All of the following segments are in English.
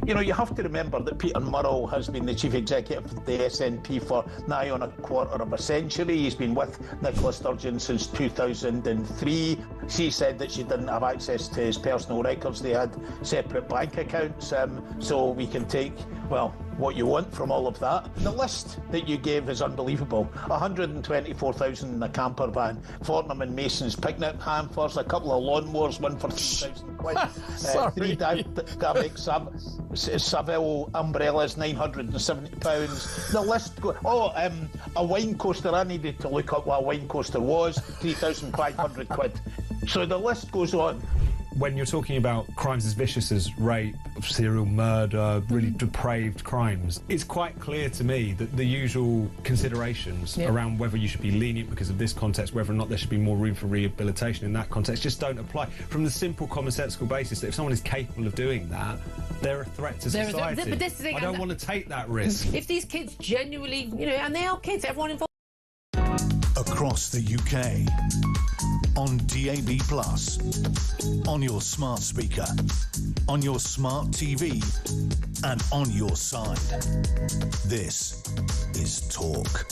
You know, you have to remember that Peter Murrell has been the chief executive of the SNP for nigh on a quarter of a century. He's been with Nicola Sturgeon since 2003. She said that she didn't have access to his personal records. They had separate bank accounts, so we can take, well, what you want from all of that. The list that you gave is unbelievable. 124,000 in a camper van, Fortnum and Mason's picnic hampers, a couple of lawnmowers, one for 3,000 quid, 3 dynamic Savile umbrellas, £970. The list goes. A wine coaster. I needed to look up what a wine coaster was. 3,500 quid. So the list goes on. When you're talking about crimes as vicious as rape, serial murder, really depraved crimes, it's quite clear to me that the usual considerations around whether you should be lenient because of this context, whether or not there should be more room for rehabilitation in that context, just don't apply. From the simple commonsensical basis that if someone is capable of doing that, they're a threat to society. But this is I don't want to take that risk. If these kids genuinely, you know, and they are kids, everyone involved. Across the UK, on DAB+, on your smart speaker, on your smart TV, and on your side. This is Talk.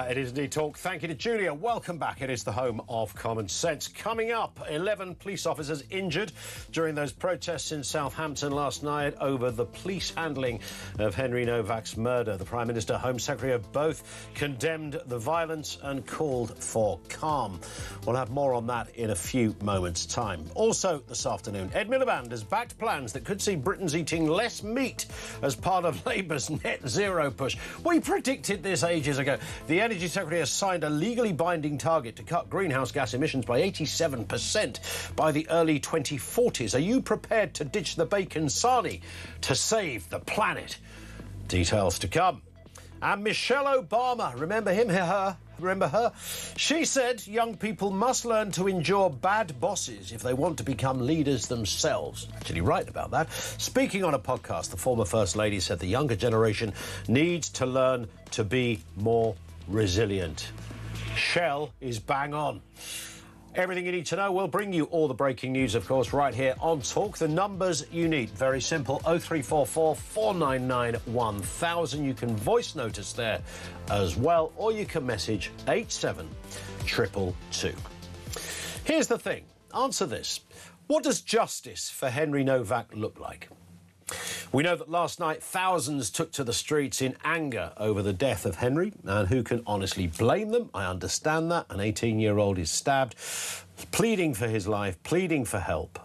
It is indeed Talk. Thank you to Julia. Welcome back. It is the home of common sense. Coming up, 11 police officers injured during those protests in Southampton last night over the police handling of Henry Novak's murder. The Prime Minister, Home Secretary have both condemned the violence and called for calm. We'll have more on that in a few moments' time. Also this afternoon, Ed Miliband has backed plans that could see Britons eating less meat as part of Labour's net zero push. We predicted this ages ago. The Energy Secretary has signed a legally binding target to cut greenhouse gas emissions by 87% by the early 2040s. Are you prepared to ditch the bacon sarnie to save the planet? Details to come. And Michelle Obama, remember him, her? Remember her? She said young people must learn to endure bad bosses if they want to become leaders themselves. Actually right about that. Speaking on a podcast, the former First Lady said the younger generation needs to learn to be more resilient. Shell is bang on. Everything you need to know. We'll bring you all the breaking news, of course, right here on Talk. The numbers you need, very simple, 0344 499 1000. You can voice notice there as well, or you can message 87222. Here's the thing. Answer this. What does justice for Henry Novak look like? We know that last night thousands took to the streets in anger over the death of Henry, and who can honestly blame them? I understand that. An 18-year-old is stabbed, pleading for his life, pleading for help,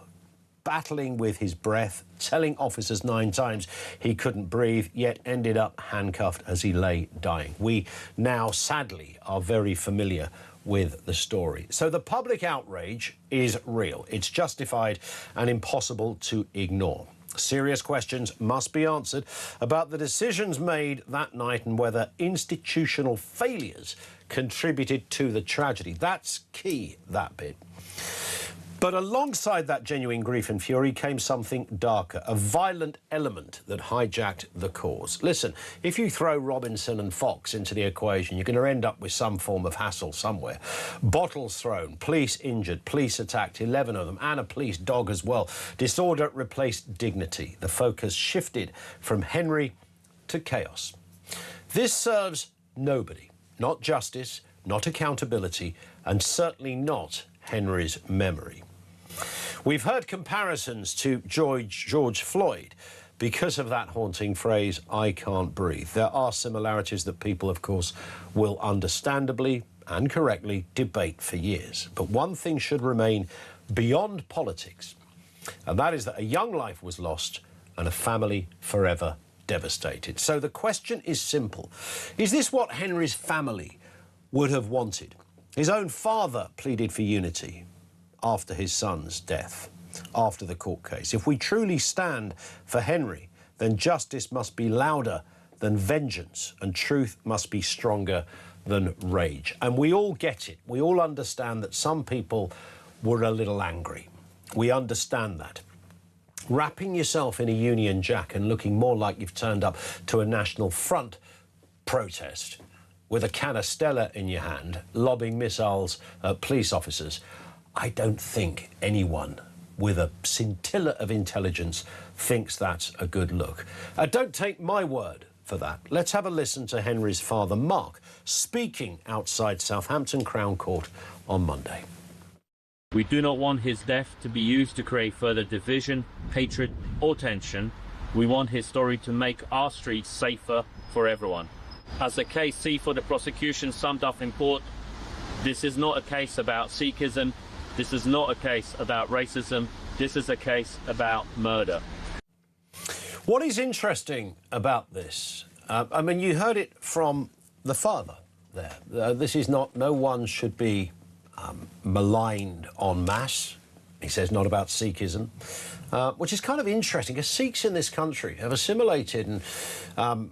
battling with his breath, telling officers 9 times he couldn't breathe, yet ended up handcuffed as he lay dying. We now, sadly, are very familiar with the story. So the public outrage is real. It's justified and impossible to ignore. Serious questions must be answered about the decisions made that night and whether institutional failures contributed to the tragedy. That's key, that bit. But alongside that genuine grief and fury came something darker, a violent element that hijacked the cause. Listen, if you throw Robinson and Fox into the equation, you're going to end up with some form of hassle somewhere. Bottles thrown, police injured, police attacked, 11 of them, and a police dog as well. Disorder replaced dignity. The focus shifted from Henry to chaos. This serves nobody. Not justice, not accountability, and certainly not Henry's memory. We've heard comparisons to George Floyd because of that haunting phrase, "I can't breathe." There are similarities that people, of course, will understandably and correctly debate for years. But one thing should remain beyond politics, and that is that a young life was lost and a family forever devastated. So the question is simple. Is this what Henry's family would have wanted? His own father pleaded for unity after his son's death, after the court case. If we truly stand for Henry, then justice must be louder than vengeance and truth must be stronger than rage. And we all get it. We all understand that some people were a little angry. We understand that. Wrapping yourself in a Union Jack and looking more like you've turned up to a National Front protest with a canistella in your hand, lobbing missiles at police officers. I don't think anyone with a scintilla of intelligence thinks that's a good look. Don't take my word for that. Let's have a listen to Henry's father, Mark, speaking outside Southampton Crown Court on Monday. We do not want his death to be used to create further division, hatred or tension. We want his story to make our streets safer for everyone. As the case C for the prosecution summed up in court, this is not a case about Sikhism, this is not a case about racism, this is a case about murder. What is interesting about this, I mean, you heard it from the father there. This is not, no one should be maligned en masse. He says not about Sikhism, which is kind of interesting, because Sikhs in this country have assimilated and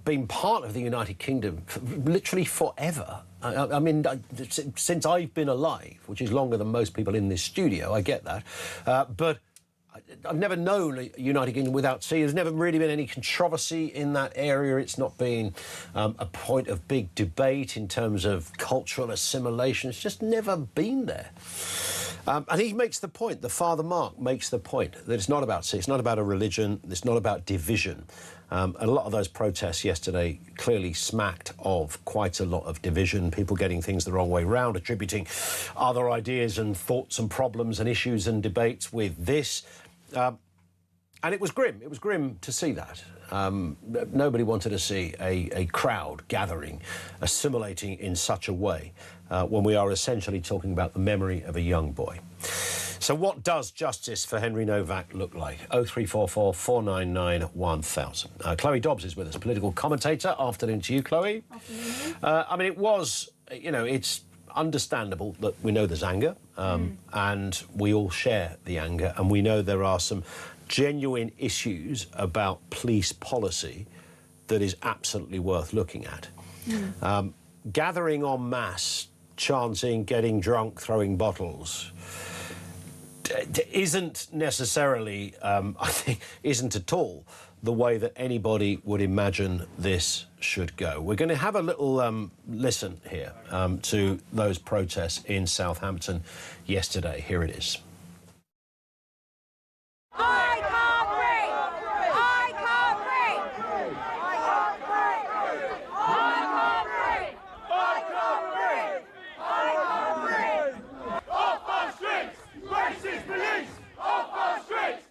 been part of the United Kingdom literally forever. I mean, since I've been alive, which is longer than most people in this studio, I get that, but I've never known a United Kingdom without Sikhs. There's never really been any controversy in that area. It's not been a point of big debate in terms of cultural assimilation. It's just never been there. And he makes the point, the father Mark makes the point, that it's not about Sikhs, it's not about a religion, it's not about division. And a lot of those protests yesterday clearly smacked of quite a lot of division, people getting things the wrong way round, attributing other ideas and thoughts and problems and issues and debates with this. And it was grim. It was grim to see that. Nobody wanted to see a crowd gathering, assimilating in such a way when we are essentially talking about the memory of a young boy. So what does justice for Henry Novak look like? 0344 499 1000. Chloe Dobbs is with us, political commentator. Afternoon to you, Chloe. Afternoon. I mean, it was, you know, it's understandable that we know there's anger, and we all share the anger, and we know there are some genuine issues about police policy that is absolutely worth looking at. Gathering en masse, chanting, getting drunk, throwing bottles, isn't necessarily, I think, isn't at all the way that anybody would imagine this should go. We're going to have a little listen here to those protests in Southampton yesterday. Here it is. I can't breathe! I can't breathe! I can't breathe! I can't breathe! I can't breathe! Off our streets! Racist police! Off our streets!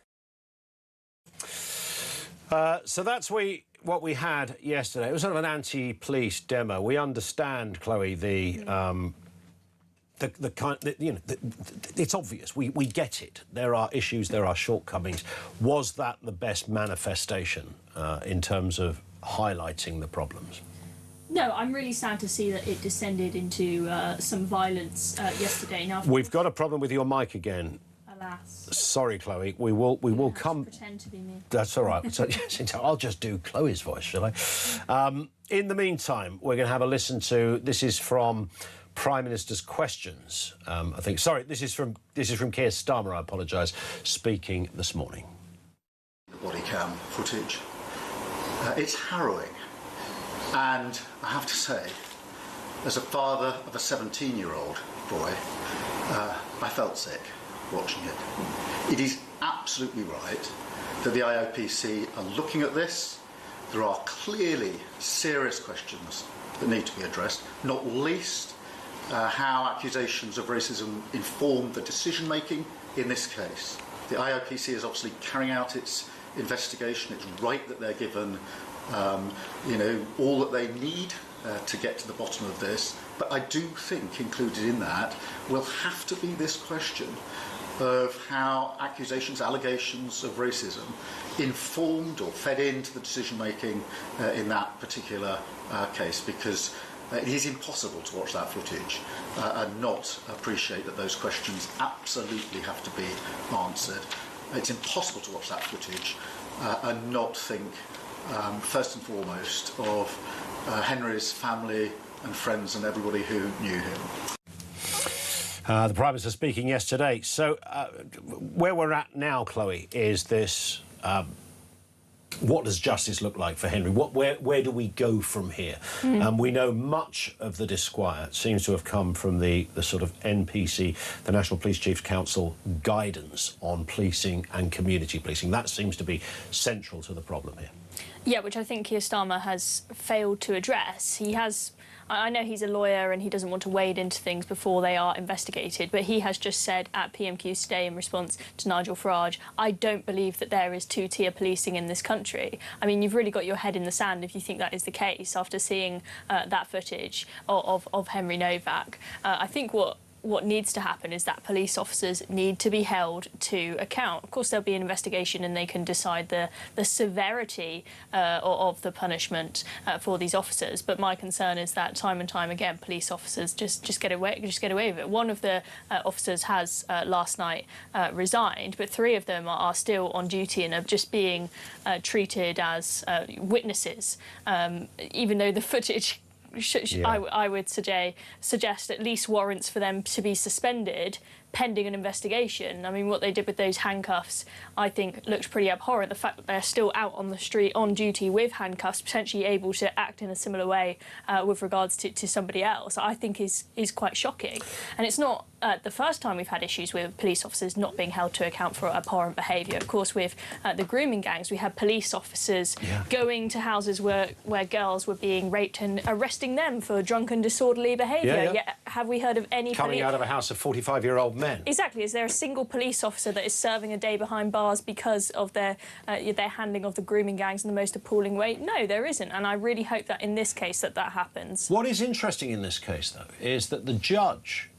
So that's what we had yesterday. It was sort of an anti-police demo. We understand, Chloe, the kind, you know, it's obvious. We get it. There are issues, there are shortcomings. Was that the best manifestation in terms of highlighting the problems? No, I'm really sad to see that it descended into some violence yesterday. Now, We've got a problem with your mic again. alas. Sorry, Chloe. We will come. Pretend to be me. That's all right. So, I'll just do Chloe's voice, shall I? In the meantime, we're going to have a listen to. This is from Prime Minister's questions. I think. Sorry, this is from Keir Starmer. I apologise. Speaking this morning. Body cam footage. It's harrowing, and I have to say, as a father of a 17-year-old boy, I felt sick watching it. It is absolutely right that the IOPC are looking at this. There are clearly serious questions that need to be addressed, not least how accusations of racism inform the decision-making in this case. The IOPC is obviously carrying out its investigation. It's right that they're given all that they need to get to the bottom of this. But I do think included in that will have to be this question of how accusations, allegations of racism informed or fed into the decision-making in that particular case, because it is impossible to watch that footage and not appreciate that those questions absolutely have to be answered. It's impossible to watch that footage and not think, first and foremost, of Henry's family and friends and everybody who knew him. The Prime Minister speaking yesterday. So where we're at now, Chloe, is this what does justice look like for Henry? Where do we go from here? We know much of the disquiet seems to have come from the sort of NPC, the National Police Chiefs Council, guidance on policing and community policing. That seems to be central to the problem here. Yeah, which I think Keir Starmer has failed to address. He has... I know he's a lawyer and he doesn't want to wade into things before they are investigated, but he has just said at PMQ today in response to Nigel Farage, I don't believe that there is two-tier policing in this country. I mean, you've really got your head in the sand if you think that is the case after seeing that footage of Henry Novak. I think what needs to happen is that police officers need to be held to account. Of course, there'll be an investigation and they can decide the severity of the punishment for these officers. But my concern is that time and time again, police officers just get away with it. One of the officers has last night resigned, but 3 of them are still on duty and are just being treated as witnesses, even though the footage I would suggest at least warrants for them to be suspended pending an investigation. I mean, what they did with those handcuffs, I think, looked pretty abhorrent. The fact that they're still out on the street on duty with handcuffs, potentially able to act in a similar way with regards to somebody else, I think is quite shocking. And it's not the first time we've had issues with police officers not being held to account for abhorrent behaviour. Of course, with the grooming gangs, we had police officers going to houses where girls were being raped and arresting them for drunken, disorderly behaviour. Yet, have we heard of any... Coming out of a house of 45-year-old men. Exactly. Is there a single police officer that is serving a day behind bars because of their handling of the grooming gangs in the most appalling way? No, there isn't. And I really hope that in this case that happens. What is interesting in this case, though, is that the judge...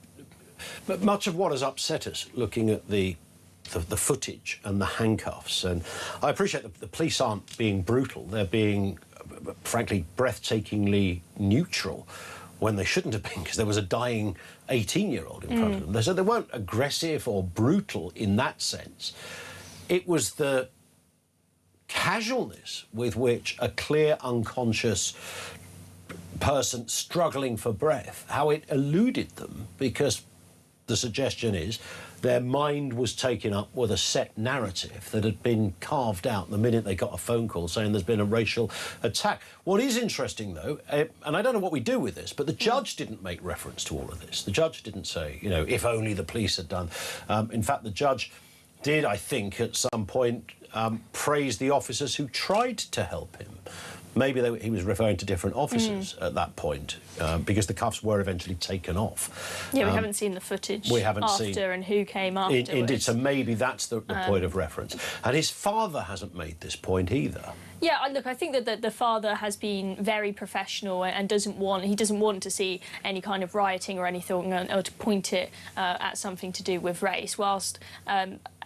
But much of what has upset us, looking at the footage and the handcuffs, and I appreciate that the police aren't being brutal. They're being, frankly, breathtakingly neutral when they shouldn't have been, because there was a dying 18-year-old in front of them. So they weren't aggressive or brutal in that sense. It was the casualness with which a clear, unconscious person struggling for breath, how it eluded them, because the suggestion is their mind was taken up with a set narrative that had been carved out the minute they got a phone call saying there's been a racial attack. What is interesting, though, and I don't know what we do with this, but the judge didn't make reference to all of this. The judge didn't say, you know, if only the police had done. In fact, the judge did, I think, at some point praise the officers who tried to help him. Maybe he was referring to different officers at that point, because the cuffs were eventually taken off. Yeah, we haven't seen the footage and who came afterwards. Indeed, so maybe that's the point of reference. And his father hasn't made this point either. Yeah, look, I think that the father has been very professional and doesn't want to see any kind of rioting or anything, or to point it at something to do with race, whilst...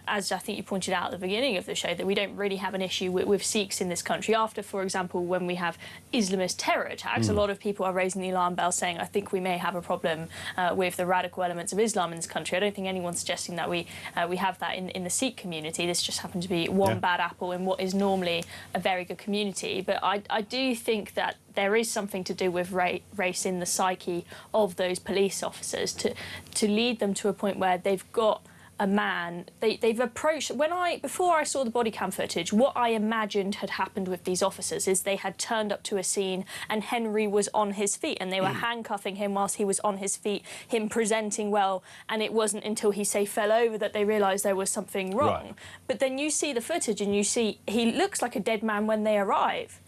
as I think you pointed out at the beginning of the show, that we don't really have an issue with Sikhs in this country. After, for example, when we have Islamist terror attacks, a lot of people are raising the alarm bell saying, I think we may have a problem with the radical elements of Islam in this country. I don't think anyone's suggesting that we have that in the Sikh community. This just happened to be one bad apple in what is normally a very good community. But I do think that there is something to do with race in the psyche of those police officers to lead them to a point where they've got a man, they've approached... Before I saw the body cam footage, what I imagined had happened with these officers is they had turned up to a scene and Henry was on his feet and they were handcuffing him whilst he was on his feet, him presenting well, and it wasn't until he, say, fell over that they realised there was something wrong. Right. But then you see the footage and you see he looks like a dead man when they arrive.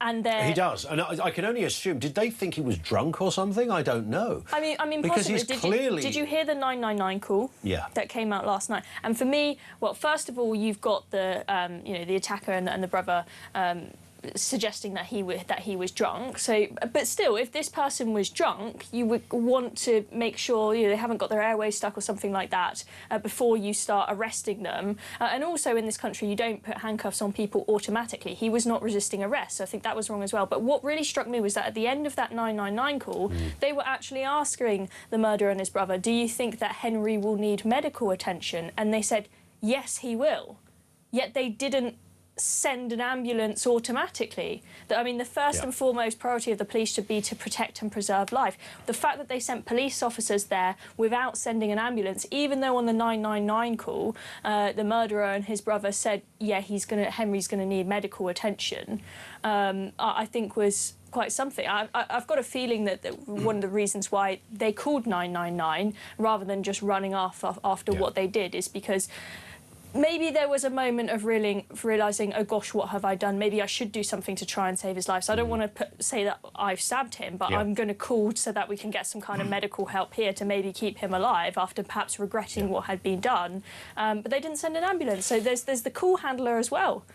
And he does, and I can only assume. Did they think he was drunk or something? I don't know. I mean, because possibly. He's clearly... Did you hear the 999 call? Yeah. That came out last night. And for me, well, first of all, you've got the the attacker and the brother suggesting that he was drunk. So, but still, if this person was drunk, you would want to make sure they haven't got their airways stuck or something like that before you start arresting them. And also in this country, you don't put handcuffs on people automatically. He was not resisting arrest, so I think that was wrong as well. But what really struck me was that at the end of that 999 call, they were actually asking the murderer and his brother, do you think that Henry will need medical attention? And they said, yes, he will. Yet they didn't send an ambulance automatically. I mean, the first and foremost priority of the police should be to protect and preserve life. The fact that they sent police officers there without sending an ambulance, even though on the 999 call, the murderer and his brother said, yeah, Henry's gonna need medical attention, I think was quite something. I've got a feeling that one of the reasons why they called 999 rather than just running off after what they did is because maybe there was a moment of realising, oh gosh, what have I done? Maybe I should do something to try and save his life. So I don't want to say that I've stabbed him, but I'm going to call so that we can get some kind of medical help here to maybe keep him alive after perhaps regretting what had been done. But they didn't send an ambulance. So there's the call handler as well,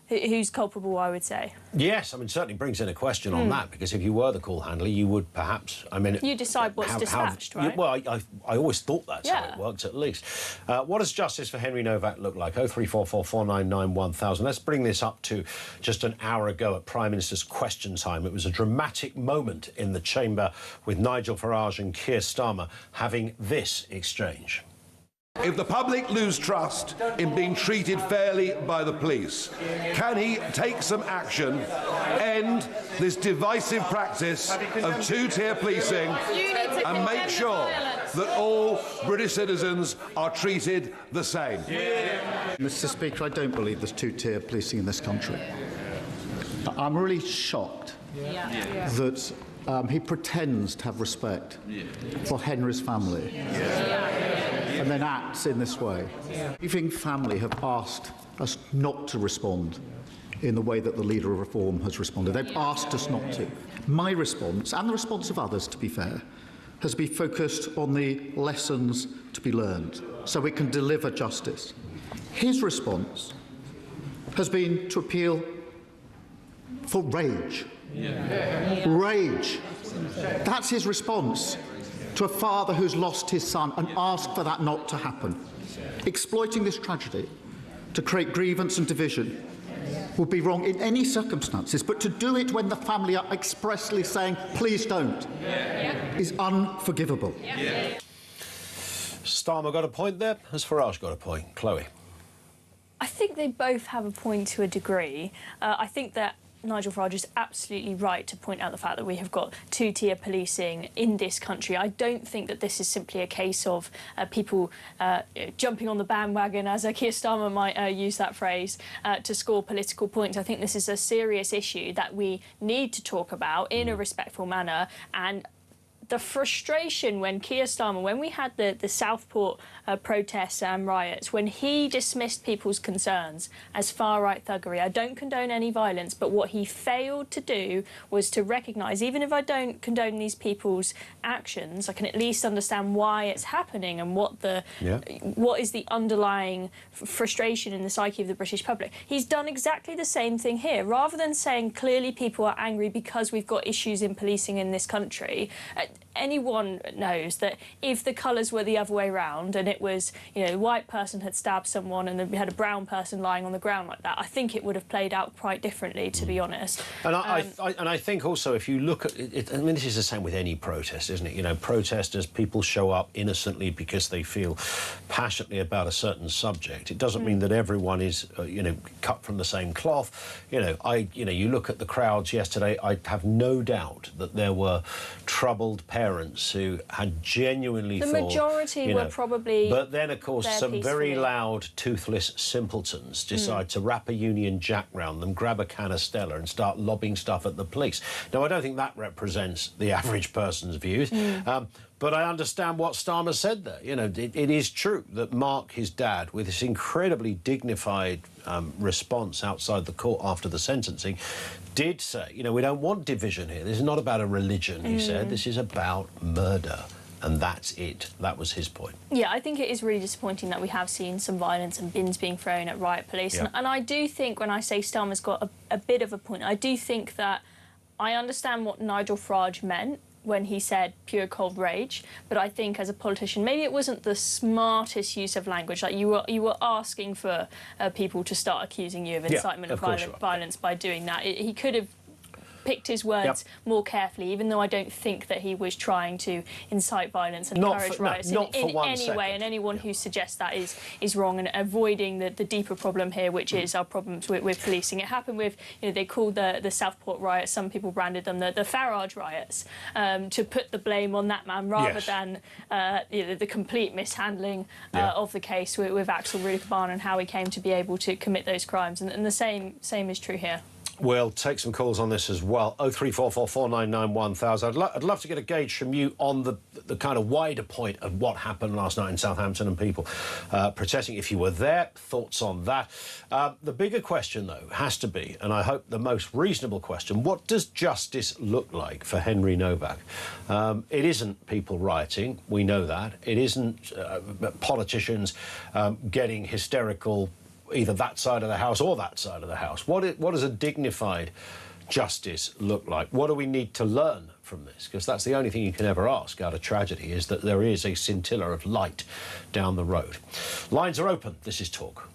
who's culpable, I would say. Yes, I mean, certainly brings in a question on that, because if you were the call handler, you would perhaps, I mean... You decide what's dispatched, right? Well, I always thought that's how it works, at least. What does justice for Henry Novak look like? 0344 499 1000. Let's bring this up to just an hour ago at Prime Minister's Question Time. It was a dramatic moment in the chamber with Nigel Farage and Keir Starmer having this exchange. If the public lose trust in being treated fairly by the police, can he take some action, end this divisive practice of two-tier policing and make sure that all British citizens are treated the same? Mr. Speaker, I don't believe there's two-tier policing in this country. I'm really shocked that he pretends to have respect for Henry's family and then acts in this way. Grieving family have asked us not to respond in the way that the Leader of Reform has responded. They've asked us not to. My response, and the response of others, to be fair, has been focused on the lessons to be learned so we can deliver justice. His response has been to appeal for rage. Rage. That's his response to a father who's lost his son and asked for that not to happen. Exploiting this tragedy to create grievance and division would be wrong in any circumstances, but to do it when the family are expressly saying, please don't, is unforgivable. Starmer got a point there. Has Farage got a point? Chloe? I think they both have a point to a degree. I think that Nigel Farage is absolutely right to point out the fact that we have got two-tier policing in this country. I don't think that this is simply a case of people jumping on the bandwagon, as Keir Starmer might use that phrase, to score political points. I think this is a serious issue that we need to talk about in a respectful manner. And the frustration when Keir Starmer, when we had the Southport protests and riots, when he dismissed people's concerns as far-right thuggery. I don't condone any violence, but what he failed to do was to recognise, even if I don't condone these people's actions, I can at least understand why it's happening and what is the underlying frustration in the psyche of the British public. He's done exactly the same thing here. Rather than saying clearly people are angry because we've got issues in policing in this country, anyone knows that if the colours were the other way round and it was, you know, a white person had stabbed someone and then we had a brown person lying on the ground like that, I think it would have played out quite differently, to be honest. And I think also if you look at it, I mean, this is the same with any protest, isn't it? You know, protesters, people show up innocently because they feel passionately about a certain subject. It doesn't mean that everyone is, you know, cut from the same cloth. You know, you look at the crowds yesterday, I have no doubt that there were troubled parents who had genuinely thought... The majority were probably... But then, of course, some very loud, toothless simpletons decide to wrap a Union Jack round them, grab a can of Stella and start lobbing stuff at the police. Now, I don't think that represents the average person's views, but I understand what Starmer said there. You know, it is true that Mark, his dad, with this incredibly dignified response outside the court after the sentencing, did say, you know, we don't want division here. This is not about a religion, he said. This is about murder. And that's it. That was his point. Yeah, I think it is really disappointing that we have seen some violence and bins being thrown at riot police. Yeah. And I do think, when I say Starmer's got a bit of a point, I do think that I understand what Nigel Farage meant when he said pure cold rage, but I think as a politician, maybe it wasn't the smartest use of language. Like you were asking for people to start accusing you of incitement of violence by doing that. He could have picked his words more carefully, even though I don't think that he was trying to incite violence and encourage riots in any way. And anyone who suggests that is wrong and avoiding the deeper problem here, which is our problems with policing. It happened with, they called the Southport riots, some people branded them the Farage riots, to put the blame on that man rather than the complete mishandling of the case with Axel Rukerbahn and how he came to be able to commit those crimes. And the same is true here. We'll take some calls on this as well. 0344 499 1000. I'd love to get a gauge from you on the kind of wider point of what happened last night in Southampton and people protesting. If you were there, thoughts on that. The bigger question, though, has to be, and I hope the most reasonable question, what does justice look like for Henry Novak? It isn't people rioting, we know that. It isn't politicians getting hysterical either that side of the House or that side of the House. What does a dignified justice look like? What do we need to learn from this? Because that's the only thing you can ever ask out of tragedy, is that there is a scintilla of light down the road. Lines are open. This is Talk.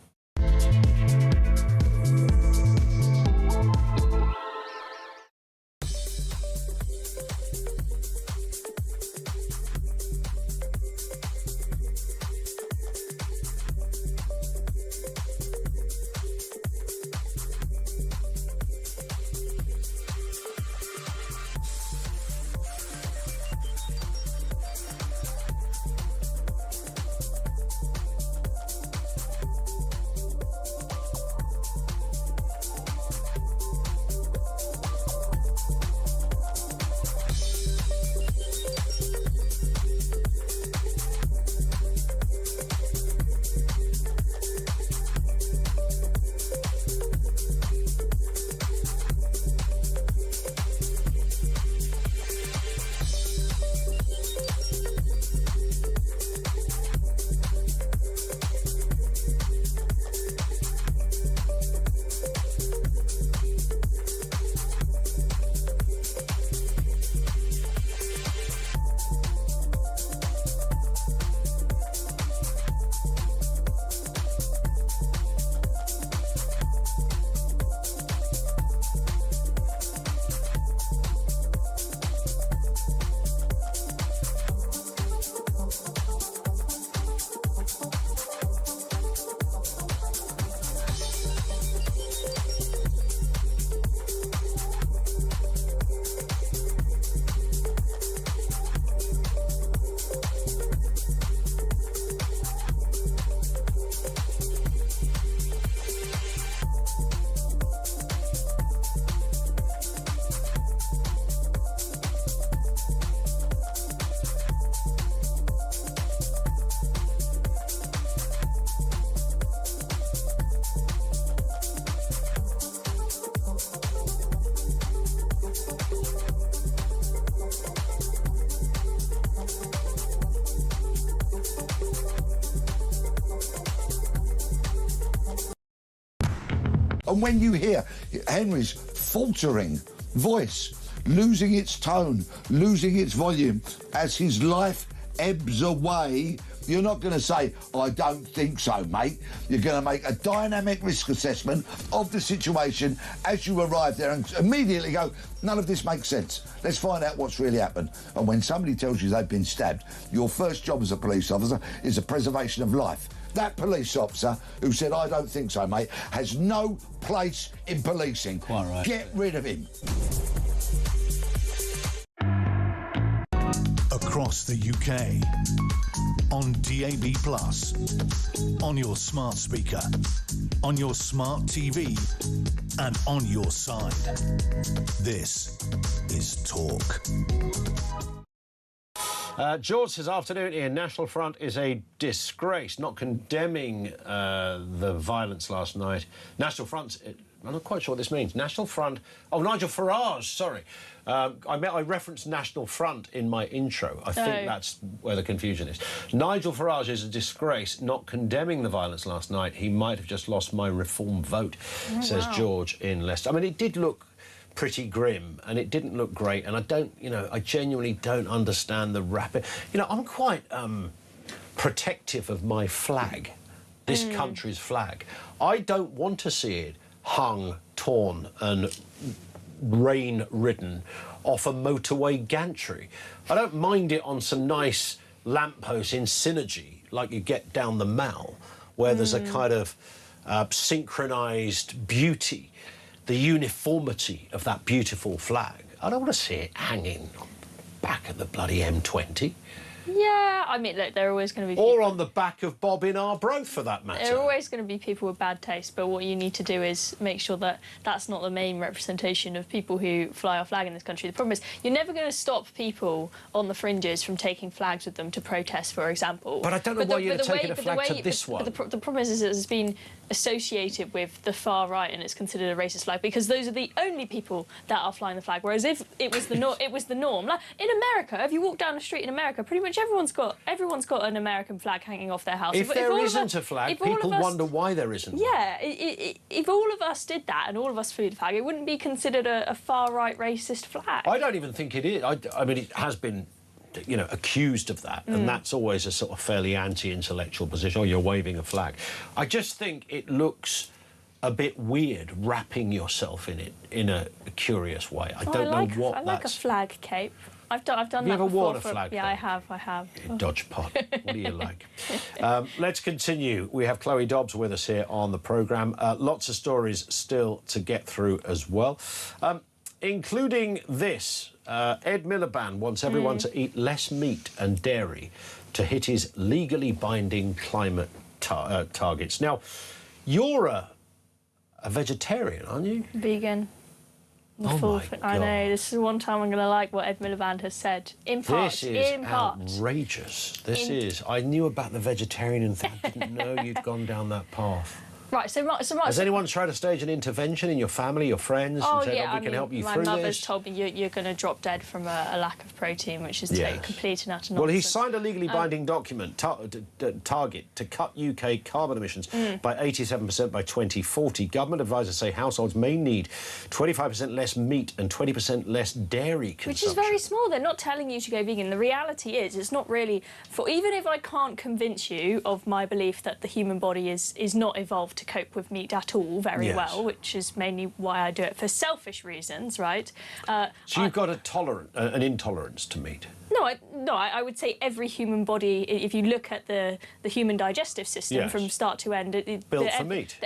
And when you hear Henry's faltering voice, losing its tone, losing its volume, as his life ebbs away, you're not going to say, I don't think so, mate. You're going to make a dynamic risk assessment of the situation as you arrive there and immediately go, none of this makes sense. Let's find out what's really happened. And when somebody tells you they've been stabbed, your first job as a police officer is the preservation of life. That police officer who said, I don't think so, mate, has no place in policing. Quite right. Get rid of him. Across the UK, on DAB+, on your smart speaker, on your smart TV, and on your side. This is Talk. George says, afternoon, Ian. National Front is a disgrace, not condemning the violence last night. National Front, I'm not quite sure what this means. National Front, oh, Nigel Farage, sorry. I referenced National Front in my intro. I think that's where the confusion is. Nigel Farage is a disgrace, not condemning the violence last night. He might have just lost my Reform vote, says George in Leicester. I mean, it did look pretty grim, and it didn't look great, and I genuinely don't understand the rapid... I'm quite protective of my flag, this country's flag. I don't want to see it hung, torn and rain-ridden off a motorway gantry. I don't mind it on some nice lampposts in Synergy, like you get down the Mall, where there's a kind of synchronised beauty, the uniformity of that beautiful flag. I don't want to see it hanging on the back of the bloody M20. Yeah, I mean, look, there are always going to be people... Or on the back of Bob in Arbroath, for that matter. There are always going to be people with bad taste, but what you need to do is make sure that that's not the main representation of people who fly our flag in this country. The problem is you're never going to stop people on the fringes from taking flags with them to protest, for example. But I don't know why you're taking a flag to this one. But the problem is it's been associated with the far right and it's considered a racist flag because those are the only people that are flying the flag, whereas if it was the norm. Like, in America, if you walk down the street in America, pretty much everyone's got an American flag hanging off their house. If there isn't a flag, people wonder why there isn't. Yeah, if all of us did that and all of us flew the flag, it wouldn't be considered a far-right racist flag. I don't even think it is. I mean, it has been, you know, accused of that, and that's always a sort of fairly anti-intellectual position. Oh, you're waving a flag. I just think it looks a bit weird wrapping yourself in it in a curious way. I don't know what I like a flag cape. I've done that before. You ever worn a flag? Yeah, I have. Dodgepot. What do you like? Let's continue. We have Chloe Dobbs with us here on the programme. Lots of stories still to get through as well, including this. Ed Miliband wants everyone to eat less meat and dairy to hit his legally binding climate targets. Now, you're a vegetarian, aren't you? Vegan. Oh my God. I know, this is one time I'm going to like what Ed Miliband has said. In part. This is outrageous. This is. I knew about the vegetarian and I didn't know you'd gone down that path. Right, so has anyone tried to stage an intervention in your family, your friends, and said, we can help you through this? My mother's told me you're going to drop dead from a lack of protein, which is complete and utter nonsense. Well, he signed a legally binding document, target, to cut UK carbon emissions by 87% by 2040. Government advisors say households may need 25% less meat and 20% less dairy consumption. Which is very small. They're not telling you to go vegan. The reality is, it's not really... Even if I can't convince you of my belief that the human body is not evolved to cope with meat at all very well, which is mainly why I do it for selfish reasons, right? So you've got an intolerance to meat? No, I would say every human body, if you look at the human digestive system from start to end... Built for meat?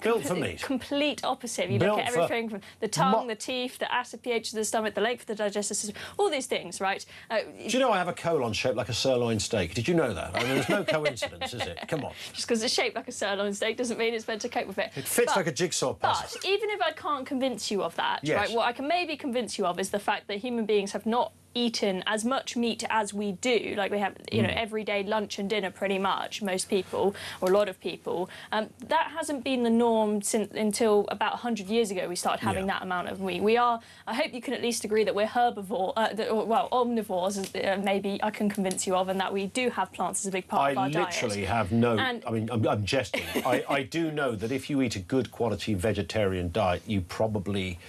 Built for meat. Complete opposite. You look at everything from the tongue, the teeth, the acid pH of the stomach, the length of the digestive system, all these things, right? Do you know I have a colon shaped like a sirloin steak? Did you know that? I mean, there's no coincidence, is it? Come on. Just because it's shaped like a sirloin steak doesn't mean it's meant to cope with it. It fits like a jigsaw puzzle. But even if I can't convince you of that, right, what I can maybe convince you of is the fact that human beings have not eaten as much meat as we do, like we have, you know, everyday lunch and dinner pretty much, most people, or a lot of people. That hasn't been the norm until about 100 years ago we started having that amount of meat. We are, I hope you can at least agree that we're omnivores, maybe I can convince you of, and that we do have plants as a big part of our diet. I literally have no... I mean, I'm jesting. I do know that if you eat a good quality vegetarian diet, you probably...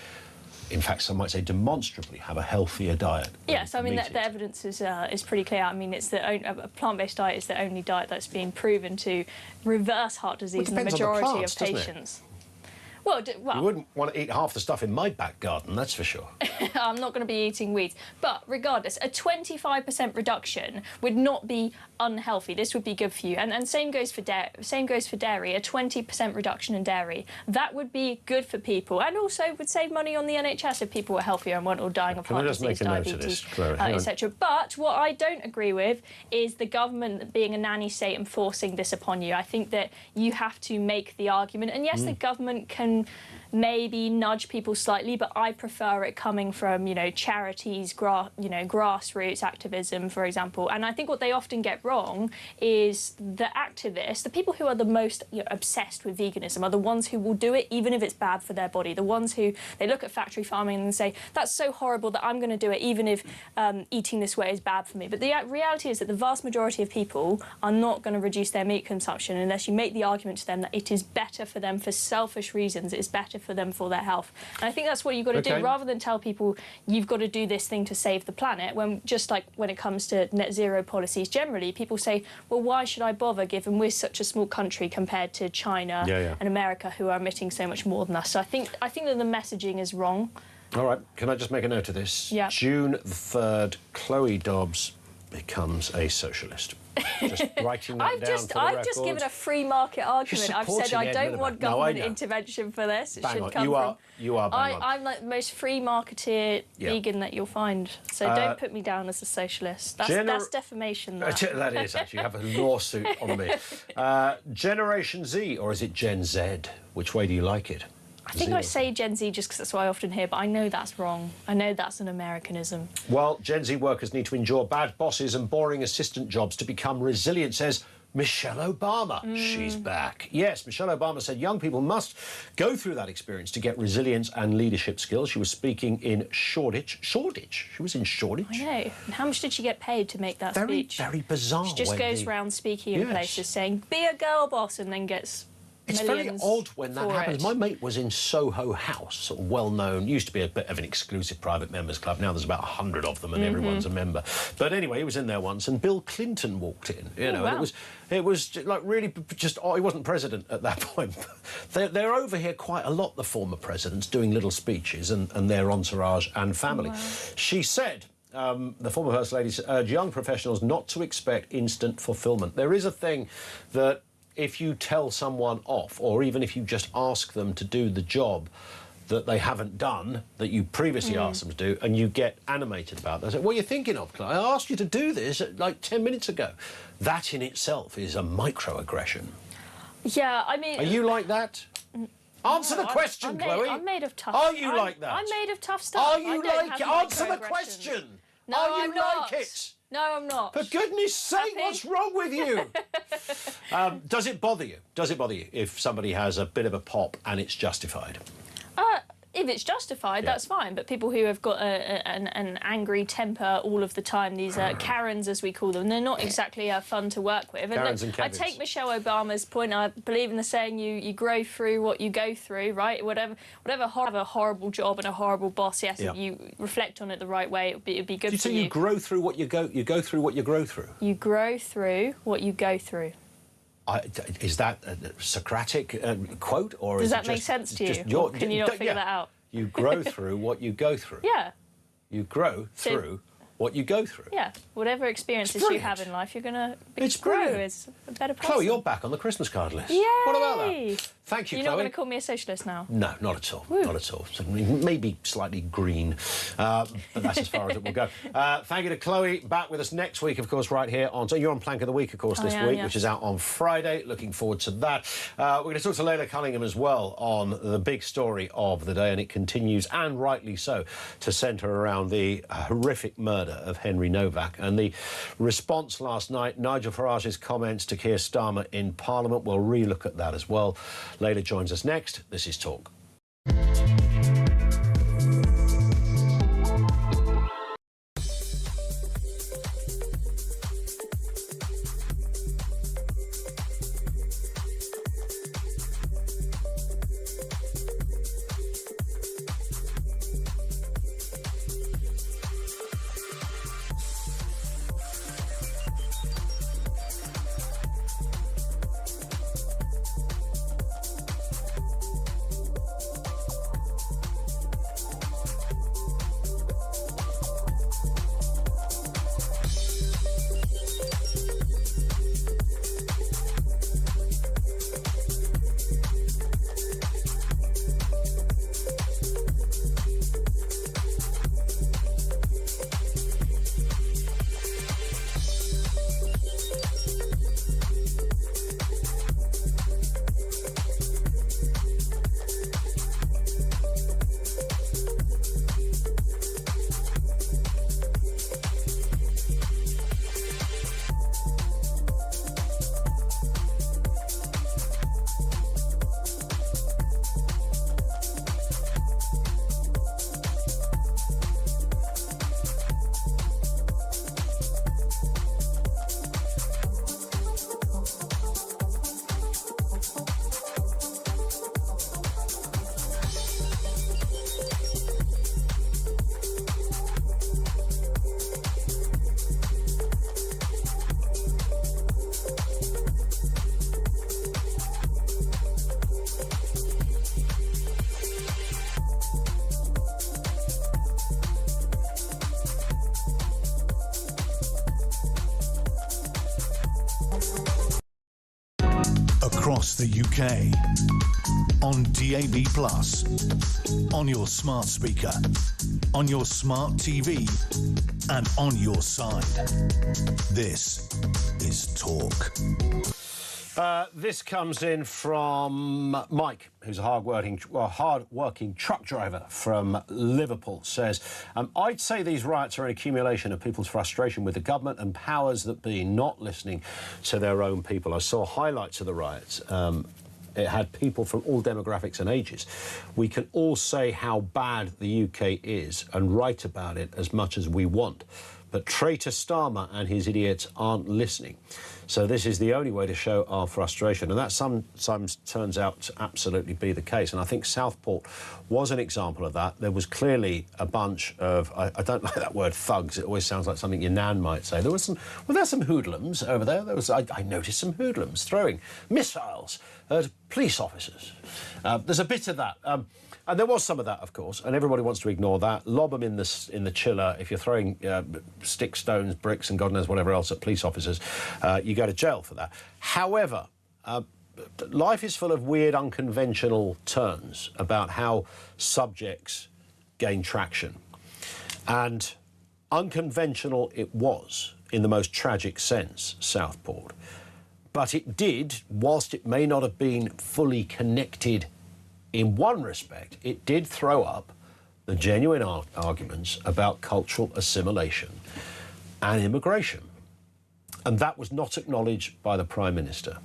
In fact, some might say demonstrably have a healthier diet. Yes, I mean, the evidence is pretty clear. I mean, it's a plant-based diet is the only diet that's been proven to reverse heart disease in the majority of patients. Well, you wouldn't want to eat half the stuff in my back garden, that's for sure. I'm not going to be eating weeds. But regardless, a 25% reduction would not be unhealthy. This would be good for you. And same goes for dairy. A 20% reduction in dairy. That would be good for people, and also would save money on the NHS if people were healthier and weren't all dying of heart disease, diabetes, etc. But what I don't agree with is the government being a nanny state and forcing this upon you. I think that you have to make the argument. And yes, the government can maybe nudge people slightly, but I prefer it coming from, you know, charities, grassroots activism, for example. And I think what they often get wrong is the activists, the people who are the most obsessed with veganism, are the ones who will do it even if it's bad for their body. The ones who, they look at factory farming and say, that's so horrible that I'm going to do it even if eating this way is bad for me. But the reality is that the vast majority of people are not going to reduce their meat consumption unless you make the argument to them that it is better for them for selfish reasons. It's better for them for their health. And I think that's what you've got to do, rather than tell people you've got to do this thing to save the planet, when just like when it comes to net zero policies generally, people say, well, why should I bother given we're such a small country compared to China and America, who are emitting so much more than us. So I think that the messaging is wrong. All right, can I just make a note of this? Yeah. June the 3rd, Chloe Dobbs becomes a socialist. Just writing that down for the I've just given a free market argument. I've said I don't want government intervention for this. It should come from... You are bang on. I'm like the most free marketeer vegan that you'll find. So don't put me down as a socialist. That's defamation. That is, actually. You have a lawsuit on me. Generation Z, or is it Gen Z? Which way do you like it? I think I say Gen Z just because that's what I often hear, but I know that's wrong. I know that's an Americanism. Well, Gen Z workers need to endure bad bosses and boring assistant jobs to become resilient, says Michelle Obama. She's back. Yes, Michelle Obama said young people must go through that experience to get resilience and leadership skills. She was speaking in Shoreditch. Shoreditch? She was in Shoreditch. I know. And how much did she get paid to make that speech? Very bizarre. She just goes around speaking in places saying, be a girl boss, and then gets... It's very odd when that happens. My mate was in Soho House, sort of well-known, used to be a bit of an exclusive private members club. Now there's about 100 of them and everyone's a member. But anyway, he was in there once and Bill Clinton walked in, you know, and it was like really just, he wasn't president at that point. They're over here quite a lot, the former presidents, doing little speeches and their entourage and family. She said... the former First Lady urged young professionals not to expect instant fulfilment. There is a thing that if you tell someone off, or even if you just ask them to do the job that they haven't done, that you previously asked them to do, and you get animated about that. I say, what are you thinking of, Claire? I asked you to do this like 10 minutes ago. That in itself is a microaggression. Yeah, I mean... Are you like that? Answer the question, Chloe. I'm made of tough... Are you like that? I'm made of tough stuff. Are you like it? Answer the question. No, Are you I'm not. like it? No, I'm not. For goodness sake, what's wrong with you? Does it bother you? Does it bother you if somebody has a bit of a pop and it's justified? If it's justified, that's fine. But people who have got an angry temper all of the time, these Karens, as we call them, they're not exactly fun to work with. Karens and I take Michelle Obama's point. I believe in the saying, you grow through what you go through, right? Whatever have a horrible job and a horrible boss, yes, if you reflect on it the right way, it'd be good for you. So you grow through what you go through what you grow through? You grow through what you go through. Is that a Socratic quote, or does that make sense to you? Can you not figure that out? You grow through what you go through. Yeah. You grow through what you go through. Yeah. Whatever experiences you have in life, you're going to grow as a better person. Chloe, you're back on the Christmas card list. Yay! What about that? Thank you, You're Chloe. not going to call me a socialist now? No, not at all. Not at all. So maybe slightly green, but that's as far as it will go. Thank you to Chloe. Back with us next week, of course, right here on... So you're on Plank of the Week, of course, this week, which is out on Friday. Looking forward to that. We're going to talk to Layla Cunningham as well on the big story of the day, and it continues, and rightly so, to centre around the horrific murder of Henry Novak and the response last night, Nigel Farage's comments to Keir Starmer in Parliament. We'll re-look at that as well. Layla joins us next. This is Talk. across the UK. On DAB+, on your smart speaker, on your smart TV, and on your side. This is Talk. This comes in from Mike, who's a hard-working truck driver from Liverpool, says, I'd say these riots are an accumulation of people's frustration with the government and powers that be not listening to their own people. I saw highlights of the riots. It had people from all demographics and ages. We can all say how bad the UK is and write about it as much as we want. But traitor Starmer and his idiots aren't listening. So this is the only way to show our frustration. And that sometimes turns out to absolutely be the case. And I think Southport was an example of that. There was clearly a bunch of, I don't like that word thugs. It always sounds like something your nan might say. There was some, well, there's some hoodlums over there. I noticed some hoodlums throwing missiles at police officers. There's a bit of that. And there was some of that, of course, and everybody wants to ignore that. Lob them in the chiller. If you're throwing sticks, stones, bricks and God knows whatever else at police officers, you go to jail for that. However, life is full of weird, unconventional turns about how subjects gain traction. And unconventional it was, in the most tragic sense, Southport. But it did, whilst it may not have been fully connected in one respect, it did throw up the genuine arguments about cultural assimilation and immigration. And that was not acknowledged by the Prime Minister.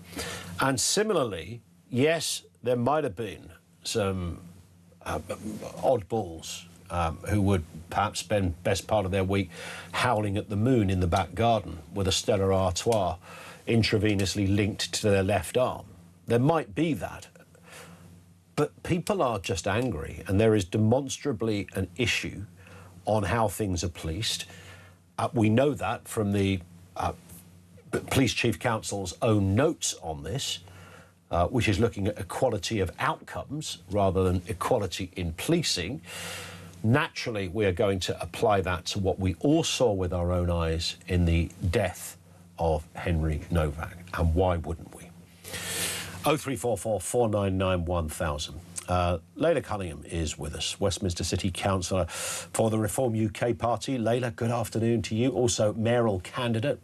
And similarly, yes, there might have been some oddballs who would perhaps spend best part of their week howling at the moon in the back garden with a Stella Artois intravenously linked to their left arm. There might be that. But people are just angry, and there is demonstrably an issue on how things are policed. We know that from the Police Chief Counsel's own notes on this, which is looking at equality of outcomes rather than equality in policing. Naturally, we are going to apply that to what we all saw with our own eyes in the death of Henry Novak. And why wouldn't we? 0344 499 1000. Layla Cunningham is with us, Westminster City Councillor for the Reform UK Party. Layla, good afternoon to you. Also mayoral candidate.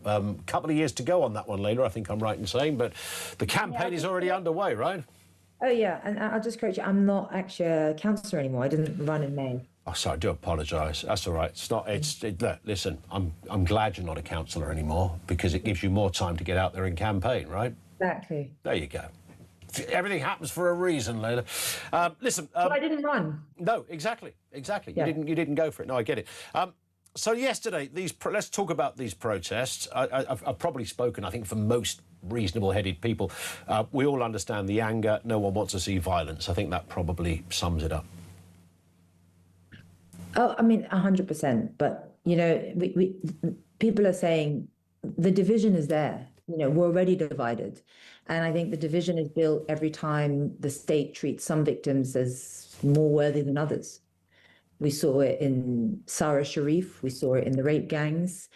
Couple of years to go on that one, Layla, I think I'm right in saying, but the campaign is already underway, right? Oh, yeah, and I'll just correct you, I'm not actually a councillor anymore. I didn't run in May. Oh, sorry, I do apologise. That's all right. It's not. Look, listen, I'm glad you're not a councillor anymore because it gives you more time to get out there and campaign, right? Exactly. There you go. Everything happens for a reason, Layla. Listen. Well, I didn't run. No, exactly. Yeah. You didn't go for it. No, I get it. So yesterday, let's talk about these protests. I've probably spoken, I think, for most reasonable-headed people. We all understand the anger. No one wants to see violence. I think that probably sums it up. Oh, I mean, 100%. But, you know, people are saying the division is there. You know, we're already divided. And I think the division is built every time the state treats some victims as more worthy than others. We saw it in Sarah Sharif. We saw it in the rape gangs,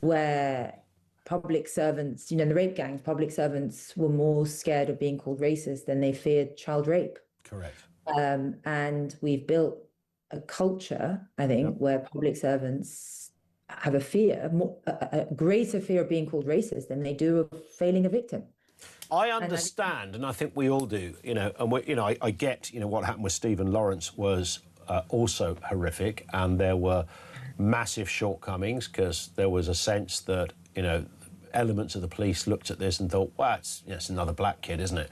where public servants, you know, in the rape gangs, public servants were more scared of being called racist than they feared child rape. Correct. And we've built a culture, I think, where public servants have a greater fear of being called racist than they do of failing a victim. I understand, and I think we all do, you know, and I get, you know, what happened with Stephen Lawrence was also horrific, and there were massive shortcomings because there was a sense that, you know, elements of the police looked at this and thought, well, it's another black kid, isn't it?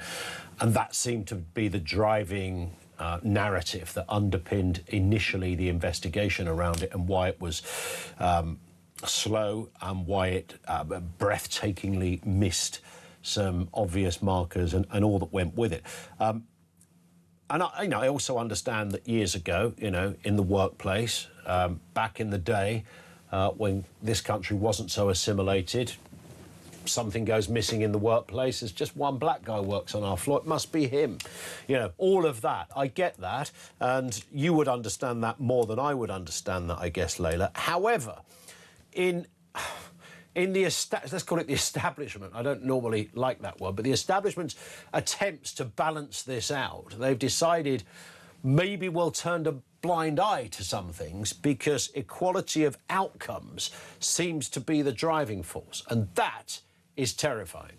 And that seemed to be the driving narrative that underpinned initially the investigation around it and why it was slow and why it breathtakingly missed some obvious markers and all that went with it. And I also understand that years ago, you know, in the workplace, back in the day, when this country wasn't so assimilated, something goes missing in the workplace, there's just one black guy works on our floor, it must be him. You know, all of that, I get that, and you would understand that more than I would understand that, I guess, Layla. However, in in the let's call it the establishment. I don't normally like that word, but the establishment's attempts to balance this out, they've decided maybe we'll turn a blind eye to some things because equality of outcomes seems to be the driving force, and that is terrifying.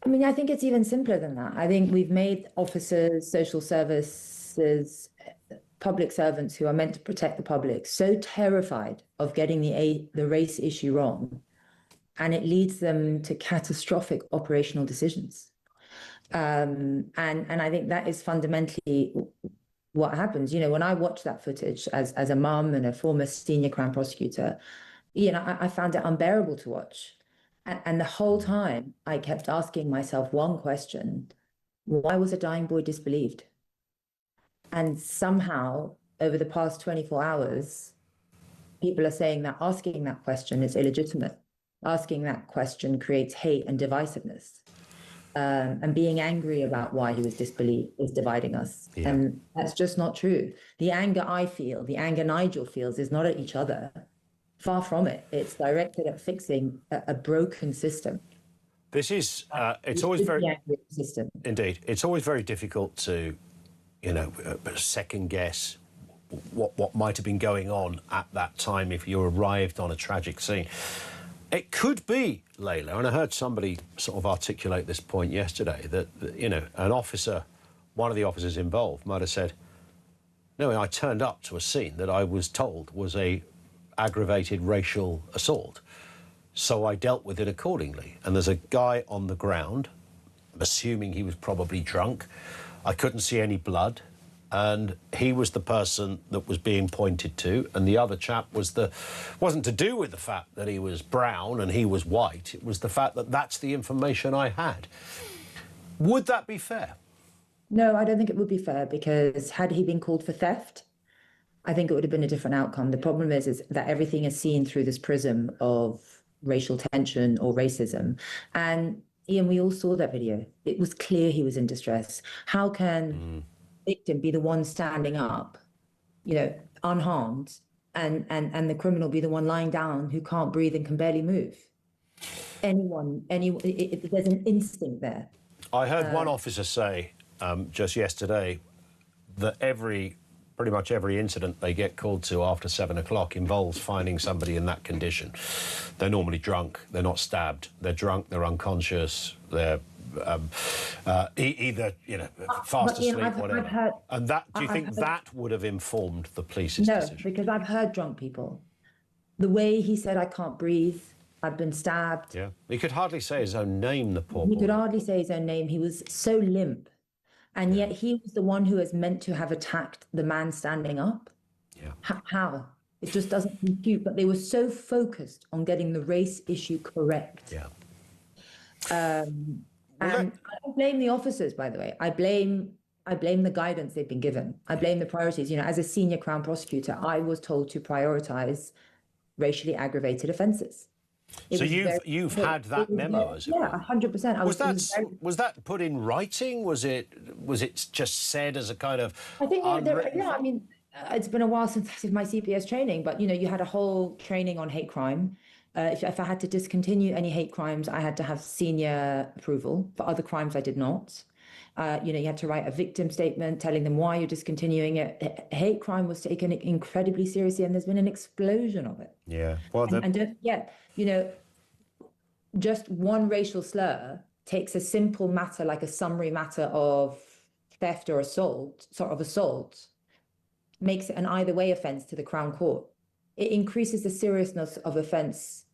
I mean, I think it's even simpler than that. I think we've made officers, social services, public servants who are meant to protect the public so terrified of getting the race issue wrong, and it leads them to catastrophic operational decisions. And I think that is fundamentally what happens. You know, when I watch that footage as a mum and a former senior Crown prosecutor, you know, I found it unbearable to watch. And the whole time I kept asking myself one question: why was a dying boy disbelieved? And somehow, over the past 24 hours, people are saying that asking that question is illegitimate. Asking that question creates hate and divisiveness. And being angry about why he was disbelieved is dividing us. Yeah. And that's just not true. The anger I feel, the anger Nigel feels, is not at each other. Far from it. It's directed at fixing a broken system. This is, it's always very... system. Indeed. It's always very difficult to, you know, second guess what might have been going on at that time if you arrived on a tragic scene. It could be, Layla, and I heard somebody sort of articulate this point yesterday, that, you know, an officer, one of the officers involved might have said, no, I turned up to a scene that I was told was a aggravated racial assault, so I dealt with it accordingly. And there's a guy on the ground, I'm assuming he was probably drunk, I couldn't see any blood, and he was the person that was being pointed to, and the other chap wasn't to do with the fact that he was brown and he was white, it was the fact that that's the information I had. Would that be fair? No, I don't think it would be fair, because had he been called for theft, I think it would have been a different outcome. The problem is that everything is seen through this prism of racial tension or racism. And Ian, we all saw that video. It was clear he was in distress. How can the victim be the one standing up, you know, unharmed, and the criminal be the one lying down who can't breathe and can barely move? Anyone, there's an instinct there. I heard one officer say just yesterday that pretty much every incident they get called to after 7 o'clock involves finding somebody in that condition. They're normally drunk, they're not stabbed, they're drunk, they're unconscious, they're either, you know, fast asleep, whatever. And that, do you think that would have informed the police's decision? No, because I've heard drunk people. The way he said, I can't breathe, I've been stabbed. Yeah, he could hardly say his own name, the poor boy. He could hardly say his own name. He was so limp. And yet he was the one who is meant to have attacked the man standing up. Yeah. How? It just doesn't compute. But they were so focused on getting the race issue correct. Yeah. And I don't blame the officers, by the way. I blame the guidance they've been given. I blame the priorities. You know, as a senior Crown prosecutor, I was told to prioritise racially aggravated offences. So you've had that memo, as it were? Yeah, 100%. Was that put in writing? Was it just said as a kind of? I think yeah. I mean, it's been a while since I did my CPS training, but you know, you had a whole training on hate crime. If I had to discontinue any hate crimes, I had to have senior approval. For other crimes, I did not. You know, you had to write a victim statement telling them why you're discontinuing it. Hate crime was taken incredibly seriously, and there's been an explosion of it. Yeah. Well, and don't forget, you know, just one racial slur takes a simple matter like a summary matter of theft or assault, makes it an either way offence to the Crown Court. It increases the seriousness of offence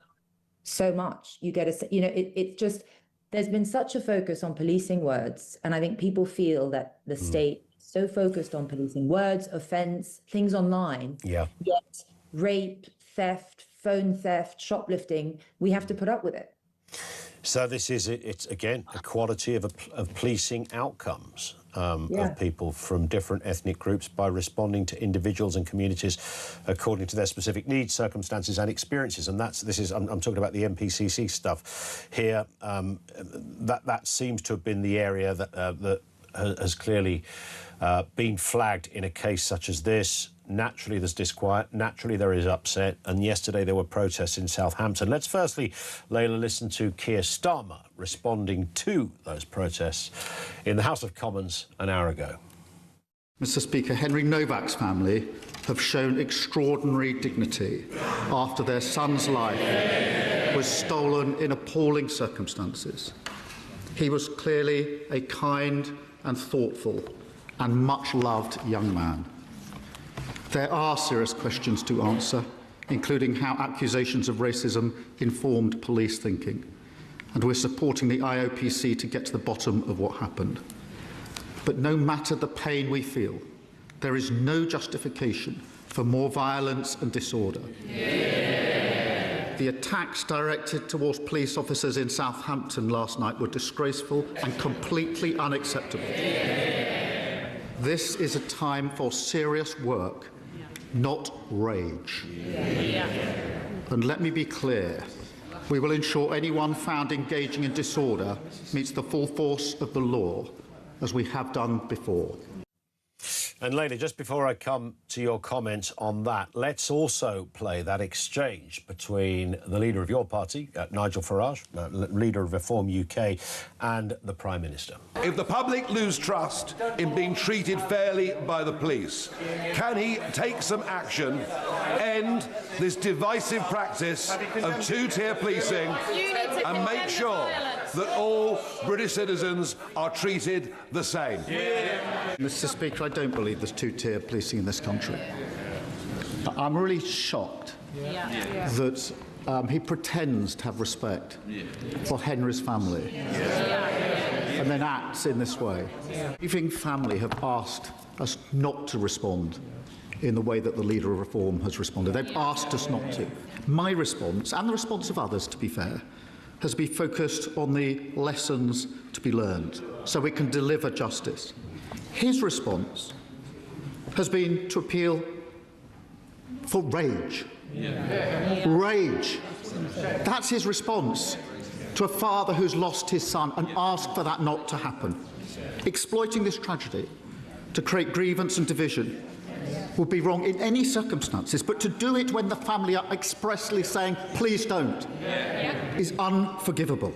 so much. You get it's just, there's been such a focus on policing words, and I think people feel that the state is so focused on policing words, offence, things online. Yeah. Yet rape, theft, phone theft, shoplifting, we have to put up with it. So it's again equality of policing outcomes of people from different ethnic groups by responding to individuals and communities according to their specific needs, circumstances and experiences. And I'm talking about the MPCC stuff here. That seems to have been the area that has clearly been flagged in a case such as this. Naturally, there's disquiet. Naturally, there is upset. And yesterday, there were protests in Southampton. Let's firstly, Layla, listen to Keir Starmer responding to those protests in the House of Commons an hour ago. Mr. Speaker, Henry Novak's family have shown extraordinary dignity after their son's life was stolen in appalling circumstances. He was clearly a kind and thoughtful and much-loved young man. There are serious questions to answer, including how accusations of racism informed police thinking, and we're supporting the IOPC to get to the bottom of what happened. But no matter the pain we feel, there is no justification for more violence and disorder. The attacks directed towards police officers in Southampton last night were disgraceful and completely unacceptable. This is a time for serious work, not rage. And let me be clear, we will ensure anyone found engaging in disorder meets the full force of the law, as we have done before. And Layla, just before I come to your comments on that, let's also play that exchange between the leader of your party, Nigel Farage, leader of Reform UK, and the Prime Minister. If the public lose trust in being treated fairly by the police, can he take some action, end this divisive practice of two-tier policing, and make sure that all British citizens are treated the same? Mr. Speaker, I don't believe there's two-tier policing in this country. I'm really shocked that he pretends to have respect for Henry's family and then acts in this way. Grieving family have asked us not to respond in the way that the leader of Reform has responded. They've asked us not to. My response, and the response of others, to be fair, has been focused on the lessons to be learned so we can deliver justice. His response has been to appeal for rage. Rage. That's his response to a father who's lost his son and asked for that not to happen. Exploiting this tragedy to create grievance and division would be wrong in any circumstances, but to do it when the family are expressly saying, please don't, is unforgivable.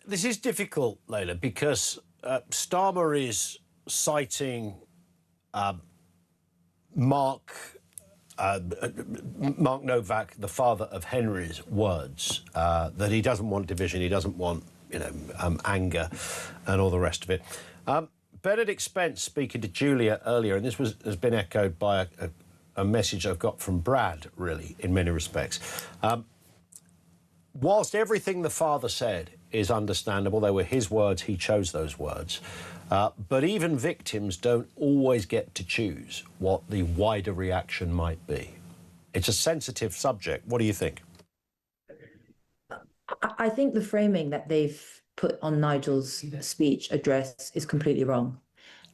This is difficult, Layla, because Starmer is citing Mark Novak, the father of Henry's words, that he doesn't want division, he doesn't want, anger and all the rest of it. Benedict Spence speaking to Julia earlier, and this has been echoed by a message I've got from Brad, really, in many respects. Whilst everything the father said is understandable, they were his words, he chose those words, but even victims don't always get to choose what the wider reaction might be. It's a sensitive subject. What do you think? I think the framing that they've put on Nigel's speech address is completely wrong.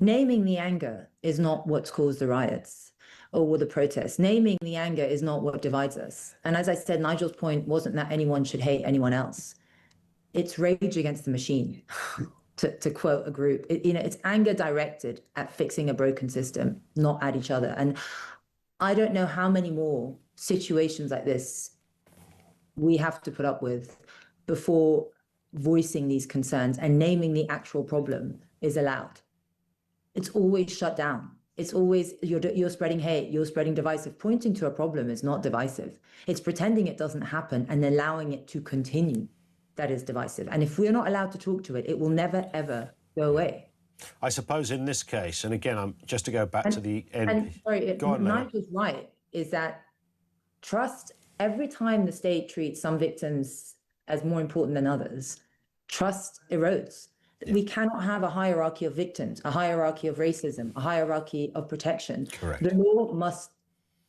Naming the anger is not what's caused the riots or the protests. Naming the anger is not what divides us. And as I said, Nigel's point wasn't that anyone should hate anyone else. It's rage against the machine, to quote a group. It's anger directed at fixing a broken system, not at each other. And I don't know how many more situations like this we have to put up with before voicing these concerns and naming the actual problem is allowed. It's always shut down. It's always, you're spreading hate, you're spreading divisive. Pointing to a problem is not divisive. It's pretending it doesn't happen and allowing it to continue. That is divisive. And if we're not allowed to talk to it, it will never, ever go away. I suppose in this case, and again, just to go back to the end. And sorry, Nigel's right, is that trust, every time the state treats some victims as more important than others, trust erodes. Yeah. We cannot have a hierarchy of victims, a hierarchy of racism, a hierarchy of protection. Correct. The law must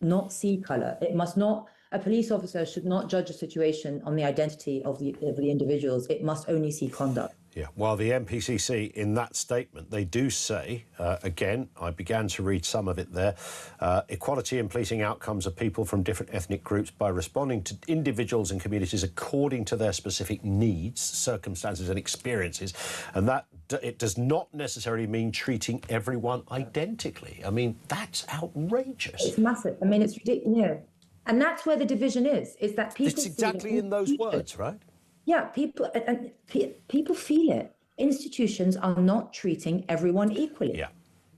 not see colour. It must not, a police officer should not judge a situation on the identity of the individuals. It must only see conduct. Yeah, well, the MPCC, in that statement, they do say, again, I began to read some of it there, equality in policing outcomes of people from different ethnic groups by responding to individuals and communities according to their specific needs, circumstances and experiences. And that it does not necessarily mean treating everyone identically. I mean, that's outrageous. It's massive. I mean, it's ridiculous. You know, and that's where the division is that people. It's exactly in those words, right? Yeah, people feel it. Institutions are not treating everyone equally. Yeah,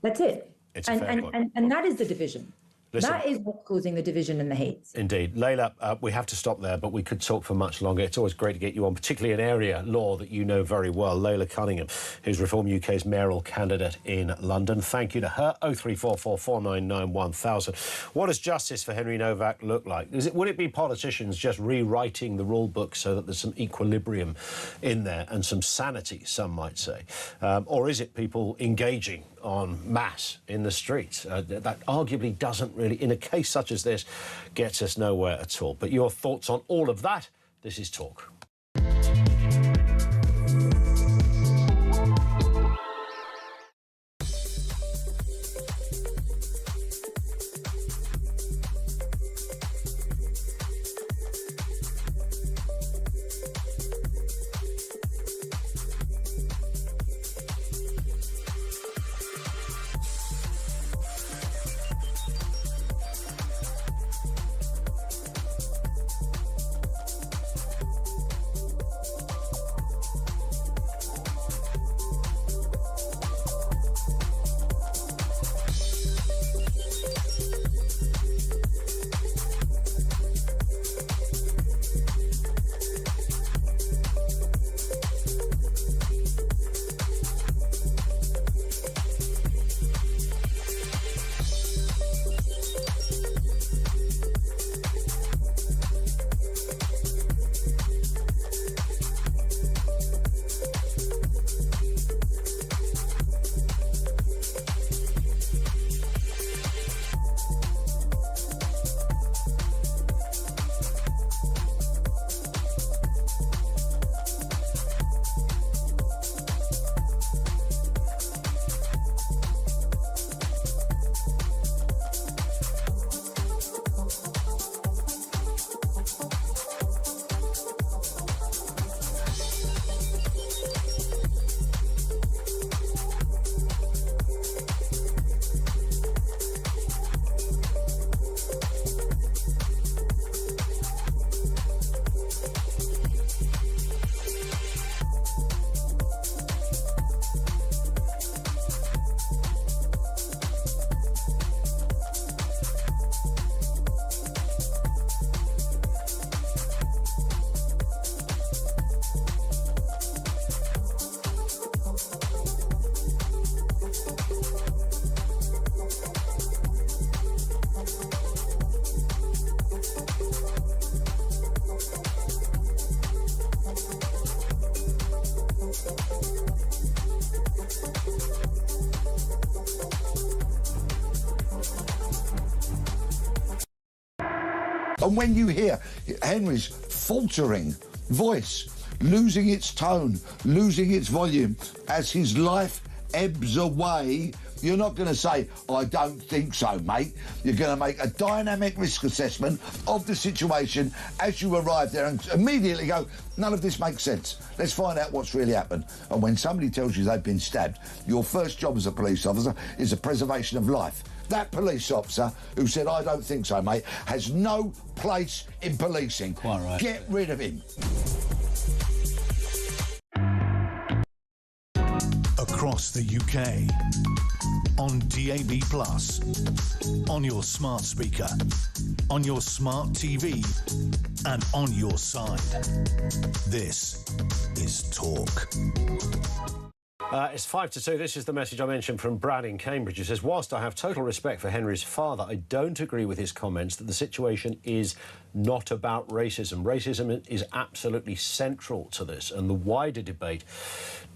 that's it. It's a fair point. And that is the division. Listen, that is what's causing the division and the hate. Indeed. Layla, we have to stop there, but we could talk for much longer. It's always great to get you on, particularly an area, law, that you know very well. Layla Cunningham, who's Reform UK's mayoral candidate in London. Thank you to her. 0344 499 1000. What does justice for Henry Novak look like? Would it be politicians just rewriting the rule book so that there's some equilibrium in there and some sanity, some might say? Or is it people engaging en masse in the streets? That arguably doesn't really, in a case such as this, gets us nowhere at all. But your thoughts on all of that? This is Talk. And when you hear Henry's faltering voice, losing its tone, losing its volume as his life ebbs away, you're not going to say, I don't think so, mate. You're going to make a dynamic risk assessment of the situation as you arrive there and immediately go, none of this makes sense. Let's find out what's really happened. And when somebody tells you they've been stabbed, your first job as a police officer is the preservation of life. That police officer who said, I don't think so, mate, has no place in policing. Quite right. Get rid of him. Across the UK, on DAB+, on your smart speaker, on your smart TV, and on your side. This is Talk. It's 5 to 2. This is the message I mentioned from Brad in Cambridge. He says, whilst I have total respect for Henry's father, I don't agree with his comments that the situation is not about racism. Racism is absolutely central to this, and the wider debate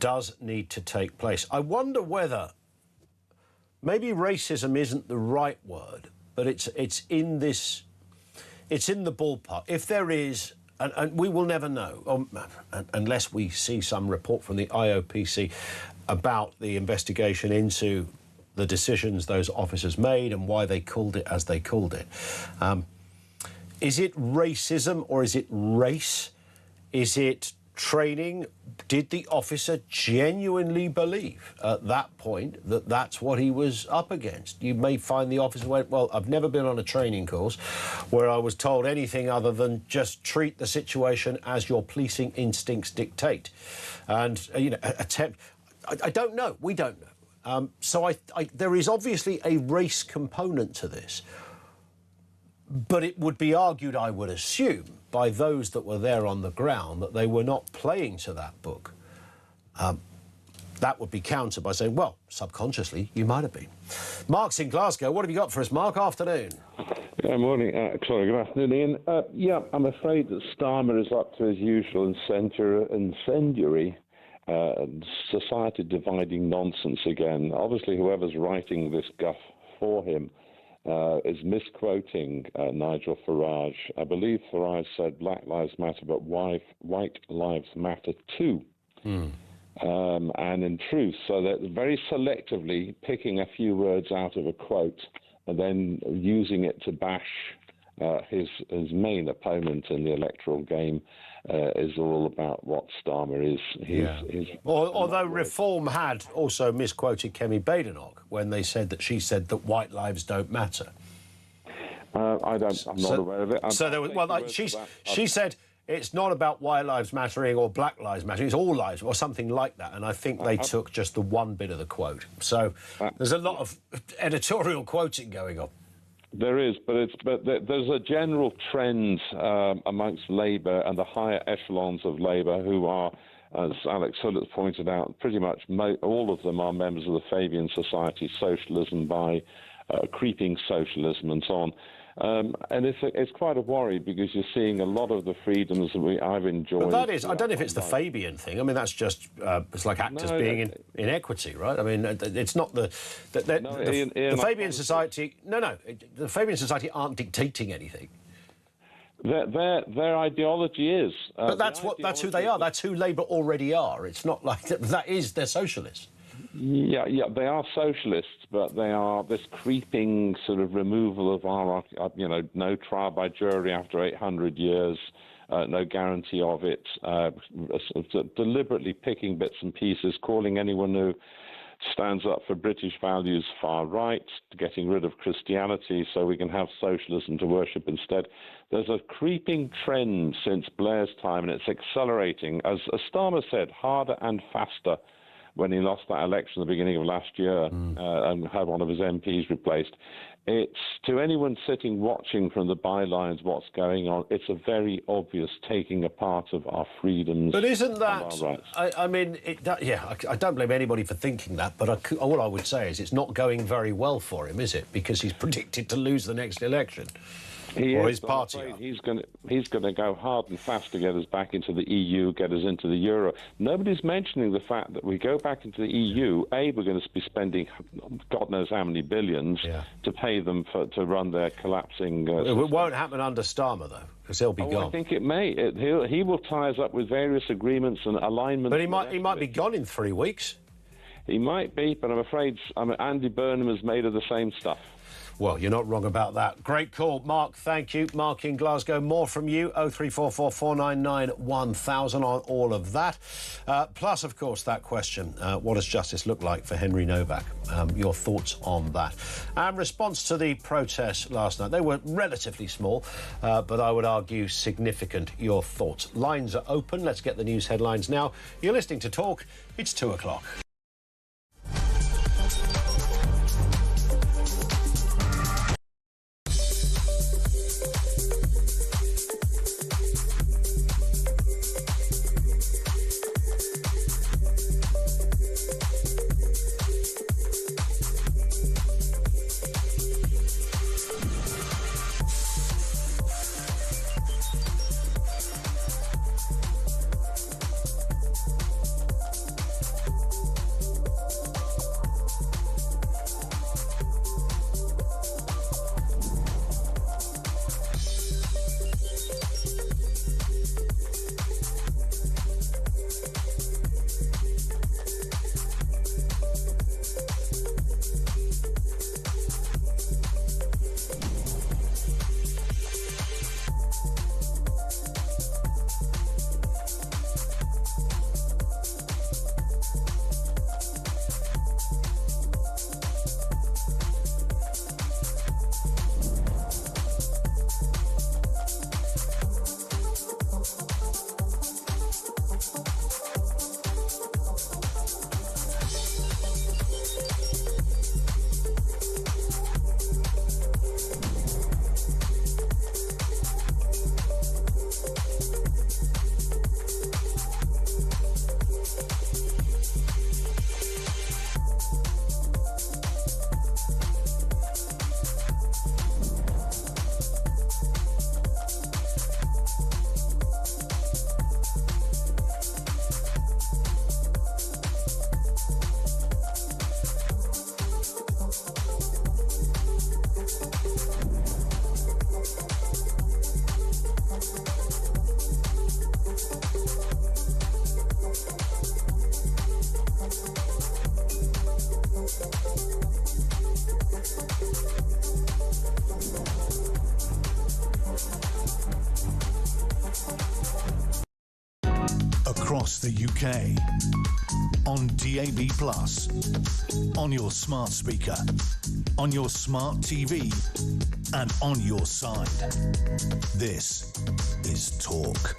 does need to take place. I wonder whether maybe racism isn't the right word, but it's in this, it's in the ballpark. If there is, and we will never know, unless we see some report from the IOPC about the investigation into the decisions those officers made and why they called it as they called it. Is it racism or is it race? Is it training, did the officer genuinely believe at that point that that's what he was up against? You may find the officer went, well, I've never been on a training course where I was told anything other than just treat the situation as your policing instincts dictate. And, you know, I don't know. We don't know. So there is obviously a race component to this. But it would be argued, I would assume, by those that were there on the ground that they were not playing to that book. That would be countered by saying, well, subconsciously, you might have been. Mark's in Glasgow. What have you got for us, Mark? Afternoon. Good morning. Good afternoon, Ian. Yeah, I'm afraid that Starmer is up to his usual incendiary society-dividing nonsense again. Obviously, whoever's writing this guff for him is misquoting Nigel Farage. I believe Farage said Black Lives Matter, but White Lives Matter too. And in truth, so that very selectively picking a few words out of a quote and then using it to bash his main opponent in the electoral game is all about what Starmer is. Although Reform had also misquoted Kemi Badenoch when they said that she said that white lives don't matter. I'm not aware of it. She said it's not about white lives mattering or black lives mattering, it's all lives or something like that. And I think they took just the one bit of the quote. So there's a lot of editorial quoting going on. There is, but there's a general trend amongst Labour and the higher echelons of Labour who are, as Alex Hullett pointed out, pretty much all of them are members of the Fabian Society, socialism by creeping socialism and so on. And it's quite a worry because you're seeing a lot of the freedoms that I've enjoyed. But that is, I don't know if it's the Fabian thing. I mean, that's just, it's like actors being in equity, right? I mean, it's not the Fabian Society. The Fabian Society aren't dictating anything. Their ideology is. But that's who they are. That's who Labour already are. It's not like they're socialists. Yeah, they are socialists, but they are this creeping sort of removal of our, no trial by jury after 800 years, no guarantee of it, deliberately picking bits and pieces, calling anyone who stands up for British values far right, getting rid of Christianity so we can have socialism to worship instead. There's a creeping trend since Blair's time, and it's accelerating. As Starmer said, harder and faster when he lost that election at the beginning of last year and had one of his MPs replaced. It's, to anyone sitting watching from the bylines what's going on, it's a very obvious taking apart of our freedoms. But isn't that... and our rights. I don't blame anybody for thinking that, but what I would say is it's not going very well for him, is it? Because he's predicted to lose the next election. His party. He's going to go hard and fast to get us back into the EU, get us into the euro. Nobody's mentioning the fact that we go back into the EU. We're going to be spending God knows how many billions to pay them to run their collapsing. It won't happen under Starmer though, because he'll be gone. I think it may. He will tie us up with various agreements and alignments. But he might be gone in 3 weeks. He might be, but I'm afraid Andy Burnham is made of the same stuff. Well, you're not wrong about that. Great call, Mark. Thank you. Mark in Glasgow. More from you. 0344 499 1000 on all of that. Plus, of course, that question, what does justice look like for Henry Novak? Your thoughts on that. And response to the protests last night. They were relatively small, but I would argue significant. Your thoughts. Lines are open. Let's get the news headlines now. You're listening to Talk. It's 2 o'clock. across the UK, on DAB+, on your smart speaker, on your smart TV, and on your side. This is Talk.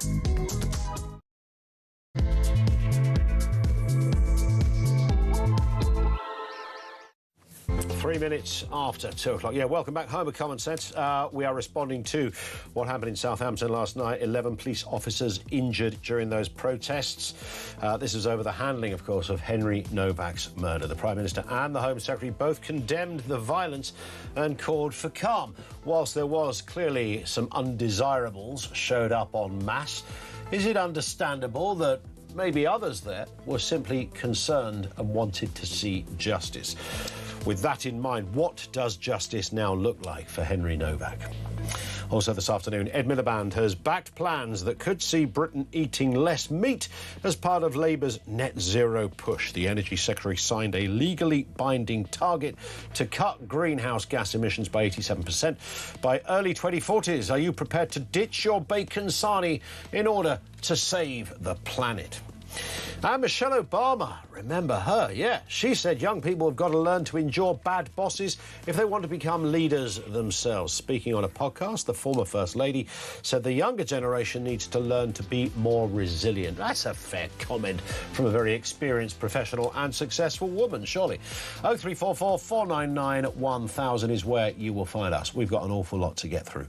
3 minutes after 2 o'clock. Yeah, welcome back. Home of Common Sense. We are responding to what happened in Southampton last night. 11 police officers injured during those protests. This is over the handling, of course, of Henry Novak's murder. The Prime Minister and the Home Secretary both condemned the violence and called for calm. Whilst there was clearly some undesirables showed up en masse, is it understandable that maybe others there were simply concerned and wanted to see justice? With that in mind, what does justice now look like for Henry Novak? Also this afternoon, Ed Miliband has backed plans that could see Britain eating less meat as part of Labour's net zero push. The Energy Secretary signed a legally binding target to cut greenhouse gas emissions by 87% by early 2040s. Are you prepared to ditch your bacon sarnie in order to save the planet? And Michelle Obama, remember her, yeah. She said young people have got to learn to endure bad bosses if they want to become leaders themselves. Speaking on a podcast, the former First Lady said the younger generation needs to learn to be more resilient. That's a fair comment from a very experienced professional and successful woman, surely. 0344 499 1000 is where you will find us. We've got an awful lot to get through.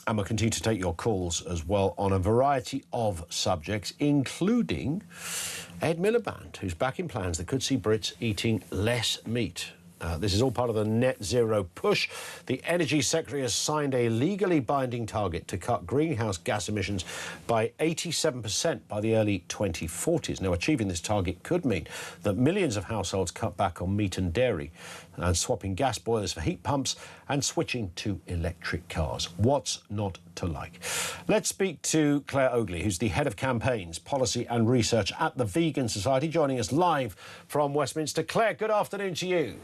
And we'll continue to take your calls as well on a variety of subjects, including Ed Miliband, who's backing plans that could see Brits eating less meat. This is all part of the net zero push. The Energy Secretary has signed a legally binding target to cut greenhouse gas emissions by 87% by the early 2040s. Now, achieving this target could mean that millions of households cut back on meat and dairy and swapping gas boilers for heat pumps and switching to electric cars. What's not to like? Let's speak to Claire Oagley, who's the Head of Campaigns, Policy and Research at the Vegan Society, joining us live from Westminster. Claire, good afternoon to you.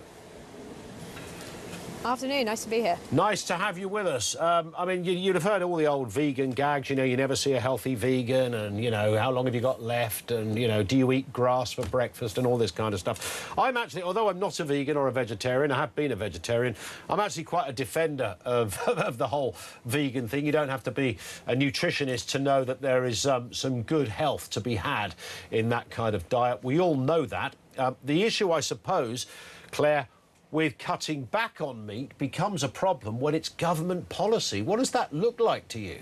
Afternoon, nice to be here. Nice to have you with us. I mean, you'd have heard all the old vegan gags, you know, you never see a healthy vegan and, you know, how long have you got left and, you know, do you eat grass for breakfast and all this kind of stuff. I'm actually, although I'm not a vegan or a vegetarian, I have been a vegetarian, I'm actually quite a defender of, of the whole vegan thing. You don't have to be a nutritionist to know that there is some good health to be had in that kind of diet. We all know that. The issue, I suppose, Claire, with cutting back on meat becomes a problem when it's government policy. What does that look like to you?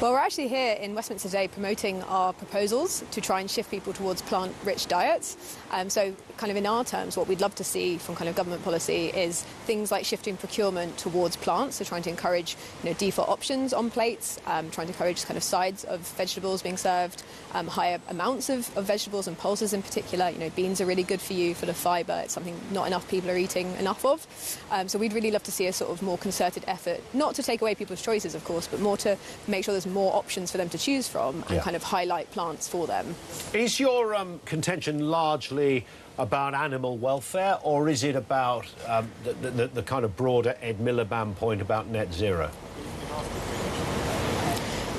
Well, we're actually here in Westminster today promoting our proposals to try and shift people towards plant-rich diets. So kind of in our terms, what we'd love to see from kind of government policy is things like shifting procurement towards plants, so trying to encourage, you know, default options on plates, trying to encourage kind of sides of vegetables being served, higher amounts of vegetables and pulses in particular. You know, beans are really good for you, full of fibre. It's something not enough people are eating enough of. So we'd really love to see a sort of more concerted effort, not to take away people's choices, of course, but more to make sure there's more options for them to choose from and kind of highlight plants for them. Is your contention largely about animal welfare, or is it about the kind of broader Ed Miliband point about net zero?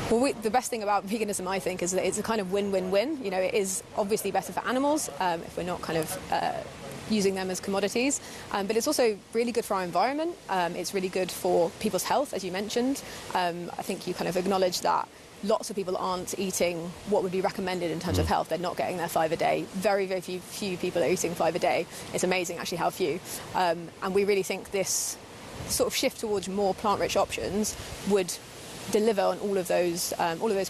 Well, the best thing about veganism, I think, is that it's a kind of win-win-win. You know, it is obviously better for animals if we're not kind of using them as commodities, but it's also really good for our environment. It's really good for people's health, as you mentioned. I think you kind of acknowledge that lots of people aren't eating what would be recommended in terms of health. They're not getting their 5 a day. Very, very few people are eating 5 a day. It's amazing, actually, how few. And we really think this sort of shift towards more plant-rich options would deliver on all of those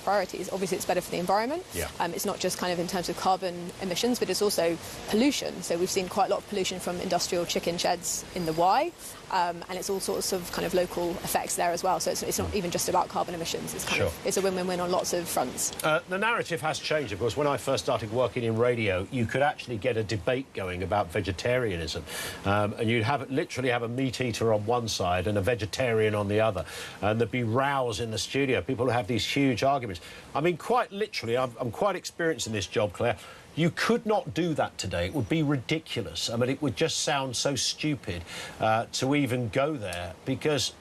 priorities. Obviously, it's better for the environment. Yeah. It's not just kind of in terms of carbon emissions, but it's also pollution. So we've seen quite a lot of pollution from industrial chicken sheds in the Y, and it's all sorts of kind of local effects there as well. So it's not even just about carbon emissions. It's kind of, it's a win-win-win on lots of fronts. The narrative has changed, of course. When I first started working in radio, you could actually get a debate going about vegetarianism, and you'd literally have a meat eater on one side and a vegetarian on the other, and there'd be rows in the studio. People would have these huge arguments. I mean, quite literally, I'm quite experienced in this job, Claire. You could not do that today. It would be ridiculous. I mean, it would just sound so stupid to even go there, because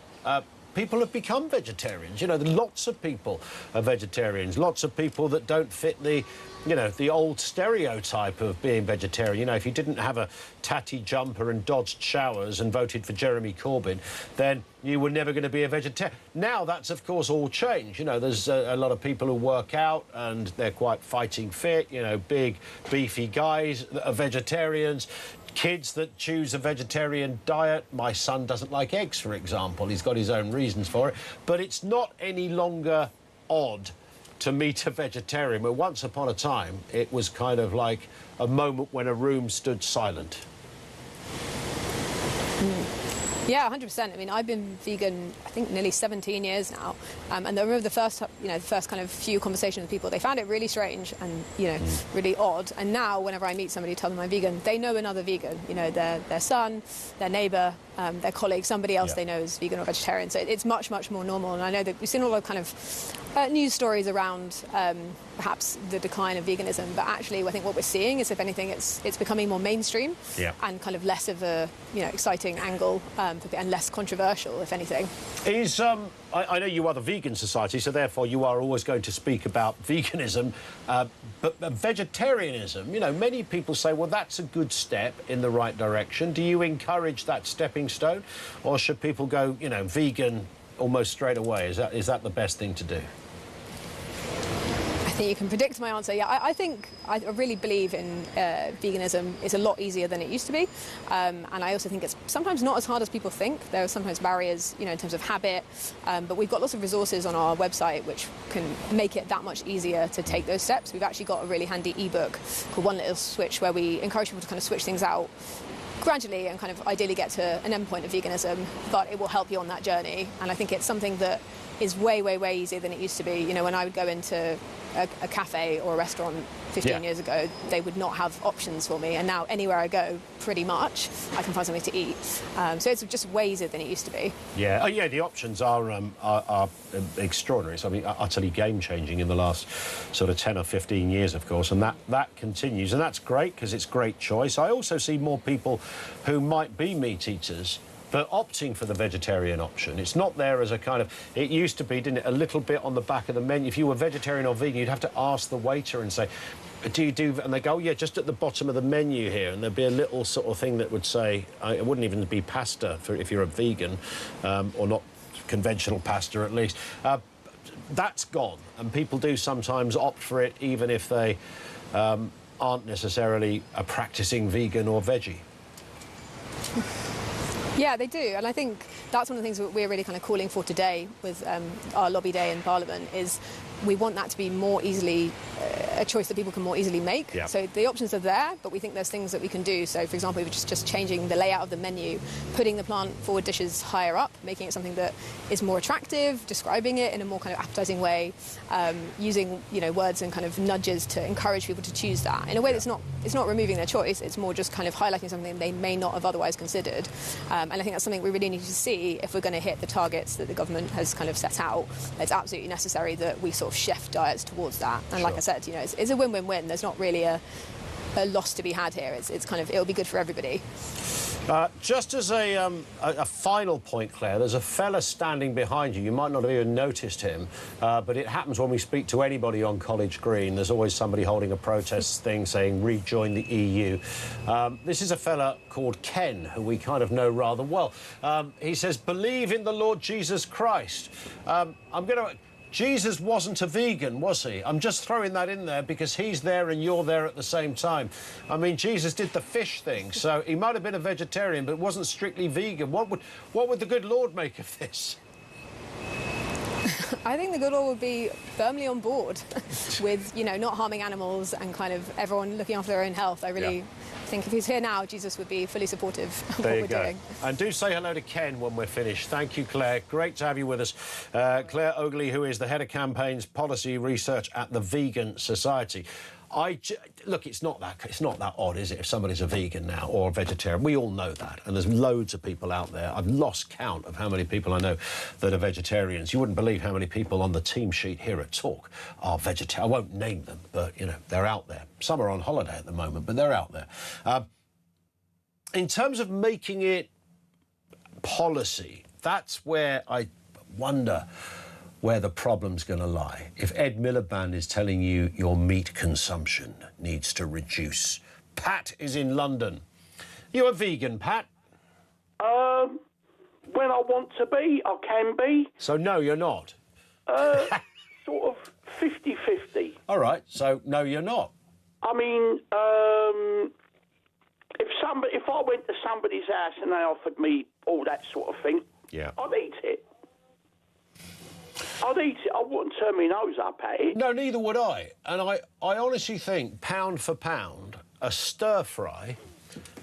people have become vegetarians. You know, lots of people are vegetarians. Lots of people that don't fit the, you know, the old stereotype of being vegetarian. You know, if you didn't have a tatty jumper and dodged showers and voted for Jeremy Corbyn, then you were never going to be a vegetarian. Now that's, of course, all changed. You know, there's a lot of people who work out and they're quite fighting fit, you know, big, beefy guys that are vegetarians. Kids that choose a vegetarian diet. My son doesn't like eggs, for example. He's got his own reasons for it. But it's not any longer odd to meet a vegetarian, where once upon a time it was kind of like a moment when a room stood silent. Yeah, 100%. I mean, I've been vegan, I think, nearly 17 years now. And I remember the first kind of few conversations with people, they found it really strange and, you know, really odd. And now, whenever I meet somebody, tell them I'm vegan, they know another vegan. You know, their son, their neighbour, their colleague, somebody else they know is vegan or vegetarian. So it's much, much more normal. And I know that we've seen a lot of kind of news stories around perhaps the decline of veganism, but actually I think what we're seeing is, if anything, it's becoming more mainstream and kind of less of a, you know, exciting angle and less controversial, if anything. Is I know you are the Vegan Society, so therefore you are always going to speak about veganism, but vegetarianism, you know, many people say, well, that's a good step in the right direction. Do you encourage that stepping stone, or should people go, you know, vegan almost straight away? Is that the best thing to do? I think you can predict my answer. Yeah, I really believe in veganism. It's a lot easier than it used to be, and I also think it's sometimes not as hard as people think. There are sometimes barriers, you know, in terms of habit, but we've got lots of resources on our website which can make it that much easier to take those steps. We've actually got a really handy ebook called One Little Switch, where we encourage people to kind of switch things out gradually and kind of ideally get to an endpoint of veganism, but it will help you on that journey. And I think it's something that is way, way, way easier than it used to be. You know, when I would go into a cafe or a restaurant 15 years ago, they would not have options for me, and now anywhere I go, pretty much, I can find something to eat. So it's just way easier than it used to be. Yeah, the options are extraordinary. So, I mean, utterly game-changing in the last sort of 10 or 15 years, of course, and that continues, and that's great because it's great choice. I also see more people who might be meat eaters but opting for the vegetarian option. It's not there as a kind of... It used to be, didn't it, a little bit on the back of the menu. If you were vegetarian or vegan, you'd have to ask the waiter and say, do you do... And they go, oh, yeah, just at the bottom of the menu here. And there'd be a little sort of thing that would say... it wouldn't even be pasta if you're a vegan, or not conventional pasta, at least. That's gone. And people do sometimes opt for it, even if they aren't necessarily a practising vegan or veggie. Yeah, they do, and I think that's one of the things that we're really kind of calling for today with our lobby day in Parliament is we want that to be more easily a choice that people can more easily make. Yeah. So the options are there, but we think there's things that we can do. So, for example, just changing the layout of the menu, putting the plant-forward dishes higher up, making it something that is more attractive, describing it in a more kind of appetising way, using, you know, words and kind of nudges to encourage people to choose that in a way that's not removing their choice. It's more just kind of highlighting something they may not have otherwise considered. And I think that's something we really need to see if we're going to hit the targets that the government has kind of set out. It's absolutely necessary that we sort of shift diets towards that. And like I said, you know, it's a win-win-win. There's not really a loss to be had here. It's kind of, it'll be good for everybody. Just as a final point, Claire, there's a fella standing behind you. You might not have even noticed him, but it happens when we speak to anybody on College Green. There's always somebody holding a protest thing saying, rejoin the EU. This is a fella called Ken, who we kind of know rather well. He says, believe in the Lord Jesus Christ. Jesus wasn't a vegan, was he? I'm just throwing that in there because he's there and you're there at the same time. I mean, Jesus did the fish thing, so he might have been a vegetarian, but wasn't strictly vegan. What would the good Lord make of this? I think the good Lord would be firmly on board with, you know, not harming animals and kind of everyone looking after their own health. I really think if he's here now, Jesus would be fully supportive of what we're doing. And do say hello to Ken when we're finished. Thank you, Claire. Great to have you with us. Claire Ogley, who is the head of campaigns policy research at the Vegan Society. Look, it's not that odd, is it, if somebody's a vegan now or a vegetarian? We all know that, and there's loads of people out there. I've lost count of how many people I know that are vegetarians. You wouldn't believe how many people on the team sheet here at Talk are vegetarian. I won't name them, but, you know, they're out there. Some are on holiday at the moment, but they're out there. In terms of making it policy, that's where I wonder where the problem's going to lie. If Ed Miliband is telling you your meat consumption needs to reduce. Pat is in London. You a vegan, Pat? When I want to be, I can be. So no, you're not? Sort of 50-50. All right, so no, you're not. I mean, if I went to somebody's house and they offered me all that sort of thing, yeah, I'd eat it. I'd eat it. I wouldn't turn my nose up at it. No, neither would I. And I honestly think, pound for pound, a stir-fry,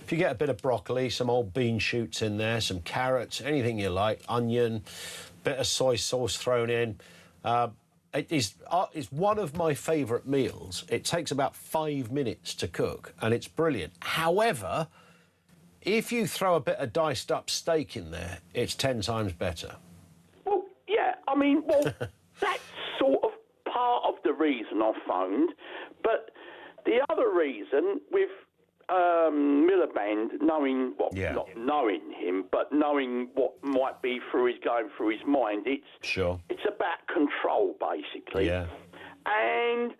if you get a bit of broccoli, some old bean shoots in there, some carrots, anything you like, onion, bit of soy sauce thrown in, it is one of my favourite meals. It takes about 5 minutes to cook, and it's brilliant. However, if you throw a bit of diced up steak in there, it's 10 times better. Well, yeah, I mean, that's sort of part of the reason I phoned. But the other reason, with Miliband, knowing, well, not knowing him, but knowing what might be going through his mind, it's about control, basically. Yeah. And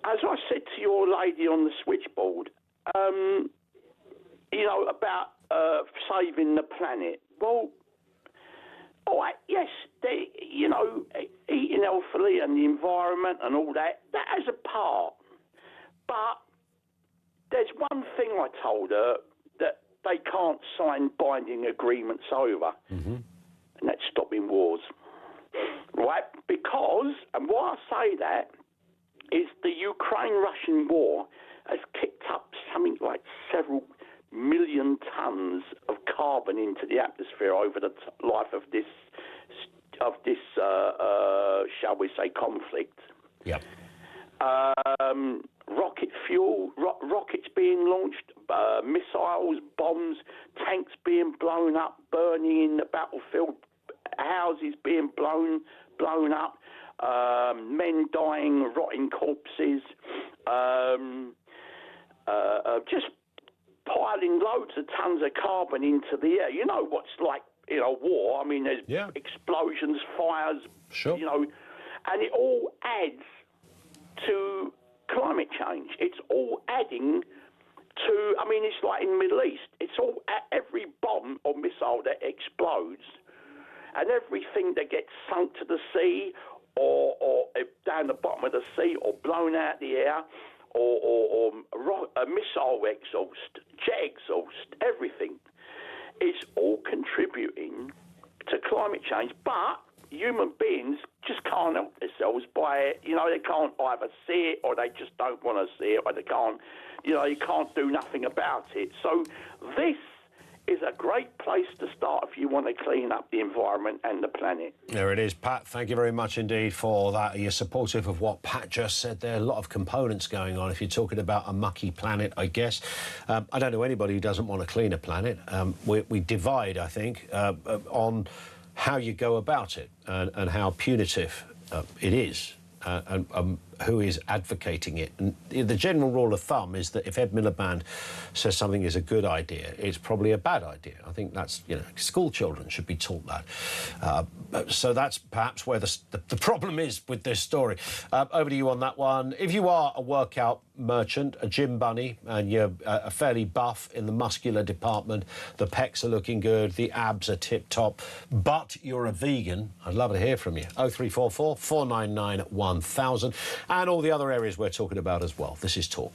as I said to your lady on the switchboard, you know, about saving the planet. Well, all right, yes, you know, eating healthily and the environment and all that has a part. But there's one thing I told her that they can't sign binding agreements over, and that's stopping wars. Right? Because, and why I say that, is the Ukraine-Russian war has kicked up something like several million tons of carbon into the atmosphere over the life of this, shall we say, conflict. Yep. Rocket fuel, rockets being launched, missiles, bombs, tanks being blown up, burning in the battlefield, houses being blown up, men dying, rotting corpses, just piling loads of tons of carbon into the air. You know what's like, you know, war. I mean, there's explosions, fires, you know, and it all adds to climate change. It's all adding to, I mean, it's like in the Middle East. It's all, every bomb or missile that explodes and everything that gets sunk to the sea or down the bottom of the sea or blown out the air or missile exhaust, jet exhaust, everything. It's all contributing to climate change, but human beings just can't help themselves by it. You know, they can't either see it or they just don't want to see it, or they can't, you know, you can't do nothing about it. So this is a great place to start if you want to clean up the environment and the planet. There it is, Pat. Thank you very much indeed for that. You're supportive of what Pat just said there. A lot of components going on if you're talking about a mucky planet, I guess. I don't know anybody who doesn't want a cleaner planet. We divide, I think, on how you go about it and how punitive it is and who is advocating it. And the general rule of thumb is that if Ed Miliband says something is a good idea, it's probably a bad idea. I think that's, you know, school children should be taught that. So that's perhaps where the problem is with this story. Over to you on that one. If you are a workout merchant, a gym bunny, and you're fairly buff in the muscular department, the pecs are looking good, the abs are tip-top, but you're a vegan, I'd love to hear from you. 0344 499 1000. And all the other areas we're talking about as well. This is Talk.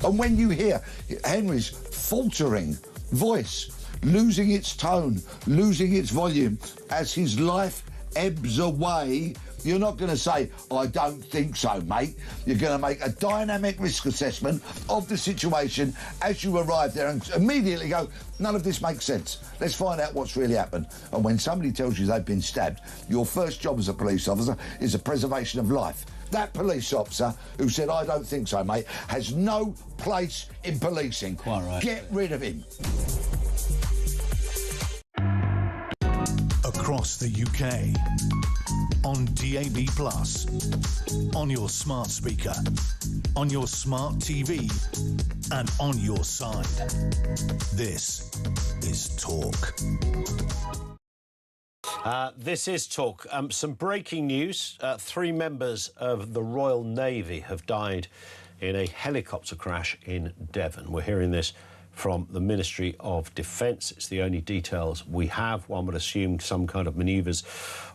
And when you hear Henry's faltering voice, losing its tone, losing its volume as his life ebbs away, you're not going to say, I don't think so, mate. You're going to make a dynamic risk assessment of the situation as you arrive there and immediately go, none of this makes sense. Let's find out what's really happened. And when somebody tells you they've been stabbed, your first job as a police officer is the preservation of life. That police officer who said, I don't think so, mate, has no place in policing. Quite right. Get rid of him. Across the UK, on DAB+, on your smart speaker, on your smart TV, and on your side. This is Talk. This is Talk. Some breaking news. 3 members of the Royal Navy have died in a helicopter crash in Devon. We're hearing this from the Ministry of Defence. It's the only details we have. One would assume some kind of manoeuvres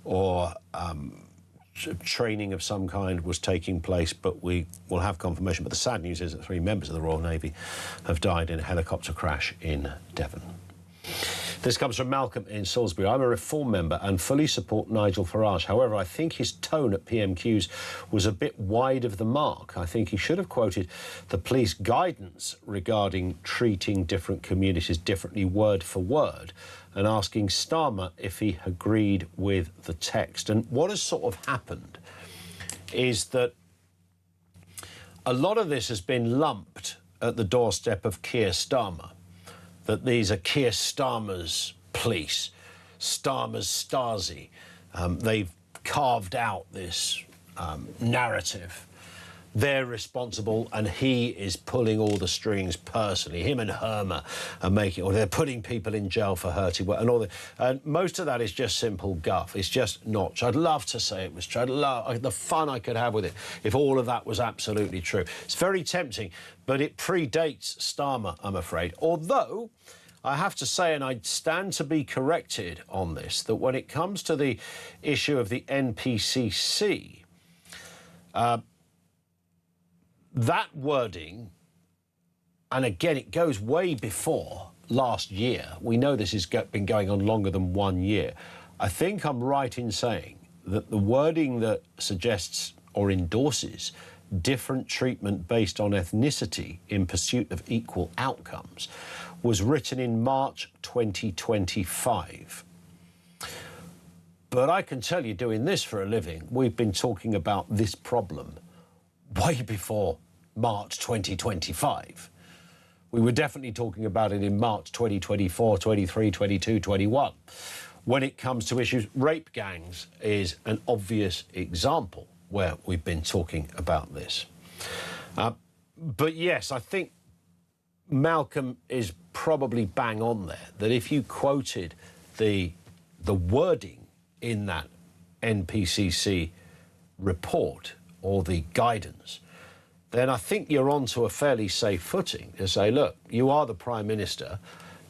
or training of some kind was taking place, but we will have confirmation. But the sad news is that 3 members of the Royal Navy have died in a helicopter crash in Devon. This comes from Malcolm in Salisbury. I'm a Reform member and fully support Nigel Farage. However, I think his tone at PMQs was a bit wide of the mark. I think he should have quoted the police guidance regarding treating different communities differently word for word and asking Starmer if he agreed with the text. And what has sort of happened is that a lot of this has been lumped at the doorstep of Keir Starmer. That these are Keir Starmer's police, Starmer's Stasi. They've carved out this narrative. They're responsible and he is pulling all the strings personally. Him and Hermer are making, or they're putting people in jail for hurting and all that. And most of that is just simple guff. It's just not. I'd love to say it was true. I'd love the fun I could have with it if all of that was absolutely true. It's very tempting, but it predates Starmer, I'm afraid. Although I have to say, and I stand to be corrected on this, that when it comes to the issue of the NPCC, that wording, and again, it goes way before last year. We know this has been going on longer than 1 year. I think I'm right in saying that the wording that suggests or endorses different treatment based on ethnicity in pursuit of equal outcomes was written in March 2025. But I can tell you, doing this for a living, we've been talking about this problem way before March 2025. We were definitely talking about it in March 2024, 23, 22, 21. When it comes to issues, rape gangs is an obvious example where we've been talking about this. But yes, I think Malcolm is probably bang on there, that if you quoted the wording in that NPCC report or the guidance, then I think you're onto a fairly safe footing to say, look, you are the Prime Minister,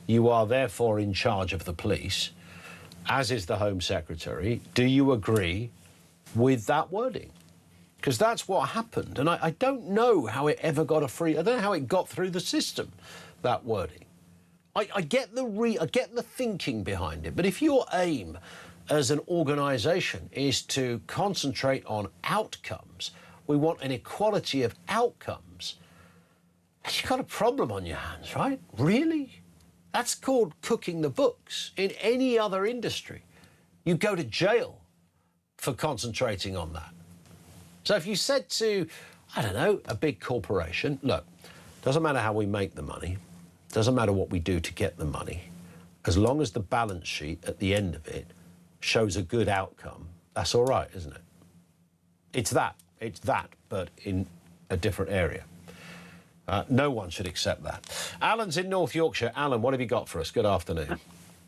you are therefore in charge of the police, as is the Home Secretary. Do you agree with that wording? Because that's what happened. And I don't know how it ever got I don't know how it got through the system, that wording. I get the thinking behind it, but if your aim as an organisation is to concentrate on outcomes, we want an equality of outcomes, you've got a problem on your hands, right? Really? That's called cooking the books. In any other industry, you go to jail for concentrating on that. So if you said to, I don't know, a big corporation, look, doesn't matter how we make the money, doesn't matter what we do to get the money, as long as the balance sheet at the end of it shows a good outcome, that's all right, isn't it? It's that, but in a different area. No one should accept that. Alan's in North Yorkshire. Alan, what have you got for us? Good afternoon.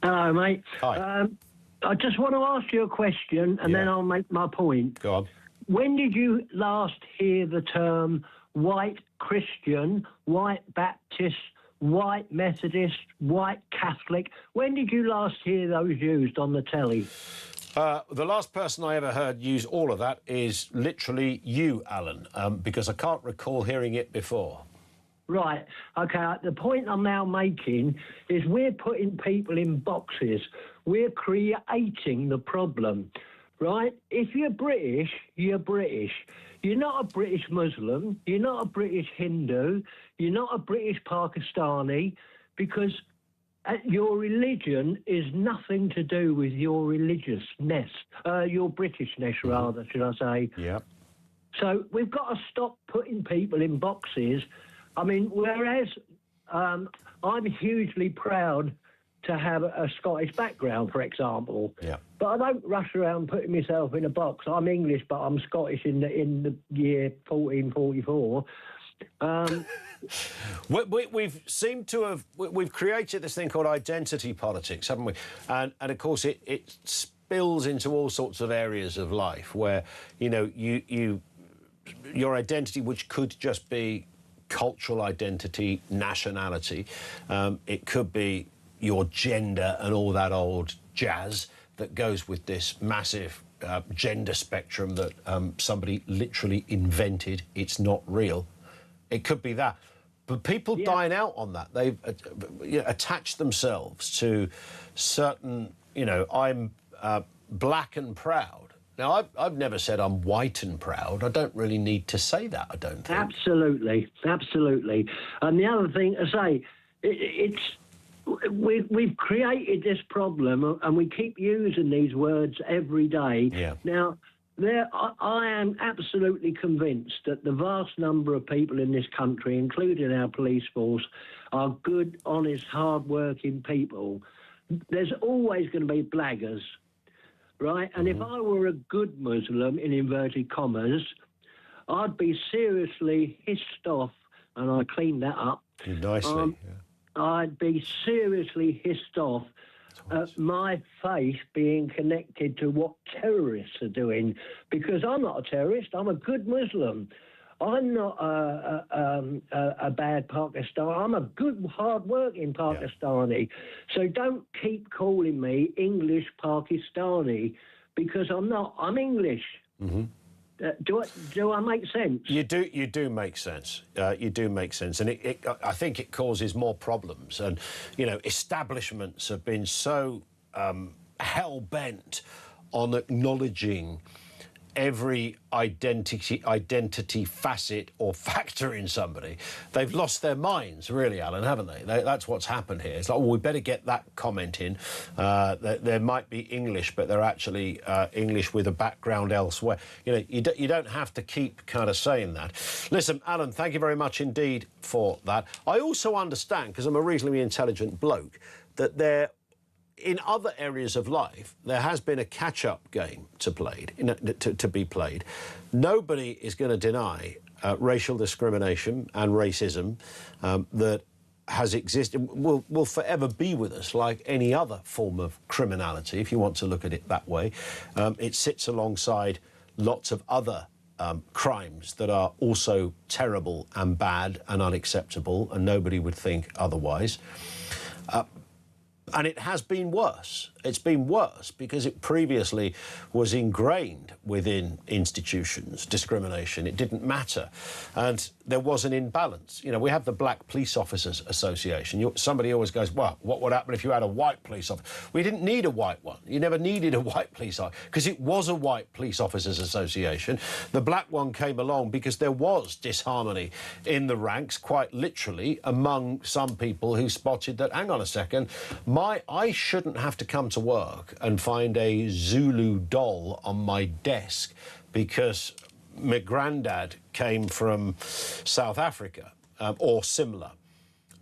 Hello, mate. Hi. I just want to ask you a question, and then I'll make my point. Go on. When did you last hear the term white Christian, white Baptist, white Methodist, white Catholic? When did you last hear those used on the telly? The last person I ever heard use all of that is literally you, Alan, because I can't recall hearing it before. Right. Okay. The point I'm now making is we're putting people in boxes. We're creating the problem, right? If you're British, you're British. You're not a British Muslim. You're not a British Hindu. You're not a British Pakistani, because your religion is nothing to do with your religiousness, your Britishness, rather, should I say. Yeah. So we've got to stop putting people in boxes. I mean, whereas I'm hugely proud to have a Scottish background, for example. Yeah. But I don't rush around putting myself in a box. I'm English, but I'm Scottish in the year 1444. We've created this thing called identity politics, haven't we? And of course it spills into all sorts of areas of life where, you know, your identity, which could just be cultural identity, nationality, it could be your gender and all that old jazz that goes with this massive gender spectrum that somebody literally invented. It's not real. It could be that. But people dine out on that. They've attached themselves to certain, you know, I'm black and proud. Now, I've never said I'm white and proud. I don't really need to say that, I don't think. Absolutely, absolutely. And the other thing to say, we've created this problem, and we keep using these words every day. Yeah. Now, I am absolutely convinced that the vast number of people in this country, including our police force, are good, honest, hard-working people. There's always going to be blaggers, right? And if I were a good Muslim, in inverted commas, I'd be seriously hissed off, and I cleaned that up. Nicely, I'd be seriously hissed off at my faith being connected to what terrorists are doing, because I'm not a terrorist. I'm a good Muslim. I'm not a bad Pakistani. I'm a good, hard-working Pakistani. So don't keep calling me English Pakistani, because I'm not. I'm English. Do I make sense? You do make sense. You do make sense, and I think it causes more problems. And you know, establishments have been so hell bent on acknowledging every identity facet or factor in somebody. They've lost their minds, really, Alan, haven't they? That's what's happened here. It's like, well, we better get that comment in. There might be English, but they're actually English with a background elsewhere. You know, you don't have to keep kind of saying that. Listen, Alan, thank you very much indeed for that. I also understand, because I'm a reasonably intelligent bloke, that in other areas of life, there has been a catch-up game to be played. Nobody is going to deny racial discrimination and racism that has existed, will forever be with us, like any other form of criminality, if you want to look at it that way. It sits alongside lots of other crimes that are also terrible and bad and unacceptable, and nobody would think otherwise. And it has been worse. It's been worse because it previously was ingrained within institutions, discrimination. It didn't matter. And there was an imbalance. You know, we have the Black Police Officers Association. Somebody always goes, well, what would happen if you had a white police officer? We didn't need a white one. You never needed a white police officer because it was a white police officers association. The black one came along because there was disharmony in the ranks, quite literally, among some people who spotted that, hang on a second, I shouldn't have to come to work and find a Zulu doll on my desk because my granddad came from South Africa or similar.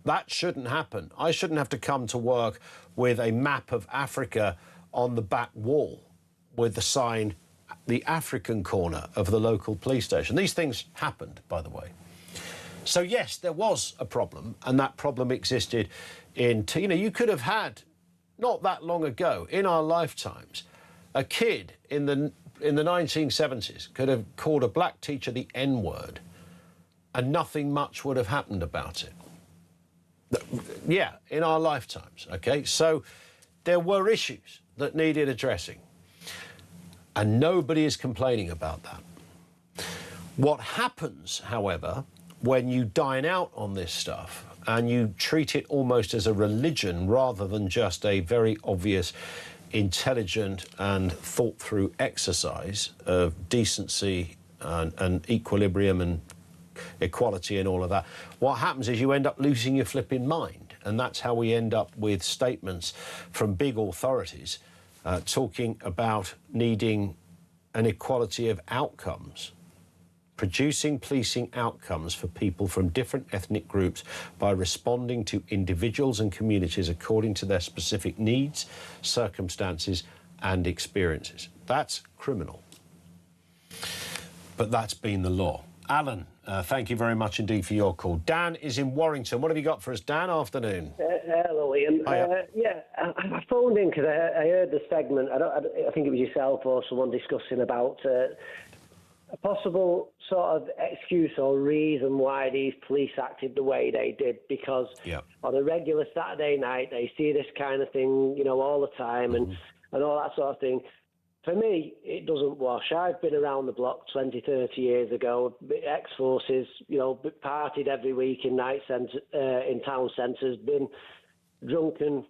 That shouldn't happen. I shouldn't have to come to work with a map of Africa on the back wall with the sign, the African corner of the local police station. These things happened, by the way. So, yes, there was a problem, and that problem existed you could have had, not that long ago, in our lifetimes, a kid in the 1970s could have called a black teacher the N-word and nothing much would have happened about it. Yeah, in our lifetimes, OK? So there were issues that needed addressing, and nobody is complaining about that. What happens, however, when you dine out on this stuff and you treat it almost as a religion rather than just a very obvious, intelligent and thought-through exercise of decency and equilibrium and equality and all of that, what happens is you end up losing your flipping mind. And that's how we end up with statements from big authorities talking about needing an equality of outcomes, producing policing outcomes for people from different ethnic groups by responding to individuals and communities according to their specific needs, circumstances and experiences. That's criminal. But that's been the law. Alan, thank you very much indeed for your call. Dan is in Warrington. What have you got for us, Dan? Afternoon. Hello, Ian. I phoned in because I heard the segment. I think it was yourself or someone discussing about a possible sort of excuse or reason why these police acted the way they did, because on a regular Saturday night they see this kind of thing, you know, all the time and all that sort of thing. For me, it doesn't wash. I've been around the block 20, 30 years ago, ex-forces, you know, partied every week in night centre, in town centres, been drunk and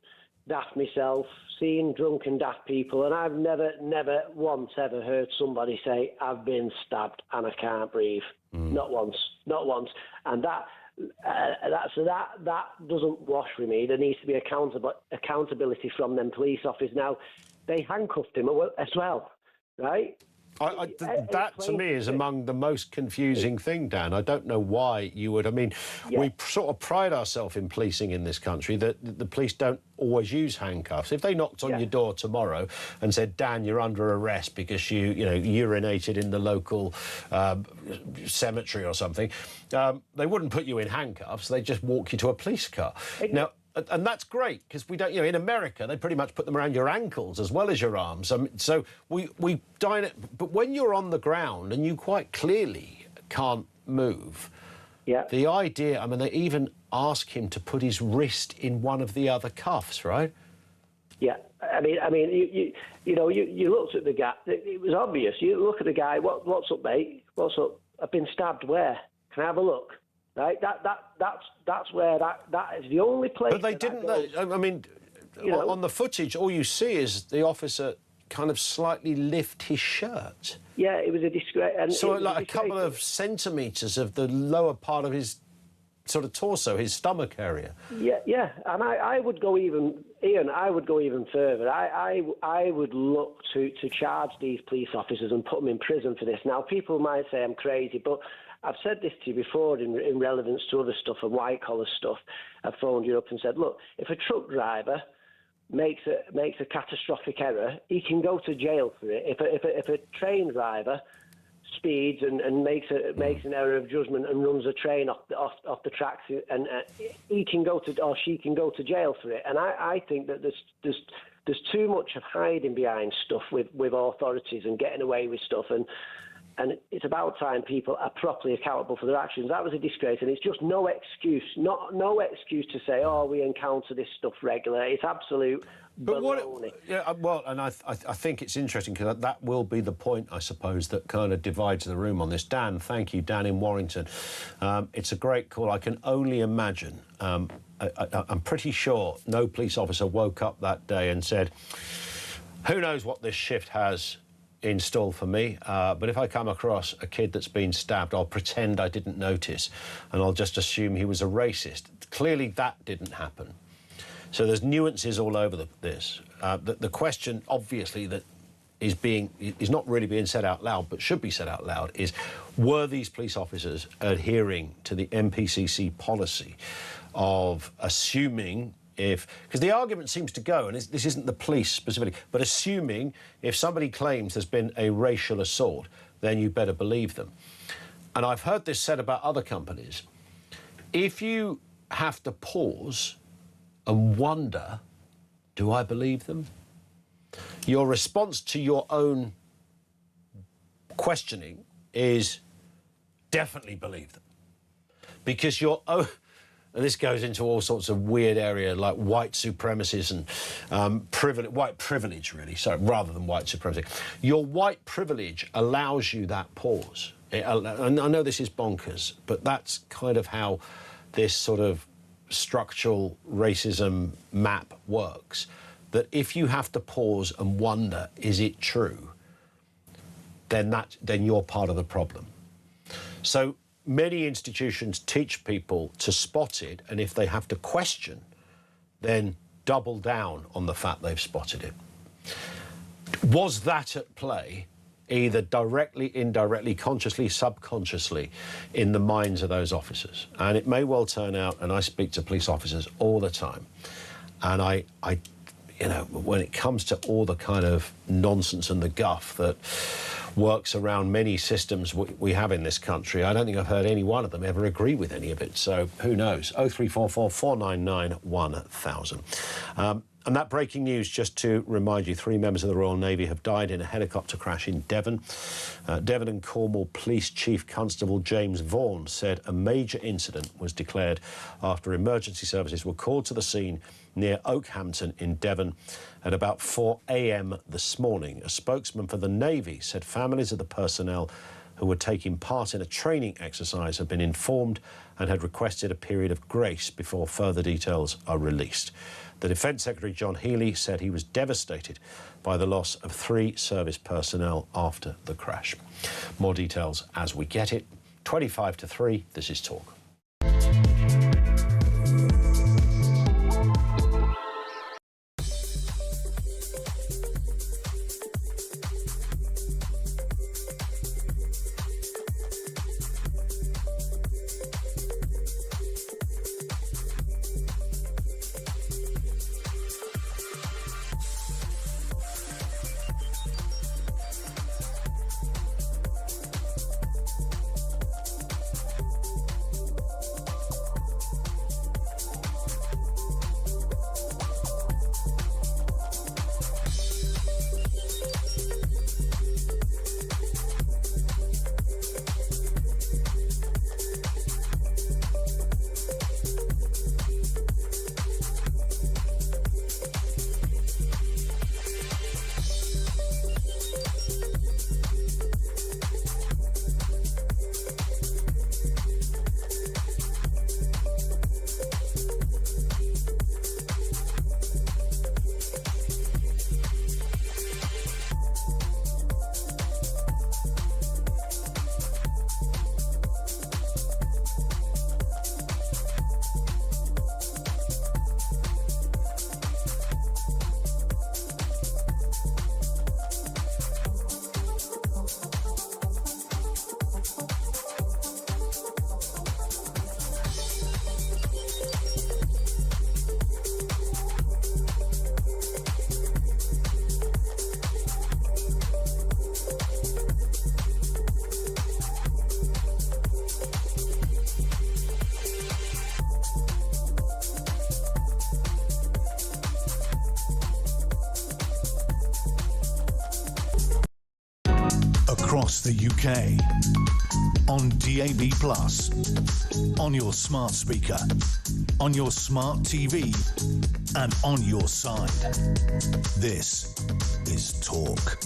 daft myself, seen drunk and daft people, and I've never once ever heard somebody say, I've been stabbed and I can't breathe. Not once. And that doesn't wash with me. There needs to be accountability from them police officers. Now, they handcuffed him as well, right? That, to me, is among the most confusing thing, Dan. I don't know why you would... I mean, we sort of pride ourselves in policing in this country that the police don't always use handcuffs. If they knocked on your door tomorrow and said, Dan, you're under arrest because you urinated in the local cemetery or something, they wouldn't put you in handcuffs. They'd just walk you to a police car. Now, and that's great, because we don't, in America, they pretty much put them around your ankles as well as your arms. So we dine it. But when you're on the ground and you quite clearly can't move, the idea, I mean, they even ask him to put his wrist in one of the other cuffs, right? Yeah, I mean, you looked at the guy. It was obvious. You look at the guy. What's up, mate? What's up? I've been stabbed. Where? Can I have a look? Right, that's where that is the only place. But they didn't. I mean, on the footage, all you see is the officer kind of slightly lift his shirt. Yeah, it was a disgrace. And so, like a couple of centimetres of the lower part of his sort of torso, his stomach area. Yeah, and I would go even, Ian. I would go even further. I would look to charge these police officers and put them in prison for this. Now, people might say I'm crazy, but I've said this to you before in relevance to other stuff and white-collar stuff. I've phoned you up and said, look, if a truck driver makes a catastrophic error, he can go to jail for it. If a train driver speeds and makes an error of judgment and runs a train off the tracks, and he can go to, or she can go to jail for it. And I think that there's too much of hiding behind stuff with authorities and getting away with stuff, and it's about time people are properly accountable for their actions. That was a disgrace, and it's just no excuse to say, oh, we encounter this stuff regularly. It's absolute baloney. And I think it's interesting, because that will be the point, I suppose, that kind of divides the room on this. Dan, thank you, Dan in Warrington. It's a great call. I can only imagine. I'm pretty sure no police officer woke up that day and said, who knows what this shift has in store for me, but if I come across a kid that's been stabbed, I'll pretend I didn't notice and I'll just assume he was a racist. Clearly that didn't happen. So there's nuances all over this. The question, obviously, that is not really being said out loud, but should be said out loud, is were these police officers adhering to the MPCC policy of assuming, because the argument seems to go, and this isn't the police specifically, but assuming if somebody claims there's been a racial assault, then you better believe them. And I've heard this said about other companies. If you have to pause and wonder, do I believe them? Your response to your own questioning is definitely believe them. Because and this goes into all sorts of weird area like white supremacists and white privilege, really, so rather than white supremacy. Your white privilege allows you that pause. And I know this is bonkers, but that's kind of how this sort of structural racism map works. That if you have to pause and wonder, is it true? Then you're part of the problem. So many institutions teach people to spot it, and if they have to question, then double down on the fact they've spotted it. Was that at play, either directly, indirectly, consciously, subconsciously, in the minds of those officers? And it may well turn out, and I speak to police officers all the time, and I you know, when it comes to all the kind of nonsense and the guff that works around many systems we have in this country, I don't think I've heard any one of them ever agree with any of it. So who knows? 0344 499 1000. And that breaking news, just to remind you, 3 members of the Royal Navy have died in a helicopter crash in Devon. Devon and Cornwall Police Chief Constable James Vaughan said a major incident was declared after emergency services were called to the scene near Oakhampton in Devon at about 4 a.m. this morning. A spokesman for the Navy said families of the personnel who were taking part in a training exercise have been informed and had requested a period of grace before further details are released. The Defence Secretary John Healey said he was devastated by the loss of 3 service personnel after the crash. More details as we get it. 25 to 3, this is Talk. Across the UK, on DAB+, on your smart speaker, on your smart TV, and on your side. This is Talk.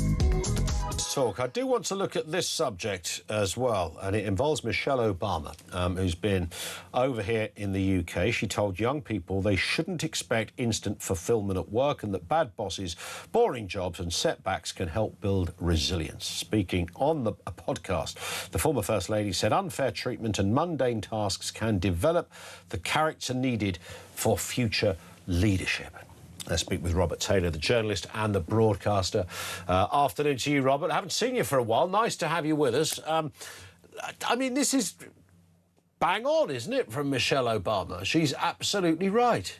Talk. I do want to look at this subject as well, and it involves Michelle Obama, who's been over here in the UK. She told young people they shouldn't expect instant fulfilment at work and that bad bosses, boring jobs and setbacks can help build resilience. Speaking on a podcast, the former First Lady said unfair treatment and mundane tasks can develop the character needed for future leadership. Let's speak with Robert Taylor, the journalist and the broadcaster. Afternoon to you, Robert. I haven't seen you for a while. Nice to have you with us. I mean, this is bang on, isn't it, from Michelle Obama? She's absolutely right.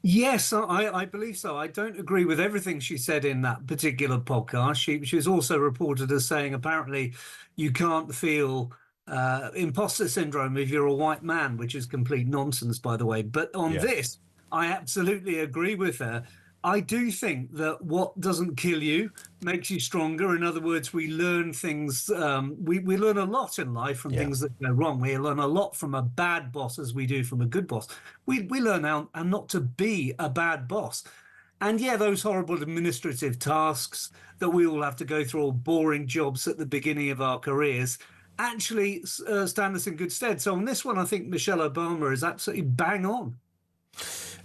Yes, I believe so. I don't agree with everything she said in that particular podcast. She was also reported as saying apparently you can't feel imposter syndrome if you're a white man, which is complete nonsense, by the way. But on this, I absolutely agree with her. I do think that what doesn't kill you makes you stronger. In other words, we learn things. We learn a lot in life from things that go wrong. We learn a lot from a bad boss as we do from a good boss. We learn how and not to be a bad boss. And yeah, those horrible administrative tasks that we all have to go through, all boring jobs at the beginning of our careers, actually stand us in good stead. So on this one, I think Michelle Obama is absolutely bang on.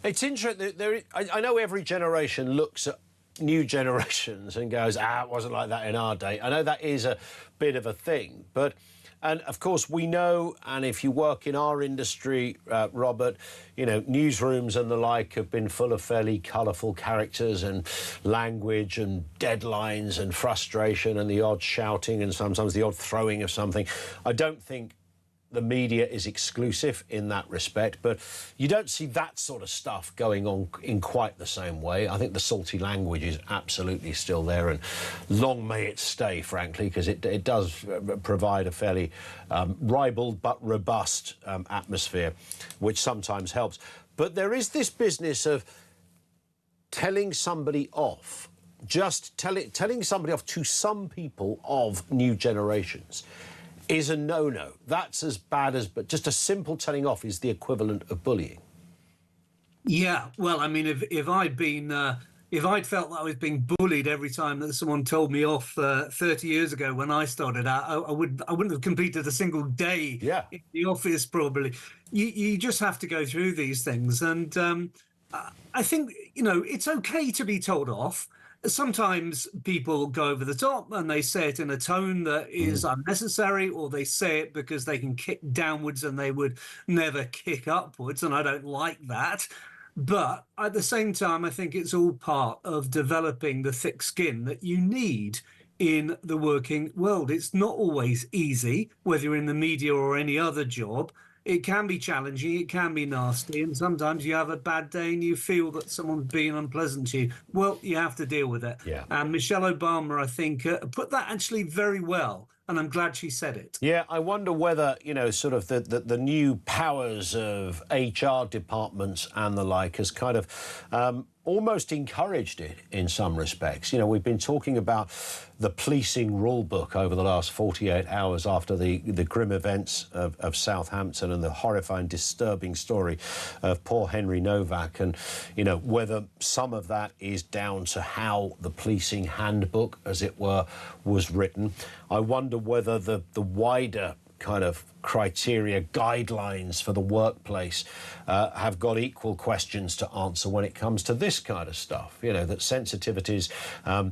It's interesting. I know every generation looks at new generations and goes, it wasn't like that in our day. I know that is a bit of a thing, and of course we know, and if you work in our industry, Robert, you know, newsrooms and the like have been full of fairly colourful characters and language and deadlines and frustration and the odd shouting and sometimes the odd throwing of something. I don't think the media is exclusive in that respect, but you don't see that sort of stuff going on in quite the same way. I think the salty language is absolutely still there, and long may it stay, frankly, because it does provide a fairly ribald but robust atmosphere, which sometimes helps. But there is this business of telling somebody off, just telling somebody off to some people of new generations is a no-no. That's as bad as, but just a simple telling off is the equivalent of bullying. Yeah, well, I mean, if I'd felt that I was being bullied every time that someone told me off 30 years ago when I started out, I wouldn't have completed a single day in the office, probably. You just have to go through these things. And I think, you know, it's okay to be told off. Sometimes people go over the top and they say it in a tone that is unnecessary, or they say it because they can kick downwards and they would never kick upwards, and I don't like that. But at the same time, I think it's all part of developing the thick skin that you need in the working world. It's not always easy, whether you're in the media or any other job. It can be challenging, it can be nasty, and sometimes you have a bad day and you feel that someone's being unpleasant to you. Well, you have to deal with it. Yeah. And Michelle Obama, I think, put that actually very well, and I'm glad she said it. Yeah, I wonder whether, you know, sort of the new powers of HR departments and the like has kind of almost encouraged it in some respects. You know, we've been talking about the policing rule book over the last 48 hours after the grim events of Southampton and the horrifying, disturbing story of poor Henry Novak, and, you know, whether some of that is down to how the policing handbook, as it were, was written. I wonder whether the wider kind of criteria, guidelines for the workplace have got equal questions to answer when it comes to this kind of stuff. You know, that sensitivities,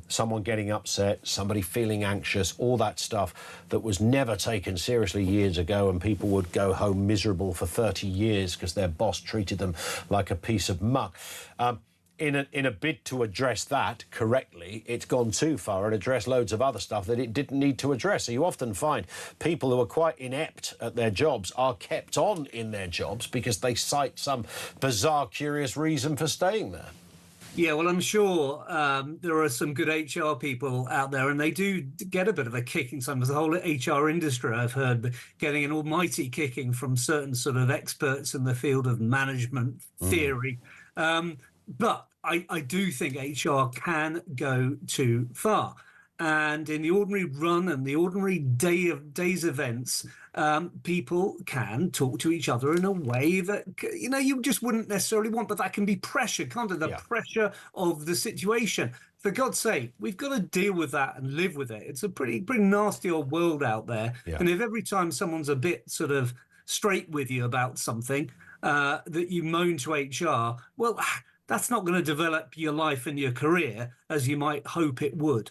someone getting upset, somebody feeling anxious, all that stuff that was never taken seriously years ago, and people would go home miserable for 30 years because their boss treated them like a piece of muck. In a bid to address that correctly, it's gone too far and addressed loads of other stuff that it didn't need to address. So you often find people who are quite inept at their jobs are kept on in their jobs because they cite some bizarre, curious reason for staying there. Yeah, well, I'm sure there are some good HR people out there, and they do get a bit of a kicking. Some of the whole HR industry, I've heard, getting an almighty kicking from certain sort of experts in the field of management theory. But I do think HR can go too far. And in the ordinary run and the ordinary day's events, people can talk to each other in a way that, you know, you just wouldn't necessarily want, but that can be pressure, can't it? The pressure of the situation. For God's sake, we've got to deal with that and live with it. It's a pretty nasty old world out there. Yeah. And if every time someone's a bit sort of straight with you about something, that you moan to HR, well, that's not going to develop your life and your career as you might hope it would.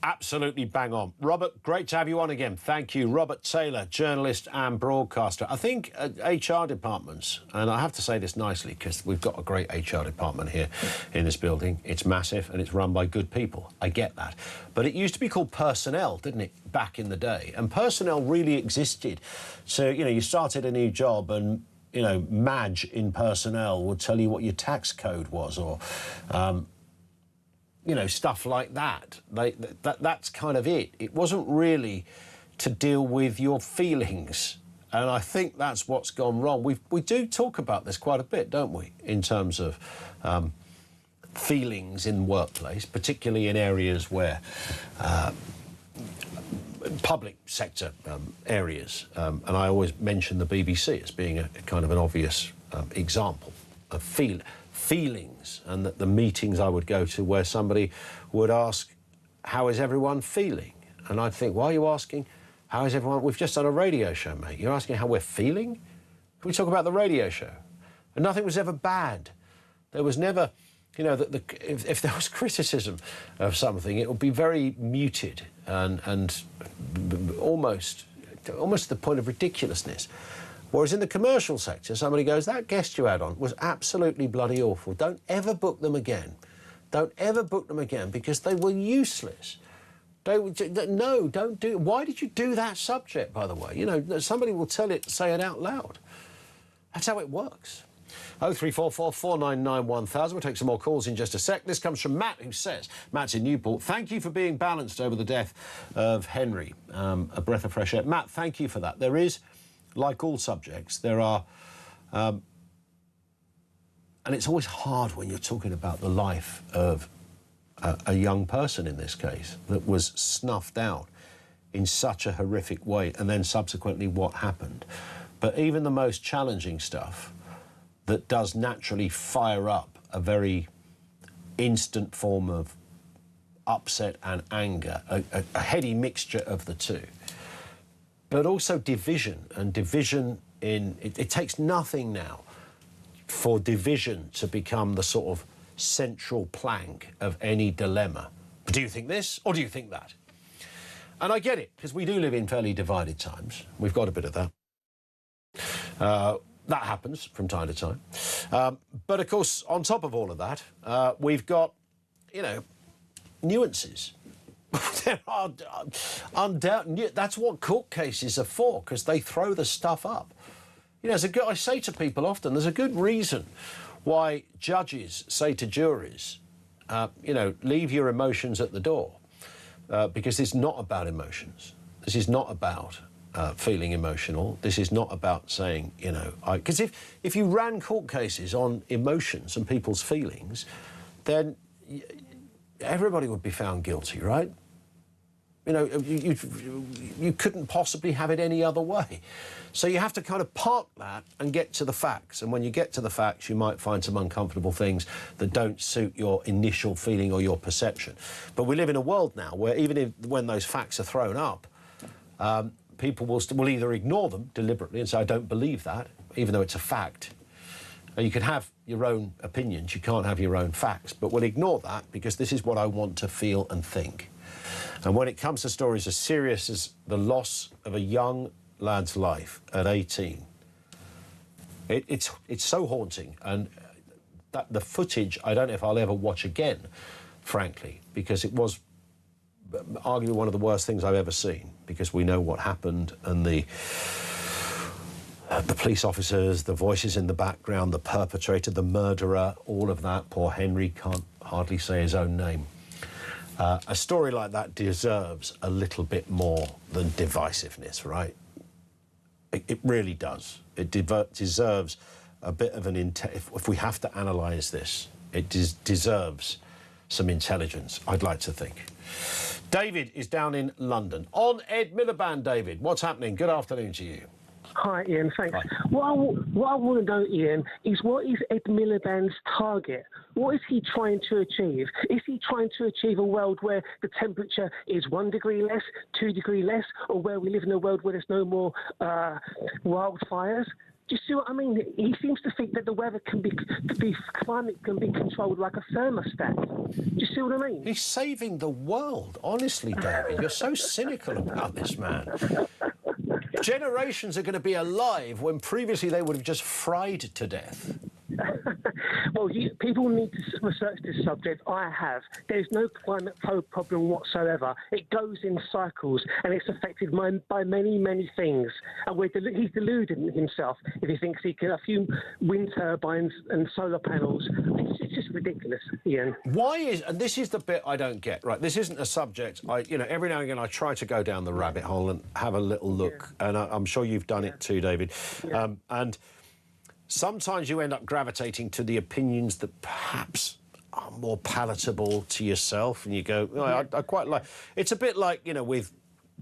Absolutely bang on. Robert, great to have you on again. Thank you. Robert Taylor, journalist and broadcaster. I think HR departments, and I have to say this nicely because we've got a great HR department here in this building. It's massive and it's run by good people. I get that. But it used to be called personnel, didn't it, back in the day? And personnel really existed. So, you know, you started a new job and, you know, Madge in personnel would tell you what your tax code was, or, you know, stuff like that. That's kind of it. It wasn't really to deal with your feelings. And I think that's what's gone wrong. We do talk about this quite a bit, don't we, in terms of feelings in the workplace, particularly in areas where public sector areas, and I always mention the BBC as being a kind of an obvious example of feelings, and that the meetings I would go to where somebody would ask, how is everyone feeling? And I'd think, why are you asking, how is everyone? We've just done a radio show, mate. You're asking how we're feeling? Can we talk about the radio show? And nothing was ever bad. There was never, you know, if there was criticism of something, it would be very muted and almost to the point of ridiculousness. Whereas in the commercial sector, somebody goes, that guest you had on was absolutely bloody awful. Don't ever book them again. Don't ever book them again because they were useless. No, don't do it. Why did you do that subject, by the way? You know, somebody will say it out loud. That's how it works. 0344 499 1000. We'll take some more calls in just a sec. This comes from Matt, who says, Matt's in Newport, thank you for being balanced over the death of Henry. A breath of fresh air. Matt, thank you for that. There is, like all subjects, there are... and it's always hard when you're talking about the life of a young person, in this case, that was snuffed out in such a horrific way, and then subsequently what happened. But even the most challenging stuff that does naturally fire up a very instant form of upset and anger, a heady mixture of the two. But also division, and division in... It takes nothing now for division to become the sort of central plank of any dilemma. Do you think this, or do you think that? And I get it, because we do live in fairly divided times. We've got a bit of that. That happens from time to time. But, of course, on top of all of that, we've got, you know, nuances. There are undoubtedly... That's what court cases are for, because they throw the stuff up. You know, I say to people often, there's a good reason why judges say to juries, you know, leave your emotions at the door, because it's not about emotions. This is not about... feeling emotional. This is not about saying, you know... Because if you ran court cases on emotions and people's feelings, then everybody would be found guilty, right? You know, you couldn't possibly have it any other way. So you have to kind of park that and get to the facts. And when you get to the facts, you might find some uncomfortable things that don't suit your initial feeling or your perception. But we live in a world now where even when those facts are thrown up, people will either ignore them deliberately and say, I don't believe that, even though it's a fact. And you can have your own opinions, you can't have your own facts, but we'll ignore that because this is what I want to feel and think. And when it comes to stories as serious as the loss of a young lad's life at 18, it's so haunting. And the footage, I don't know if I'll ever watch again, frankly, because it was arguably one of the worst things I've ever seen, because we know what happened, and the police officers, the voices in the background, the perpetrator, the murderer, all of that. Poor Henry can't hardly say his own name. A story like that deserves a little bit more than divisiveness, right? It really does. It deserves a bit of an... If we have to analyse this, it deserves some intelligence, I'd like to think. David is down in London. On Ed Miliband, David, what's happening? Good afternoon to you. Hi, Ian, thanks. Hi. What I want to know, Ian, is what is Ed Miliband's target? What is he trying to achieve? Is he trying to achieve a world where the temperature is 1 degree less, 2 degrees less, or where we live in a world where there's no more wildfires? Do you see what I mean? He seems to think that the weather climate can be controlled like a thermostat. Do you see what I mean? He's saving the world. Honestly, David, you're so cynical about this man. Generations are going to be alive when previously they would have just fried to death. Well, people need to research this subject. I have. There's no climate problem whatsoever. It goes in cycles, and it's affected by many, many things. And he's deluded himself if he thinks he can a few wind turbines and solar panels. It's just ridiculous, Ian. Why is... And this is the bit I don't get, right? This isn't a subject... every now and again I try to go down the rabbit hole and have a little look, and I'm sure you've done it too, David. And... sometimes you end up gravitating to the opinions that perhaps are more palatable to yourself, and you go, oh, I quite like. It's a bit like, you know, with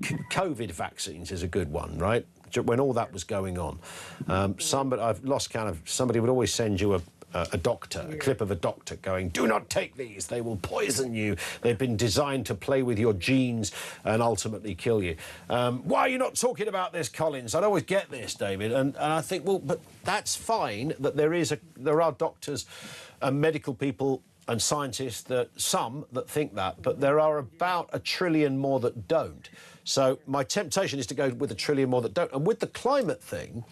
COVID vaccines is a good one, right? When all that was going on, I've lost count of. Somebody would always send you a doctor, a clip of a doctor going, "Do not take these; they will poison you. They've been designed to play with your genes and ultimately kill you." Why are you not talking about this, Collins? I'd always get this, David, and I think, well, but that's fine that there are doctors and medical people and scientists that think that, but there are about 1 trillion more that don't. So my temptation is to go with 1 trillion more that don't. And with the climate thing,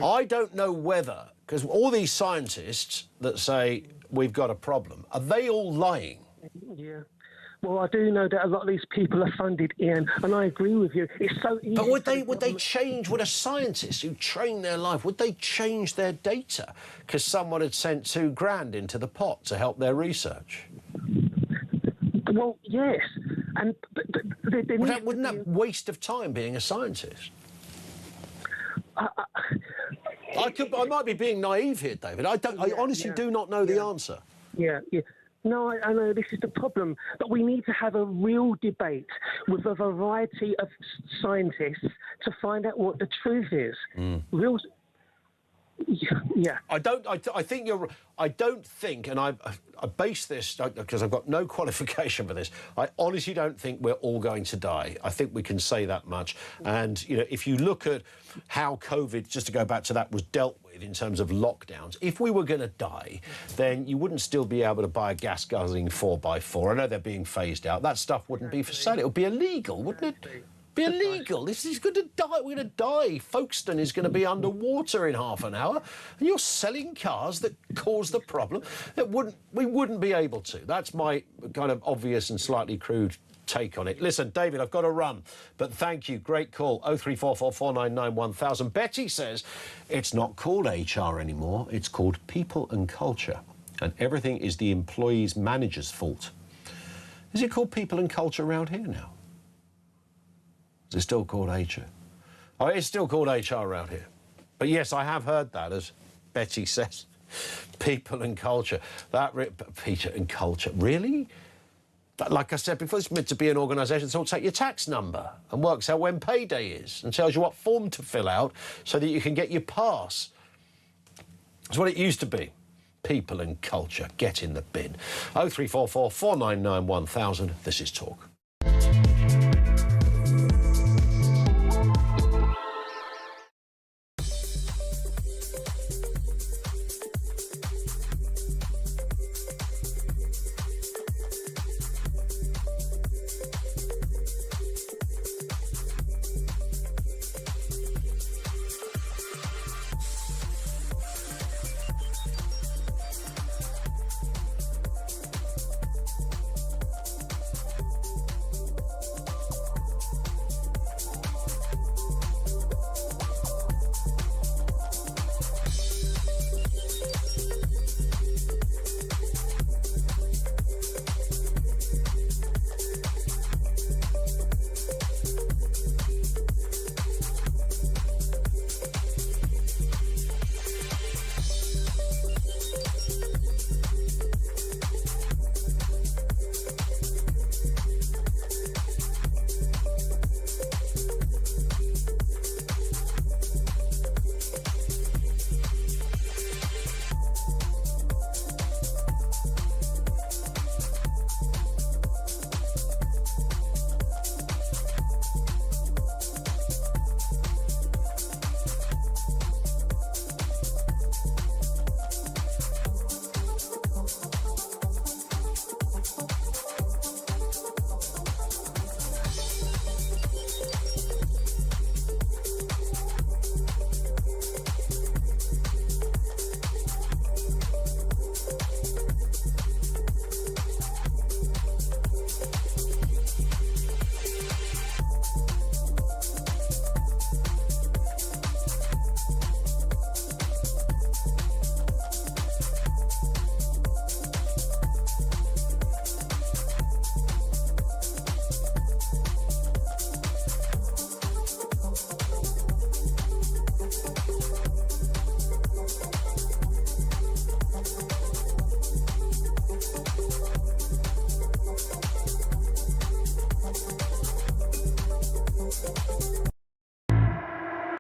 I don't know whether, because all these scientists that say we've got a problem, are they all lying? Yeah. Well, I do know that a lot of these people are funded, Ian, and I agree with you. It's so easy. But would they change? Would a scientist who trained their life, would they change their data because someone had sent $2,000 into the pot to help their research? Well, yes, and wouldn't that waste of time being a scientist? I might be being naive here, David. I honestly do not know the answer. Yeah. No, I know this is the problem, but we need to have a real debate with a variety of scientists to find out what the truth is. Real. Yeah. I don't think, and I base this because I've got no qualification for this. I honestly don't think we're all going to die. I think we can say that much. And, you know, if you look at how COVID, just to go back to that, was dealt with in terms of lockdowns, if we were going to die, then you wouldn't still be able to buy a gas-guzzling 4x4. I know they're being phased out. That stuff wouldn't be for sale. It would be illegal, wouldn't it? Be illegal. This is going to die. We're going to die. Folkestone is going to be underwater in half an hour, and you're selling cars that cause the problem. We wouldn't be able to. That's my kind of obvious and slightly crude take on it. Listen, David, I've got to run, but thank you. Great call. 0344 499 1000. Betty says it's not called HR anymore. It's called people and culture, and everything is the employee's manager's fault. Is it called people and culture around here now? Is it still called HR? Oh, it's still called HR around here. But yes, I have heard that, as Betty says. People and culture. Peter and culture. Really? Like I said before, it's meant to be an organisation that will take your tax number and works out when payday is and tells you what form to fill out so that you can get your pass. That's what it used to be. People and culture. Get in the bin. 0344 499 1000. This is Talk.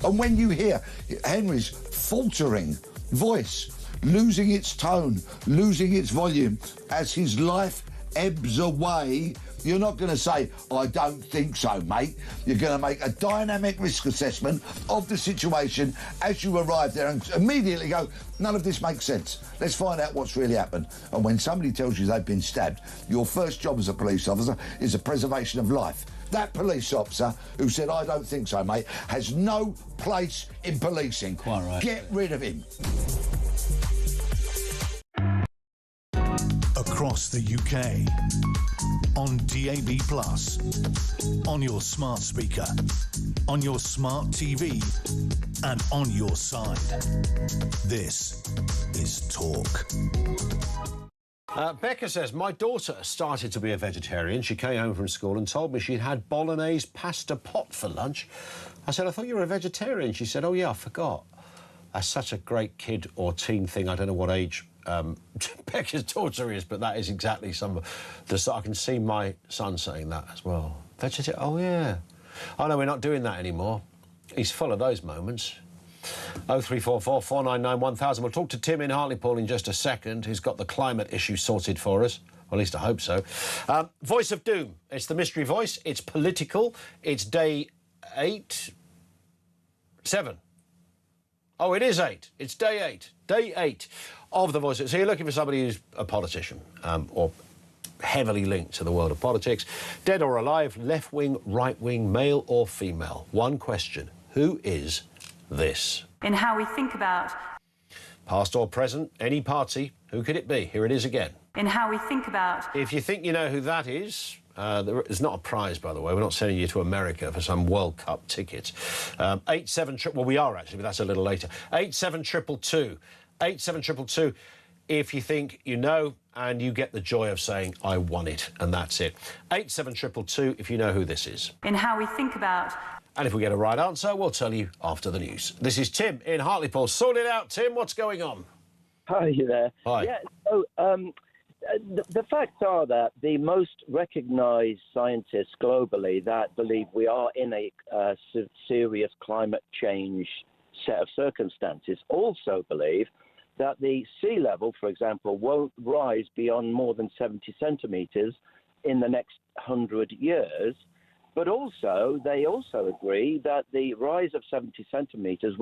And when you hear Henry's faltering voice, losing its tone, losing its volume as his life ebbs away, you're not going to say, I don't think so, mate. You're going to make a dynamic risk assessment of the situation as you arrive there and immediately go, none of this makes sense. Let's find out what's really happened. And when somebody tells you they've been stabbed, your first job as a police officer is the preservation of life. That police officer who said, I don't think so, mate, has no place in policing. Quite right. Get rid of him. Across the UK, on DAB+, on your smart speaker, on your smart TV, and on your side. This is Talk. Becca says, my daughter started to be a vegetarian. She came home from school and told me she'd had bolognese pasta pot for lunch. I said, I thought you were a vegetarian. She said, oh, yeah, I forgot. That's such a great kid or teen thing. I don't know what age Becca's daughter is, but that is exactly I can see my son saying that as well. Vegetarian? Oh, yeah. Oh, no, we're not doing that anymore. He's full of those moments. 0344 499 1000. We'll talk to Tim in Hartlepool in just a second, who's got the climate issue sorted for us. Or at least I hope so. Voice of Doom. It's the mystery voice. It's political. It's day 7. Oh, it is 8. It's day 8. Day 8 of the voice. So you're looking for somebody who's a politician or heavily linked to the world of politics. Dead or alive, left-wing, right-wing, male or female. One question. Who is this? In how we think about... Past or present, any party. Who could it be? Here it is again. In how we think about... If you think you know who that is... it's not a prize, by the way. We're not sending you to America for some World Cup tickets. 873... Well, we are, actually, but that's a little later. 87222. 87222 if you think you know and you get the joy of saying, I won it, and that's it. 87222 if you know who this is. In how we think about... And if we get a right answer, we'll tell you after the news. This is Tim in Hartlepool. Sort it out, Tim. What's going on? Hi, you there. Hi. Yeah, so the facts are that the most recognised scientists globally that believe we are in a serious climate change set of circumstances also believe that the sea level, for example, won't rise beyond more than 70 centimetres in the next 100 years. But also, they also agree that the rise of 70 centimetres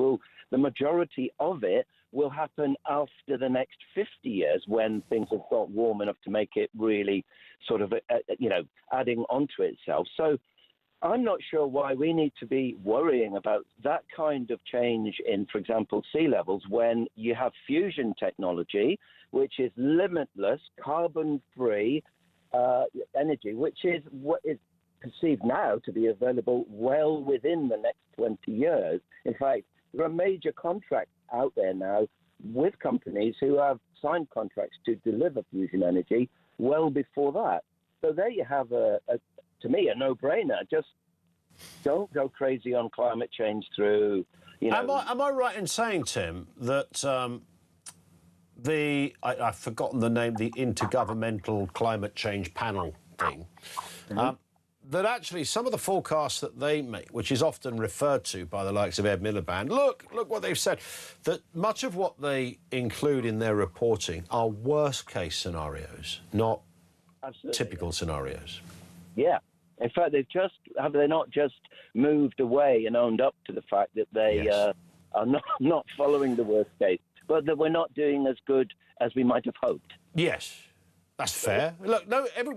the majority of it will happen after the next 50 years when things have got warm enough to make it really sort of, adding onto itself. So I'm not sure why we need to be worrying about that kind of change in, for example, sea levels when you have fusion technology, which is limitless, carbon-free energy, which is what is perceived now to be available well within the next 20 years. In fact, there are major contracts out there now with companies who have signed contracts to deliver fusion energy well before that. So there you have, to me, a no-brainer. Just don't go crazy on climate change through, Am I right in saying, Tim, that I've forgotten the name, the Intergovernmental Climate Change Panel thing, that actually some of the forecasts that they make, which is often referred to by the likes of Ed Miliband, look what they've said, that much of what they include in their reporting are worst-case scenarios, not typical scenarios. Yeah. In fact, have they not just moved away and owned up to the fact that they are not following the worst case, but that we're not doing as good as we might have hoped? Yes. That's fair. Look,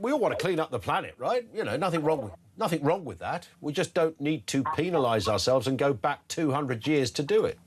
we all want to clean up the planet, right? Nothing wrong with that. We just don't need to penalise ourselves and go back 200 years to do it.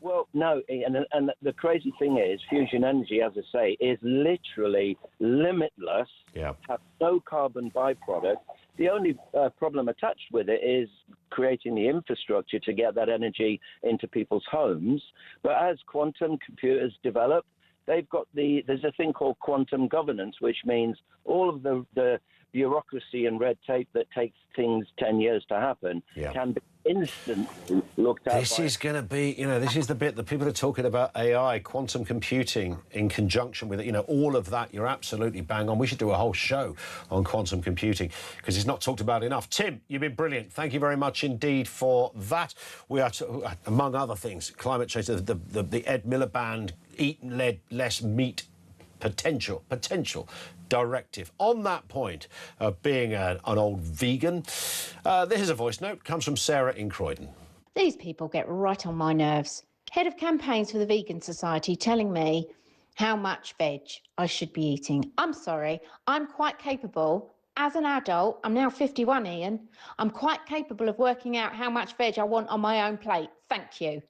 Well, no, and the crazy thing is, fusion energy, as I say, is literally limitless. Yeah. Has no carbon byproduct. The only problem attached with it is creating the infrastructure to get that energy into people's homes. But as quantum computers develop, there's a thing called quantum governance, which means all of the bureaucracy and red tape that takes things 10 years to happen can be instantly looked at. This is going to be, this is the bit that people are talking about AI, quantum computing in conjunction with it, all of that. You're absolutely bang on. We should do a whole show on quantum computing because it's not talked about enough. Tim, you've been brilliant. Thank you very much indeed for that. We are, among other things, climate change, the Ed Miliband, eat less meat potential directive. On that point of being an old vegan, this is a voice note, comes from Sarah in Croydon. These people get right on my nerves. Head of campaigns for the Vegan Society telling me how much veg I should be eating. I'm sorry, I'm quite capable. As an adult, I'm now 51, Ian, I'm quite capable of working out how much veg I want on my own plate. Thank you.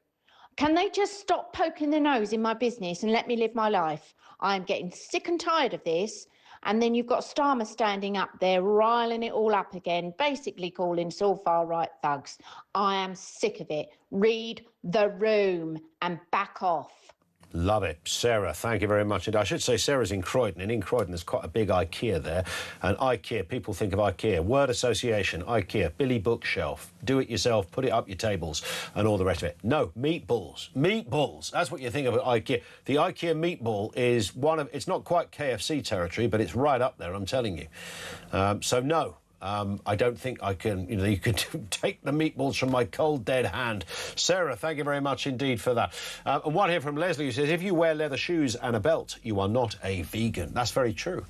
Can they just stop poking their nose in my business and let me live my life? I am getting sick and tired of this. And then you've got Starmer standing up there, riling it all up again, basically calling us all far-right thugs. I am sick of it. Read the room and back off. Love it. Sarah, thank you very much. And I should say Sarah's in Croydon, and in Croydon there's quite a big IKEA there. And IKEA, people think of IKEA, word association, IKEA, Billy Bookshelf, do it yourself, put it up your tables, and all the rest of it. No, meatballs. Meatballs. That's what you think of at IKEA. The IKEA meatball is it's not quite KFC territory, but it's right up there, I'm telling you. So no. I don't think I can, you can take the meatballs from my cold, dead hand. Sarah, thank you very much indeed for that. And one here from Leslie who says, if you wear leather shoes and a belt, you are not a vegan. That's very true.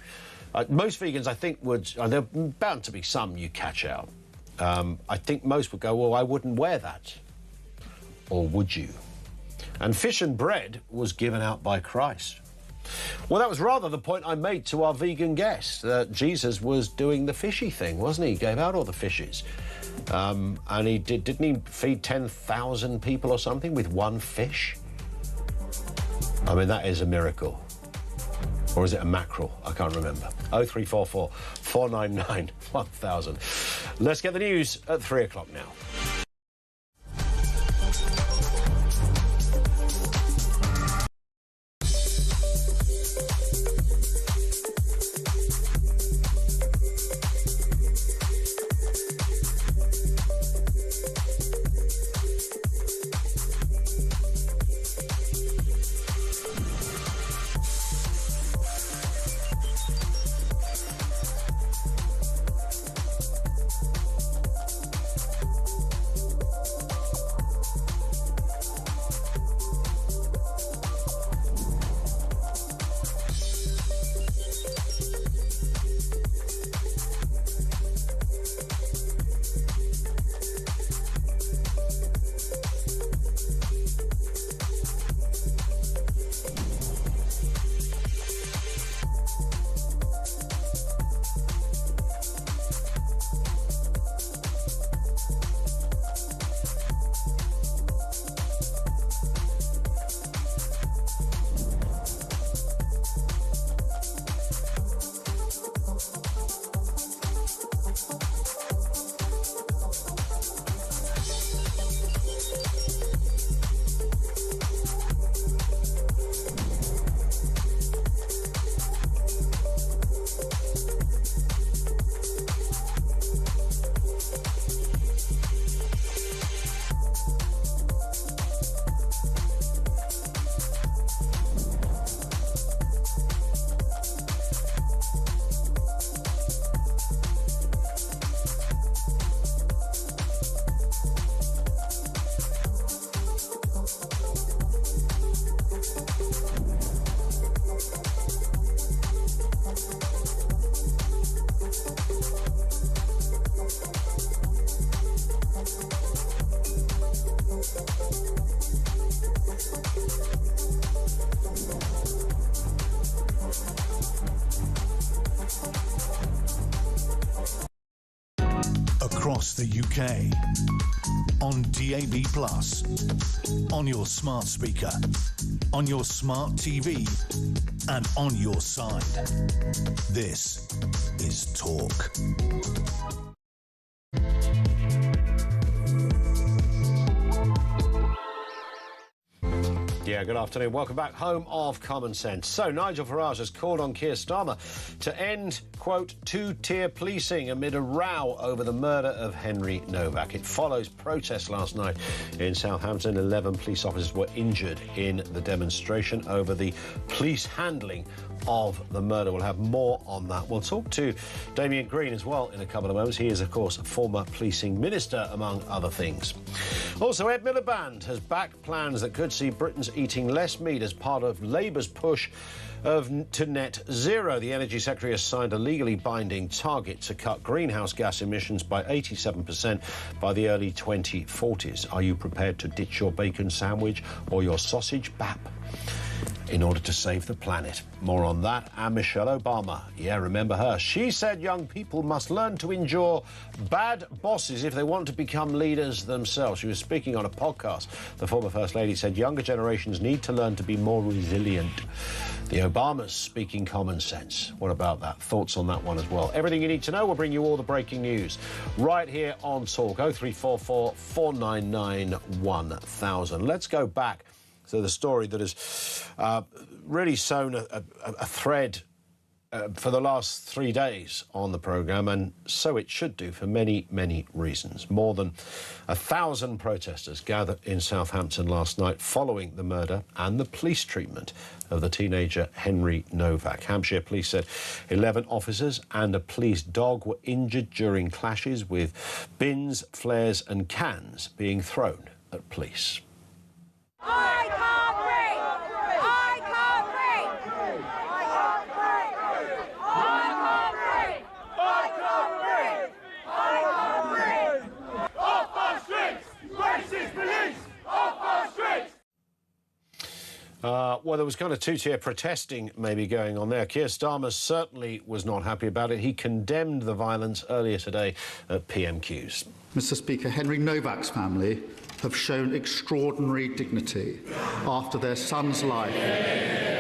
Most vegans, I think, there are bound to be some you catch out. I think most would go, well, I wouldn't wear that. Or would you? And fish and bread was given out by Christ. Well, that was rather the point I made to our vegan guest, that Jesus was doing the fishy thing, wasn't he? He gave out all the fishes. And he didn't he feed 10,000 people or something with one fish? I mean, that is a miracle. Or is it a mackerel? I can't remember. 0344 499 1000. Let's get the news at 3 o'clock now. Across the UK, on DAB+, on your smart speaker, on your smart TV, and on your side. This is Talk. Yeah, Yeah, good afternoon. Welcome back. Home of Common Sense. So, Nigel Farage has called on Keir Starmer to end, quote, two-tier policing amid a row over the murder of Henry Novak. It follows protests last night in Southampton. 11 police officers were injured in the demonstration over the police handling of the murder. We'll have more on that. We'll talk to Damien Green as well in a couple of moments. He is, of course, former policing minister, among other things. Also, Ed Miliband has backed plans that could see Britons eating less meat as part of Labour's push to net zero. The Energy Secretary has signed a legally binding target to cut greenhouse gas emissions by 87% by the early 2040s. Are you prepared to ditch your bacon sandwich or your sausage bap in order to save the planet? More on that. And Michelle Obama. Yeah, remember her. She said young people must learn to endure bad bosses if they want to become leaders themselves. She was speaking on a podcast. The former First Lady said younger generations need to learn to be more resilient. The Obamas speaking common sense. What about that? Thoughts on that one as well. Everything you need to know. We'll bring you all the breaking news right here on Talk. 0344 499 1000. Let's go back to the story that has really sown a thread for the last 3 days on the programme, and so it should do for many, many reasons. More than 1,000 protesters gathered in Southampton last night following the murder and the police treatment of the teenager Henry Novak. Hampshire police said 11 officers and a police dog were injured during clashes, with bins, flares and cans being thrown at police. I can't breathe! I can't breathe! I can't breathe! I can't breathe! I can't breathe! Off our streets! Racist police! Off our streets! Well, there was kind of two-tier protesting maybe going on there. Keir Starmer certainly was not happy about it. He condemned the violence earlier today at PMQs. Mr. Speaker, Henry Novak's family have shown extraordinary dignity after their son's life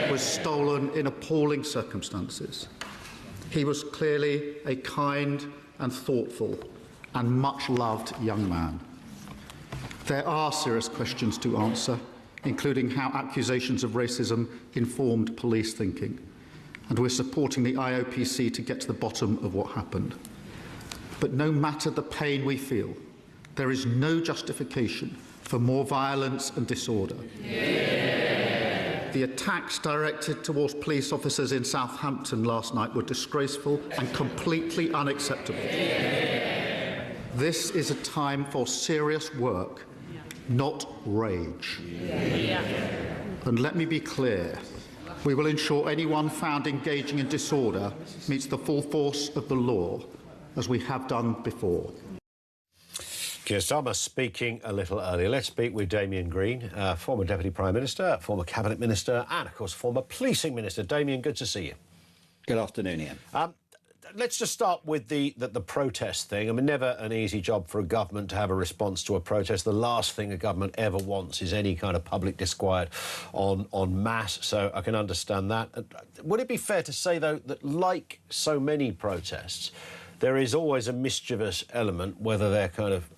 was stolen in appalling circumstances. He was clearly a kind and thoughtful and much-loved young man. There are serious questions to answer, including how accusations of racism informed police thinking, and we're supporting the IOPC to get to the bottom of what happened. But no matter the pain we feel, there is no justification for more violence and disorder. Yeah. The attacks directed towards police officers in Southampton last night were disgraceful and completely unacceptable. Yeah. This is a time for serious work, not rage. Yeah. And let me be clear, we will ensure anyone found engaging in disorder meets the full force of the law, as we have done before. Keir Starmer speaking a little earlier. Let's speak with Damien Green, former Deputy Prime Minister, former Cabinet Minister and, of course, former Policing Minister. Damien, good to see you. Good afternoon, Ian. Let's just start with the protest thing. I mean, never an easy job for a government to have a response to a protest. The last thing a government ever wants is any kind of public disquiet en masse, so I can understand that. Would it be fair to say, though, that like so many protests, there is always a mischievous element, whether they're kind of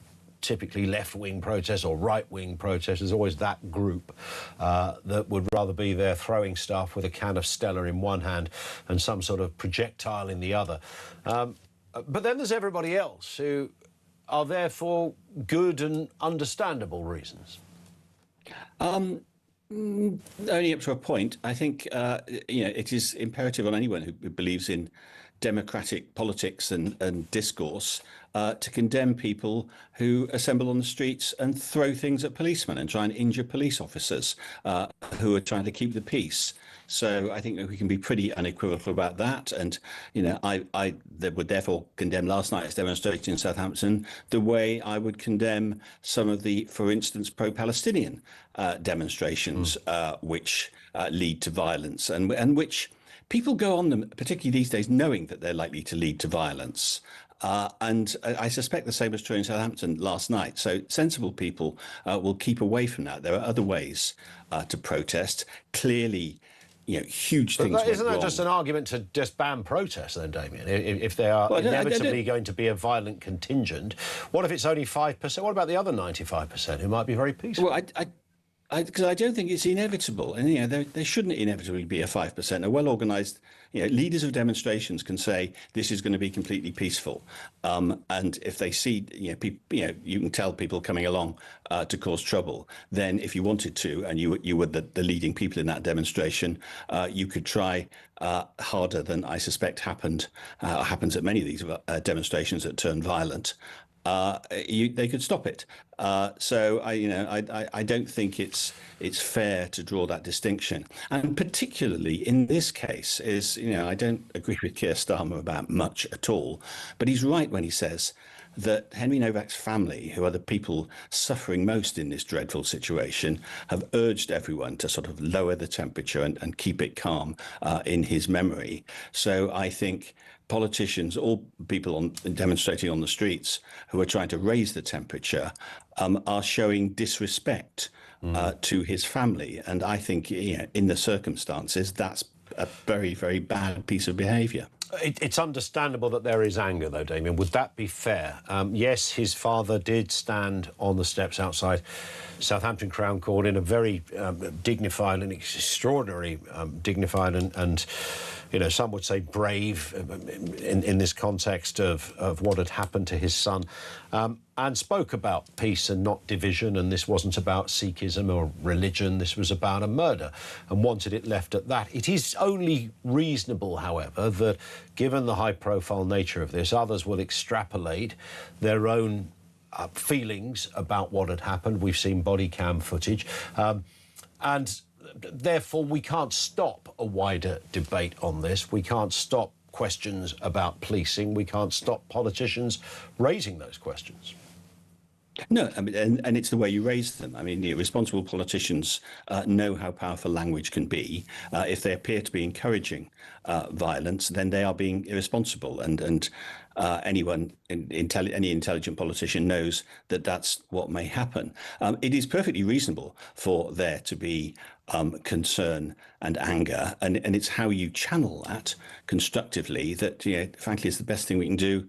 typically left-wing protests or right-wing protests? There's always that group that would rather be there throwing stuff with a can of Stella in one hand and some sort of projectile in the other. But then there's everybody else who are there for good and understandable reasons. Only up to a point. I think it is imperative on anyone who believes in democratic politics and discourse to condemn people who assemble on the streets and throw things at policemen and try and injure police officers who are trying to keep the peace. So I think that we can be pretty unequivocal about that. And, I would therefore condemn last night's demonstration in Southampton the way I would condemn some of the, for instance, pro-Palestinian demonstrations which lead to violence and which people go on them, particularly these days, knowing that they're likely to lead to violence. And I suspect the same was true in Southampton last night. So sensible people will keep away from that. There are other ways to protest. Clearly, huge things went isn't that wrong. just an argument to just ban protests then, Damien? If they are inevitably going to be a violent contingent, what if it's only 5%? What about the other 95% who might be very peaceful? Well, Because I don't think it's inevitable, and there shouldn't inevitably be a 5%. A well-organised, leaders of demonstrations can say this is going to be completely peaceful, and if they see, you can tell people coming along to cause trouble. Then, if you wanted to, and you were the leading people in that demonstration, you could try harder than I suspect happens at many of these demonstrations that turn violent. They could stop it. So I don't think it's fair to draw that distinction. And particularly in this case I don't agree with Keir Starmer about much at all, but he's right when he says that Henry Novak's family, who are the people suffering most in this dreadful situation, have urged everyone to sort of lower the temperature and keep it calm in his memory. So I think politicians, all people demonstrating on the streets who are trying to raise the temperature, are showing disrespect to his family. And I think in the circumstances, that's a very, very bad piece of behaviour. It's understandable that there is anger, though, Damien. Would that be fair? Yes, his father did stand on the steps outside Southampton Crown Court in a very dignified and extraordinary dignified and some would say brave in this context of what had happened to his son, and spoke about peace and not division, and this wasn't about Sikhism or religion, this was about a murder, and wanted it left at that. It is only reasonable, however, that given the high-profile nature of this, others will extrapolate their own feelings about what had happened. We've seen body cam footage, and therefore we can't stop a wider debate on this. We can't stop questions about policing. We can't stop politicians raising those questions. No, I mean, and it's the way you raise them. I mean, responsible politicians know how powerful language can be. If they appear to be encouraging violence, then they are being irresponsible. And any intelligent politician knows that that's what may happen. It is perfectly reasonable for there to be concern and anger, and it's how you channel that constructively that, frankly, is the best thing we can do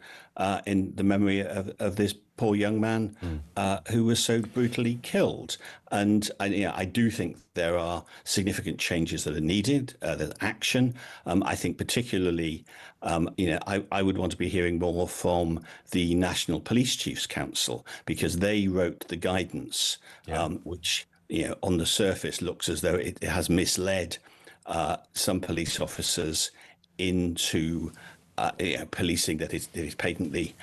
in the memory of this poor young man who was so brutally killed. And I do think there are significant changes that are needed. There's action. I think particularly, I would want to be hearing more from the National Police Chiefs Council, because they wrote the guidance, which on the surface looks as though it has misled some police officers into policing that is patently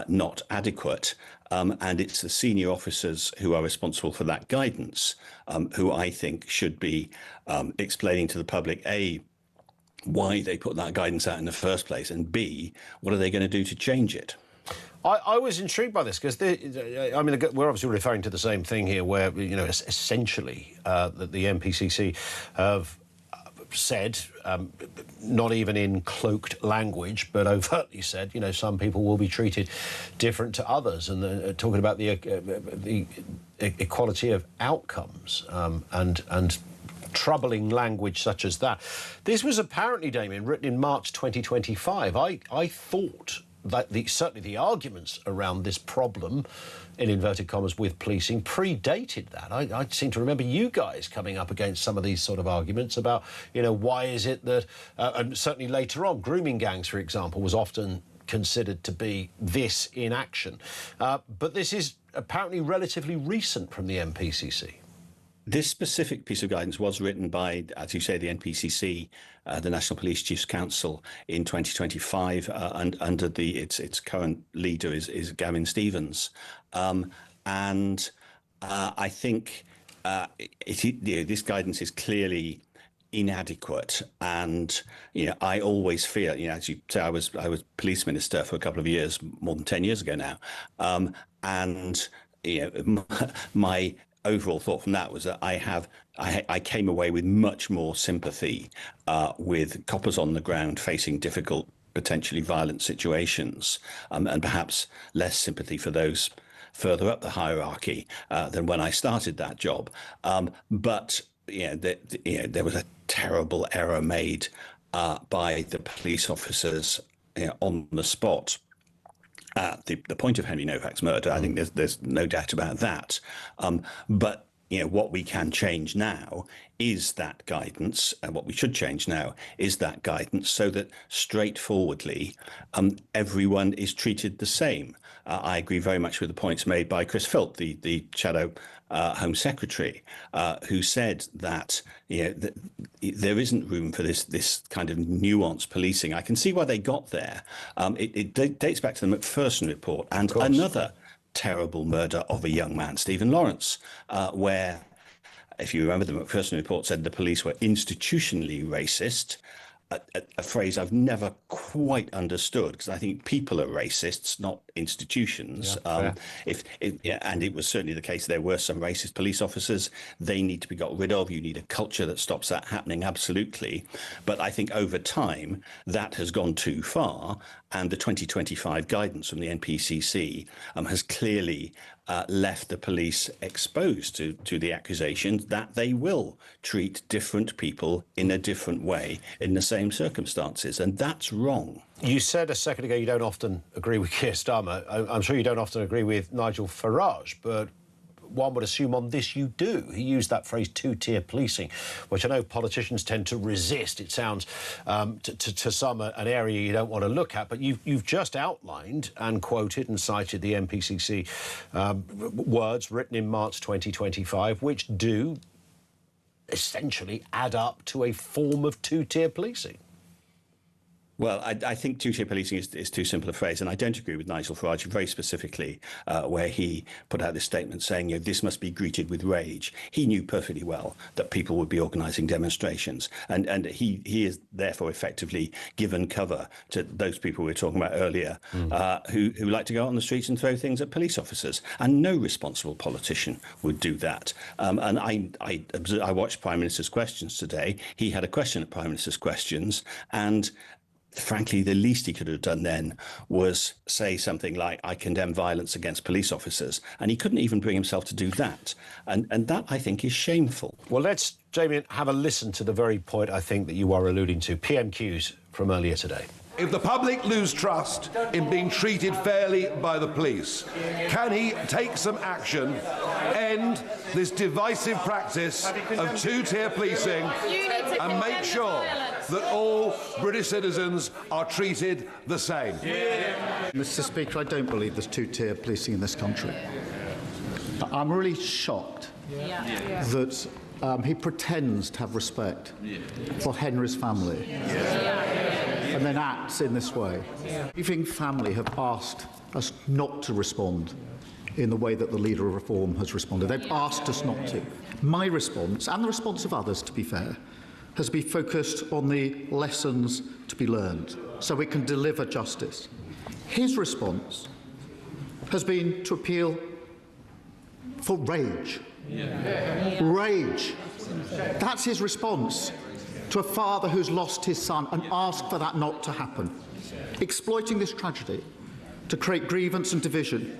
not adequate. And it's the senior officers who are responsible for that guidance who I think should be explaining to the public, A, why they put that guidance out in the first place, and B, what are they going to do to change it? I was intrigued by this because, we're obviously referring to the same thing here where, essentially that the NPCC have said, not even in cloaked language, but overtly said, some people will be treated different to others, and talking about the equality of outcomes and troubling language such as that. This was apparently, Damien, written in March 2025. I thought that certainly the arguments around this problem, in inverted commas, with policing predated that. I seem to remember you guys coming up against some of these sort of arguments about, why is it that, and certainly later on, grooming gangs, for example, was often considered to be this in action. But this is apparently relatively recent from the NPCC. This specific piece of guidance was written by, as you say, the NPCC, the National Police Chiefs Council, in 2025, and under its current leader is Gavin Stevens, and I think this guidance is clearly inadequate, and I always feel, as you say, I was police minister for a couple of years, more than 10 years ago now, and my overall thought from that was that I came away with much more sympathy with coppers on the ground facing difficult, potentially violent situations, and perhaps less sympathy for those further up the hierarchy than when I started that job. But there was a terrible error made by the police officers on the spot at the point of Henry Novak's murder. I think there's no doubt about that. But what we can change now is that guidance, and what we should change now is that guidance, so that straightforwardly everyone is treated the same. I agree very much with the points made by Chris Philp, the Shadow Home Secretary, who said that there isn't room for this kind of nuanced policing. I can see why they got there. It dates back to the Macpherson report and another terrible murder of a young man, Stephen Lawrence, where, if you remember, the Macpherson report said the police were institutionally racist, a phrase I've never quite understood, because I think people are racists, not institutions. And it was certainly the case. There were some racist police officers. They need to be got rid of. You need a culture that stops that happening, absolutely. But I think over time that has gone too far, and the 2025 guidance from the NPCC has clearly left the police exposed to the accusations that they will treat different people in a different way in the same circumstances, and that's wrong. You said a second ago you don't often agree with Keir Starmer. I'm sure you don't often agree with Nigel Farage, but one would assume on this you do. He used that phrase two-tier policing, which I know politicians tend to resist. It sounds to some an area you don't want to look at, but you've just outlined and quoted and cited the NPCC words written in March 2025, which do essentially add up to a form of two-tier policing. Well, I think two-tier policing is too simple a phrase, and I don't agree with Nigel Farage very specifically, where he put out this statement saying, this must be greeted with rage. He knew perfectly well that people would be organising demonstrations, and he is therefore effectively given cover to those people we were talking about earlier, who like to go out on the streets and throw things at police officers, and no responsible politician would do that. And I watched Prime Minister's Questions today. He had a question at Prime Minister's Questions, and frankly, the least he could have done then was say something like, I condemn violence against police officers. And he couldn't even bring himself to do that. And that, I think, is shameful. Well, let's, Damien, have a listen to the very point I think that you are alluding to. PMQs from earlier today. If the public lose trust in being treated fairly by the police, can he take some action, end this divisive practice of two-tier policing, and make sure that all British citizens are treated the same? Mr. Speaker, I don't believe there's two-tier policing in this country. I'm really shocked that he pretends to have respect for Henry's family and then acts in this way. Grieving family have asked us not to respond in the way that the Leader of Reform has responded. They've asked us not to. My response, and the response of others, to be fair, has been focused on the lessons to be learned so we can deliver justice. His response has been to appeal for rage. Rage. That's his response to a father who's lost his son, and ask for that not to happen. Exploiting this tragedy to create grievance and division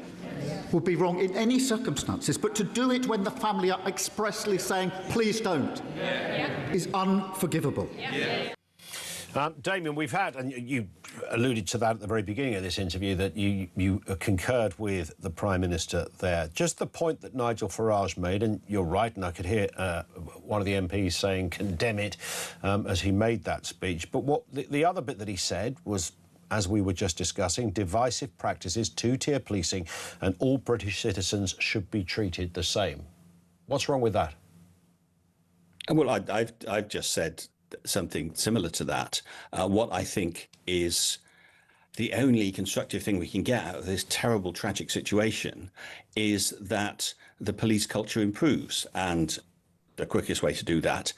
would be wrong in any circumstances, but to do it when the family are expressly saying, please don't, is unforgivable. Damien, we've had, and you alluded to that at the very beginning of this interview, that you concurred with the Prime Minister there. Just the point that Nigel Farage made, and you're right, and I could hear one of the MPs saying condemn it as he made that speech. But what the other bit that he said was, as we were just discussing, divisive practices, two-tier policing, and all British citizens should be treated the same. What's wrong with that? Well, I've just said something similar to that. What I think is the only constructive thing we can get out of this terrible, tragic situation is that the police culture improves, and the quickest way to do that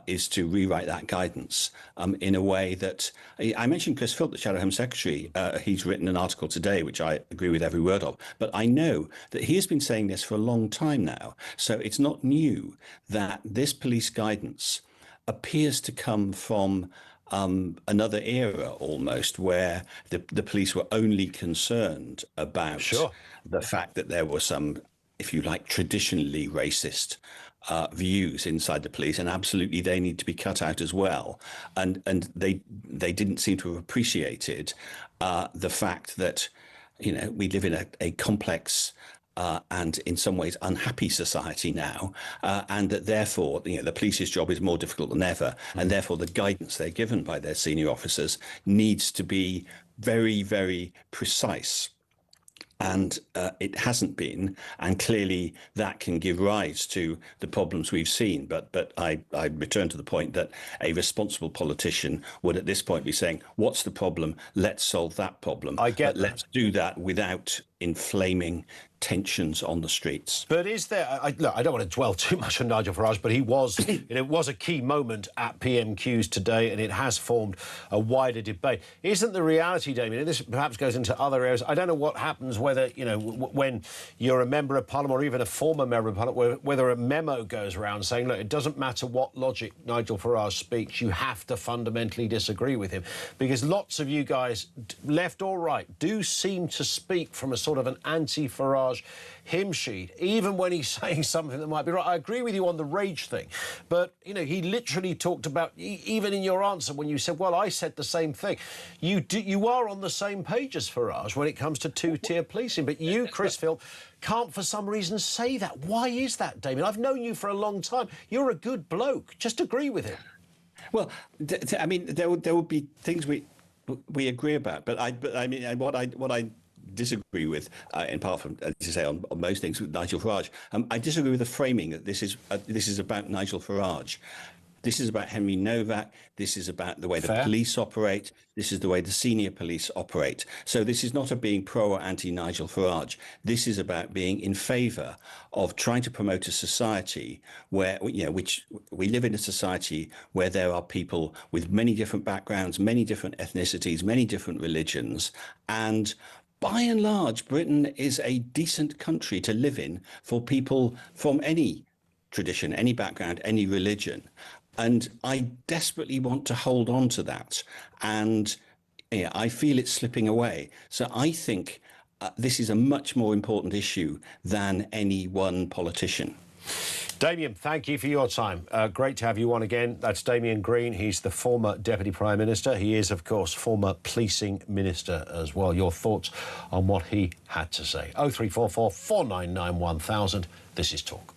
is to rewrite that guidance in a way that... I mentioned Chris Philp, the Shadow Home Secretary. He's written an article today, which I agree with every word of, but I know that he has been saying this for a long time now, so it's not new that this police guidance appears to come from another era almost, where the police were only concerned about the fact that there were some, if you like, traditionally racist views inside the police, and absolutely they need to be cut out as well. And they didn't seem to have appreciated the fact that, we live in a complex and in some ways unhappy society now, and that therefore the police's job is more difficult than ever, and therefore the guidance they're given by their senior officers needs to be very, very precise. And it hasn't been, and clearly that can give rise to the problems we've seen. But I return to the point that a responsible politician would at this point be saying, what's the problem? Let's solve that problem. But let's do that without inflaming tensions on the streets. But is there... look, I don't want to dwell too much on Nigel Farage, but he was... it was a key moment at PMQs today, and it has formed a wider debate. Isn't the reality, Damien, and this perhaps goes into other areas, I don't know what happens whether, when you're a member of Parliament or even a former member of Parliament, whether a memo goes around saying, look, it doesn't matter what logic Nigel Farage speaks, you have to fundamentally disagree with him. Because lots of you guys, left or right, do seem to speak from a sort of an anti-Farage hymn sheet, even when he's saying something that might be right. I agree with you on the rage thing, but, he literally talked about, even in your answer, when you said, well, I said the same thing, you are on the same page as Farage when it comes to two-tier policing, but you, Chris Phil, can't for some reason say that. Why is that, Damien? I've known you for a long time. You're a good bloke. Just agree with him. Well, I mean, there would be things we agree about, but I mean, what I disagree with, in part from, as you say, on most things with Nigel Farage. I disagree with the framing that this is about Nigel Farage. This is about Henry Novak. This is about the way the police operate. This is the way the senior police operate. So this is not a being pro or anti-Nigel Farage. This is about being in favour of trying to promote a society where, which we live in a society where there are people with many different backgrounds, many different ethnicities, many different religions, and by and large, Britain is a decent country to live in for people from any tradition, any background, any religion. And I desperately want to hold on to that. And I feel it's slipping away. So I think this is a much more important issue than any one politician. Damien, thank you for your time. Great to have you on again. That's Damien Green. He's the former Deputy Prime Minister. He is, of course, former Policing Minister as well. Your thoughts on what he had to say. 0344 499 1000. This is Talk.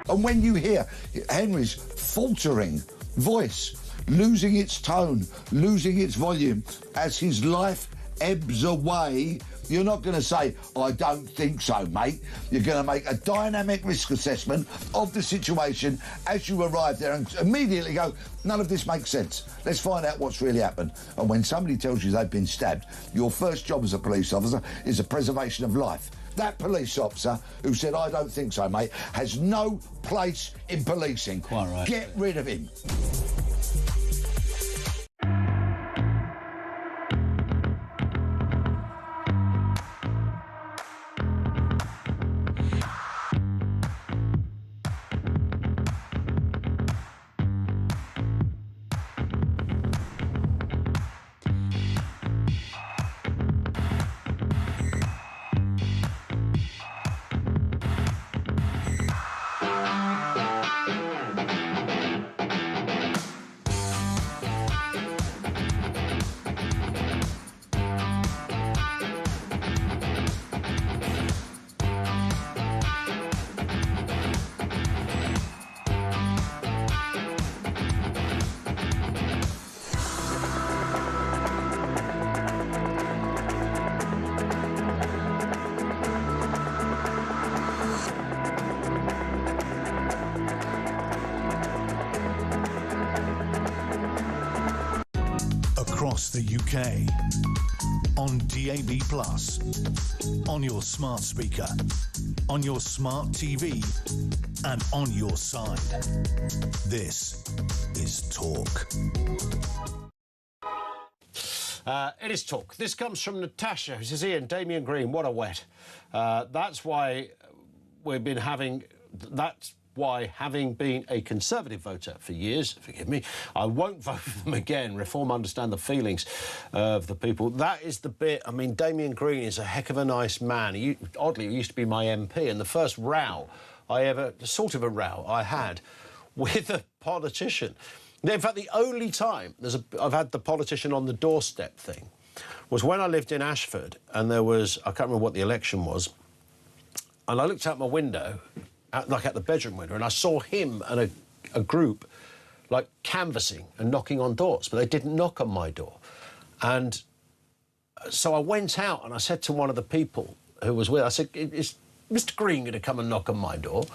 And when you hear Henry's faltering voice, losing its tone, losing its volume, as his life ebbs away, you're not going to say, I don't think so, mate. You're going to make a dynamic risk assessment of the situation as you arrive there and immediately go, none of this makes sense. Let's find out what's really happened. And when somebody tells you they've been stabbed, your first job as a police officer is the preservation of life. That police officer who said, I don't think so, mate, has no place in policing. Quite right. Get rid of him. Across the UK, on DAB+, on your smart speaker, on your smart TV, and on your side. This is Talk. It is Talk. This comes from Natasha, who says, Ian, Damien Green, what a wet. That's why we've been having... That's why, having been a Conservative voter for years, forgive me, I won't vote for them again. Reform understand the feelings of the people. That is the bit. I mean, Damien Green is a heck of a nice man. Oddly, he used to be my MP, and the first row I ever, sort of a row I had with a politician. In fact, the only time I've had the politician on the doorstep thing was when I lived in Ashford, and there was, I can't remember what the election was, and I looked out my window, like at the bedroom window, and I saw him and a group, like, canvassing and knocking on doors, but they didn't knock on my door. And so I went out and I said to one of the people who was with, I said, is Mr Green going to come and knock on my door?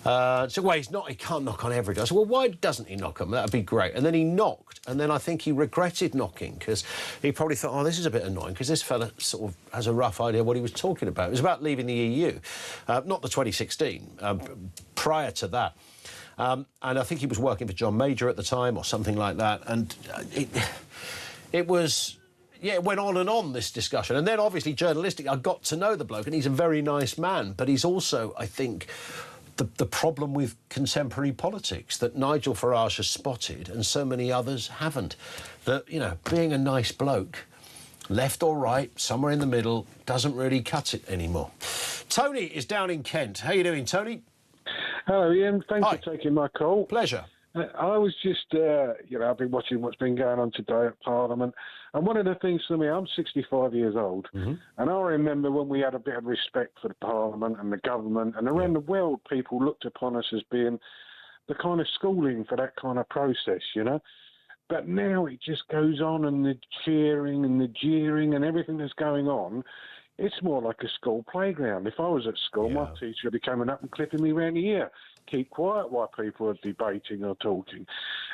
So, well, he can't knock on every door. I said, well, why doesn't he knock on? That'd be great. And then he knocked, and then I think he regretted knocking, because he probably thought, oh, this is a bit annoying, because this fella sort of has a rough idea what he was talking about. It was about leaving the EU, not the 2016, prior to that. And I think he was working for John Major at the time, or something like that, and it was... Yeah, it went on and on, this discussion. And then, obviously, journalistic, I got to know the bloke, and he's a very nice man. But he's also, I think, the problem with contemporary politics that Nigel Farage has spotted and so many others haven't. That, you know, being a nice bloke, left or right, somewhere in the middle, doesn't really cut it anymore. Tony is down in Kent. How you doing, Tony? Hello, Ian. Thanks for taking my call. Pleasure. I was just, I've been watching what's been going on today at Parliament, and one of the things for me, I'm 65 years old, and I remember when we had a bit of respect for the Parliament and the government, and around the world people looked upon us as being the kind of schooling for that kind of process, you know? But now it just goes on, and the cheering and the jeering and everything that's going on, it's more like a school playground. If I was at school, my teacher would be coming up and clipping me around the ear. Keep quiet while people are debating or talking.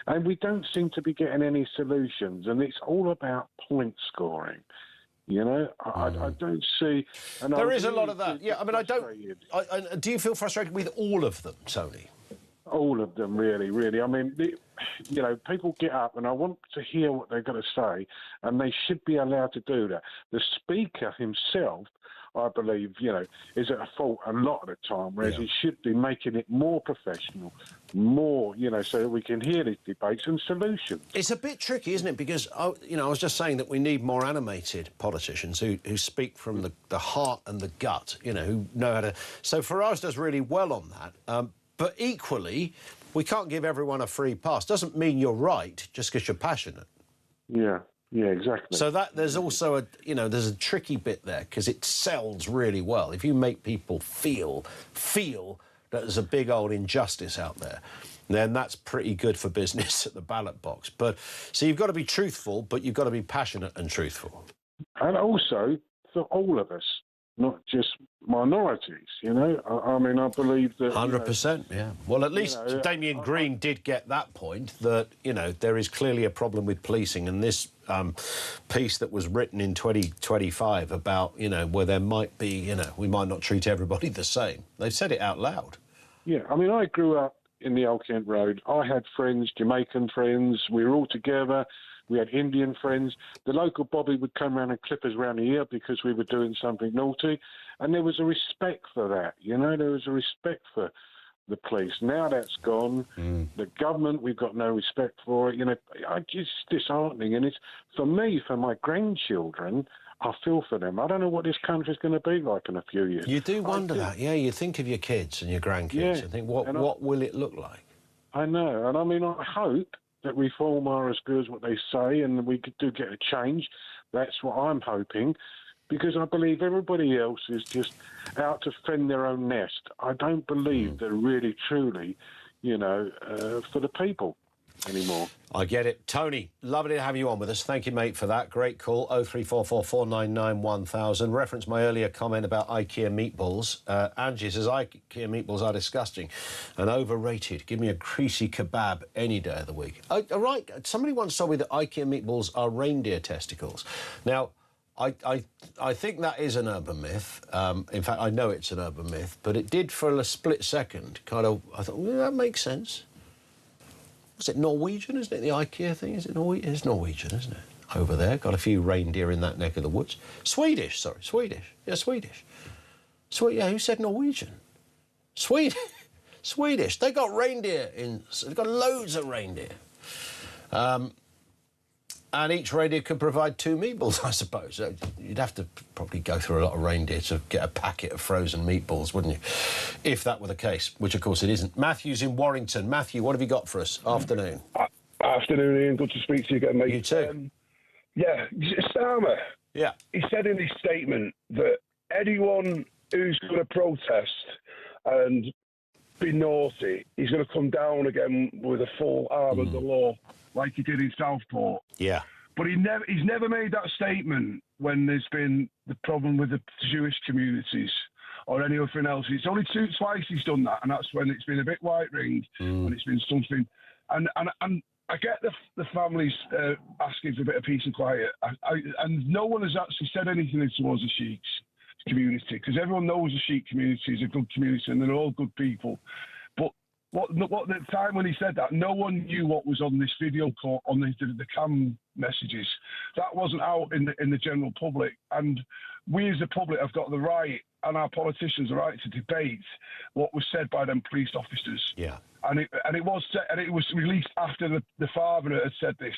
And we don't seem to be getting any solutions, and it's all about point scoring. You know, I don't see... And there is a lot of that. Yeah, I mean, do you feel frustrated with all of them, Tony? All of them, really, really. I mean, you know, people get up, and I want to hear what they're going to say, and they should be allowed to do that. The Speaker himself, I believe, you know, is at a fault a lot of the time, whereas he should be making it more professional, more, you know, so that we can hear these debates and solutions. It's a bit tricky, isn't it? Because, you know, I was just saying that we need more animated politicians who speak from the heart and the gut, you know, who know how to... So Farage does really well on that. But equally, we can't give everyone a free pass. Doesn't mean you're right just because you're passionate. Yeah. Yeah, exactly. So that there's also there's a tricky bit there, because it sells really well. If you make people feel that there's a big old injustice out there, then that's pretty good for business at the ballot box. But so you've got to be truthful, but you've got to be passionate and truthful. And also for all of us, not just minorities, you know. I mean, I believe that... 100%, yeah. Well, at least Damien Green did get that point, that, you know, there is clearly a problem with policing, and this piece that was written in 2025 about, you know, where there might be, you know, we might not treat everybody the same. They've said it out loud. Yeah, I mean, I grew up in the Old Kent Road. I had friends, Jamaican friends. We were all together. We had Indian friends. The local bobby would come around and clip us around the ear because we were doing something naughty. And there was a respect for that, you know, there was a respect for the police. Now that's gone. The government, we've got no respect for it. You know, it's disheartening. And it's, for me, for my grandchildren, I feel for them. I don't know what this country's going to be like in a few years. You do wonder that, yeah. You think of your kids and your grandkids and think, what will it look like? I know. And I mean, I hope that reform are as good as what they say and we do get a change. That's what I'm hoping, because I believe everybody else is just out to fend their own nest. I don't believe they're really, truly, you know, for the people anymore. I get it. Tony, lovely to have you on with us. Thank you, mate, for that. Great call. 0344 499 1000. Reference my earlier comment about IKEA meatballs. Angie says IKEA meatballs are disgusting and overrated. Give me a greasy kebab any day of the week. All right. Somebody once told me that IKEA meatballs are reindeer testicles. Now, I think that is an urban myth. In fact, I know it's an urban myth, but it did for a split second kind of, I thought, well, that makes sense. Was it Norwegian, isn't it, the IKEA thing? Is it Norwegian? It's Norwegian, isn't it? Over there, got a few reindeer in that neck of the woods. Swedish, sorry, Swedish. Yeah, Swedish. Yeah, who said Norwegian? Swedish. They got reindeer in, they've got loads of reindeer. And each reindeer could provide 2 meatballs, I suppose. So you'd have to probably go through a lot of reindeer to get a packet of frozen meatballs, wouldn't you? If that were the case, which, of course, it isn't. Matthew's in Warrington. Matthew, what have you got for us? Afternoon. Afternoon, Ian. Good to speak to you again, mate. You too. Yeah, Starmer. Yeah. He said in his statement that anyone who's going to protest and be naughty, he's going to come down again with a full arm of the law, like he did in Southport. Yeah. But he's never made that statement when there's been the problem with the Jewish communities or anything else. It's only twice he's done that, and that's when it's been a bit white-ringed and it's been something. And I get the families asking for a bit of peace and quiet, and no one has actually said anything towards the Sheiks community, because everyone knows the Sheikh community is a good community and they're all good people. But what the time when he said that, no one knew what was on this video call, on the cam messages. That wasn't out in the general public, and we as the public have got the right, and our politicians the right, to debate what was said by them police officers. Yeah. And it was released after the father had said this.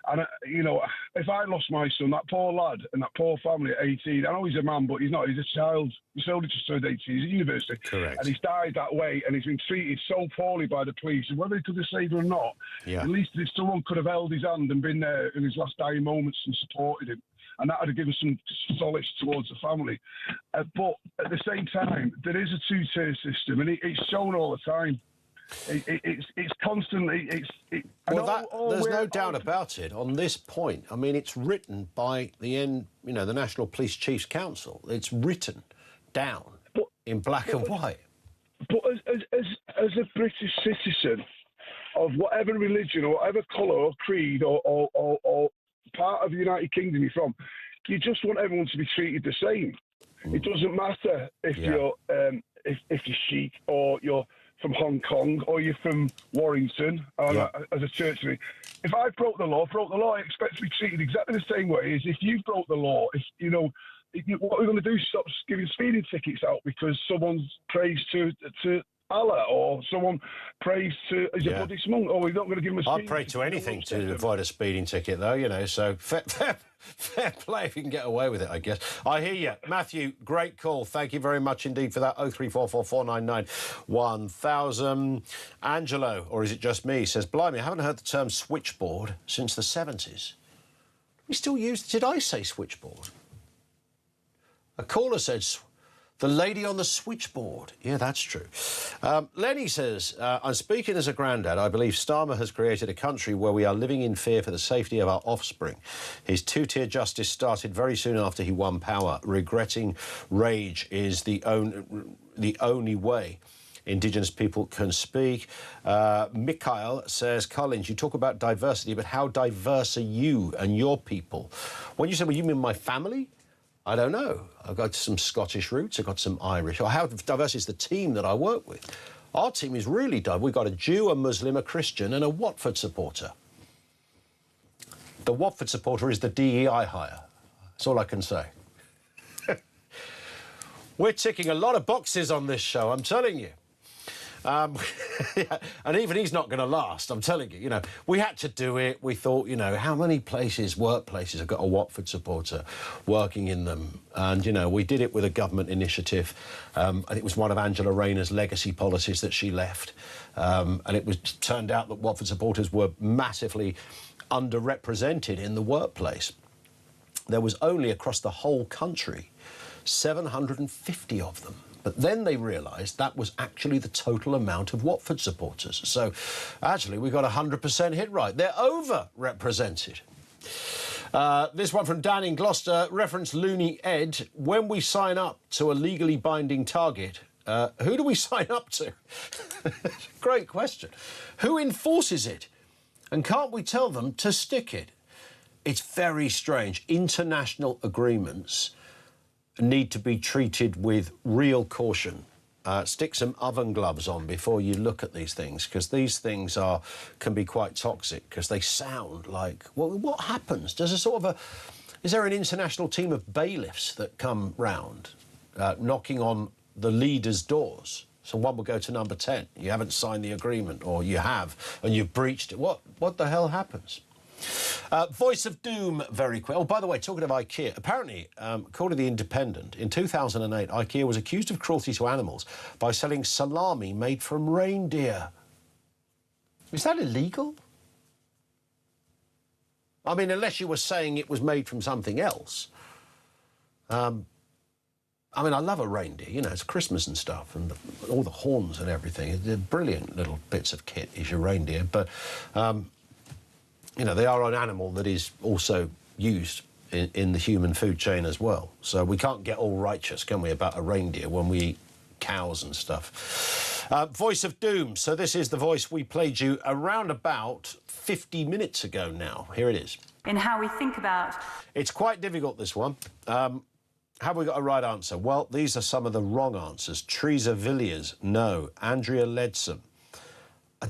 And, you know, if I lost my son, that poor lad and that poor family at 18, I know he's a man, but he's not. He's a child. He's only just turned 18. He's at university. Correct. And he's died that way, and he's been treated so poorly by the police. And whether he could have saved him or not, at least if someone could have held his hand and been there in his last dying moments and supported him, and that would have given some solace towards the family. But at the same time, there is a two-tier system, and it's shown all the time. It's constantly. There's no doubt about it. On this point, I mean, it's written by the National Police Chiefs Council. It's written down in black and white. But as a British citizen of whatever religion or whatever colour or creed or part of the United Kingdom you're from, you just want everyone to be treated the same. It doesn't matter if you're if you're Sikh or you're from Hong Kong or you're from Warrington as a churchman. If I broke the law, I expect to be treated exactly the same way as if you broke the law. What we're going to do is stop giving speeding tickets out because someone prays to Allah or someone prays to a Buddhist monk, or we're not going to give them a speeding I'd pray to anything to avoid a speeding ticket, though, you know, so fair play if you can get away with it, I guess. I hear you. Matthew, great call. Thank you very much indeed for that. 0344 499 1000. Angelo, or is it just me, says, blimey, I haven't heard the term switchboard since the 70s. We still use... Did I say switchboard? A caller said... The lady on the switchboard. Yeah, that's true. Lenny says, I'm speaking as a granddad. I believe Starmer has created a country where we are living in fear for the safety of our offspring. His two-tier justice started very soon after he won power. Regretting rage is the only way. Indigenous people can speak. Mikhail says, Collins, you talk about diversity, but how diverse are you and your people? When you say, well, you mean my family? I don't know. I've got some Scottish roots, I've got some Irish. Or how diverse is the team that I work with? Our team is really diverse. We've got a Jew, a Muslim, a Christian, and a Watford supporter. The Watford supporter is the DEI hire. That's all I can say. We're ticking a lot of boxes on this show, I'm telling you. And even he's not going to last, I'm telling you. You know, we had to do it. We thought, you know, how many workplaces have got a Watford supporter working in them? And, you know, we did it with a government initiative. And it was one of Angela Rayner's legacy policies that she left. And it was turned out that Watford supporters were massively underrepresented in the workplace. There was only across the whole country 750 of them. But then they realised that was actually the total amount of Watford supporters. So actually we got 100% hit right. They're overrepresented. This one from Dan in Gloucester, reference Looney Ed. When we sign up to a legally binding target, who do we sign up to? Great question. Who enforces it? And can't we tell them to stick it? It's very strange. International agreements need to be treated with real caution. Stick some oven gloves on before you look at these things, because these things can be quite toxic, because they sound like, well, what happens? Is there an international team of bailiffs that come round knocking on the leaders' doors? So one will go to number 10. You haven't signed the agreement, or you have, and you've breached it. What the hell happens? Voice of Doom, very quick. Oh, by the way, talking of IKEA, apparently, according to The Independent, in 2008, IKEA was accused of cruelty to animals by selling salami made from reindeer. Is that illegal? I mean, unless you were saying it was made from something else. I mean, I love a reindeer, you know, it's Christmas and stuff, and all the horns and everything. They're brilliant little bits of kit, is your reindeer, but... you know, they are an animal that is also used in the human food chain as well. So we can't get all righteous, can we, about a reindeer when we eat cows and stuff. Voice of Doom. So this is the voice we played you around about 50 minutes ago now. Here it is. In how we think about... It's quite difficult, this one. Have we got a right answer? Well, these are some of the wrong answers. Teresa Villiers, no. Andrea Leadsom.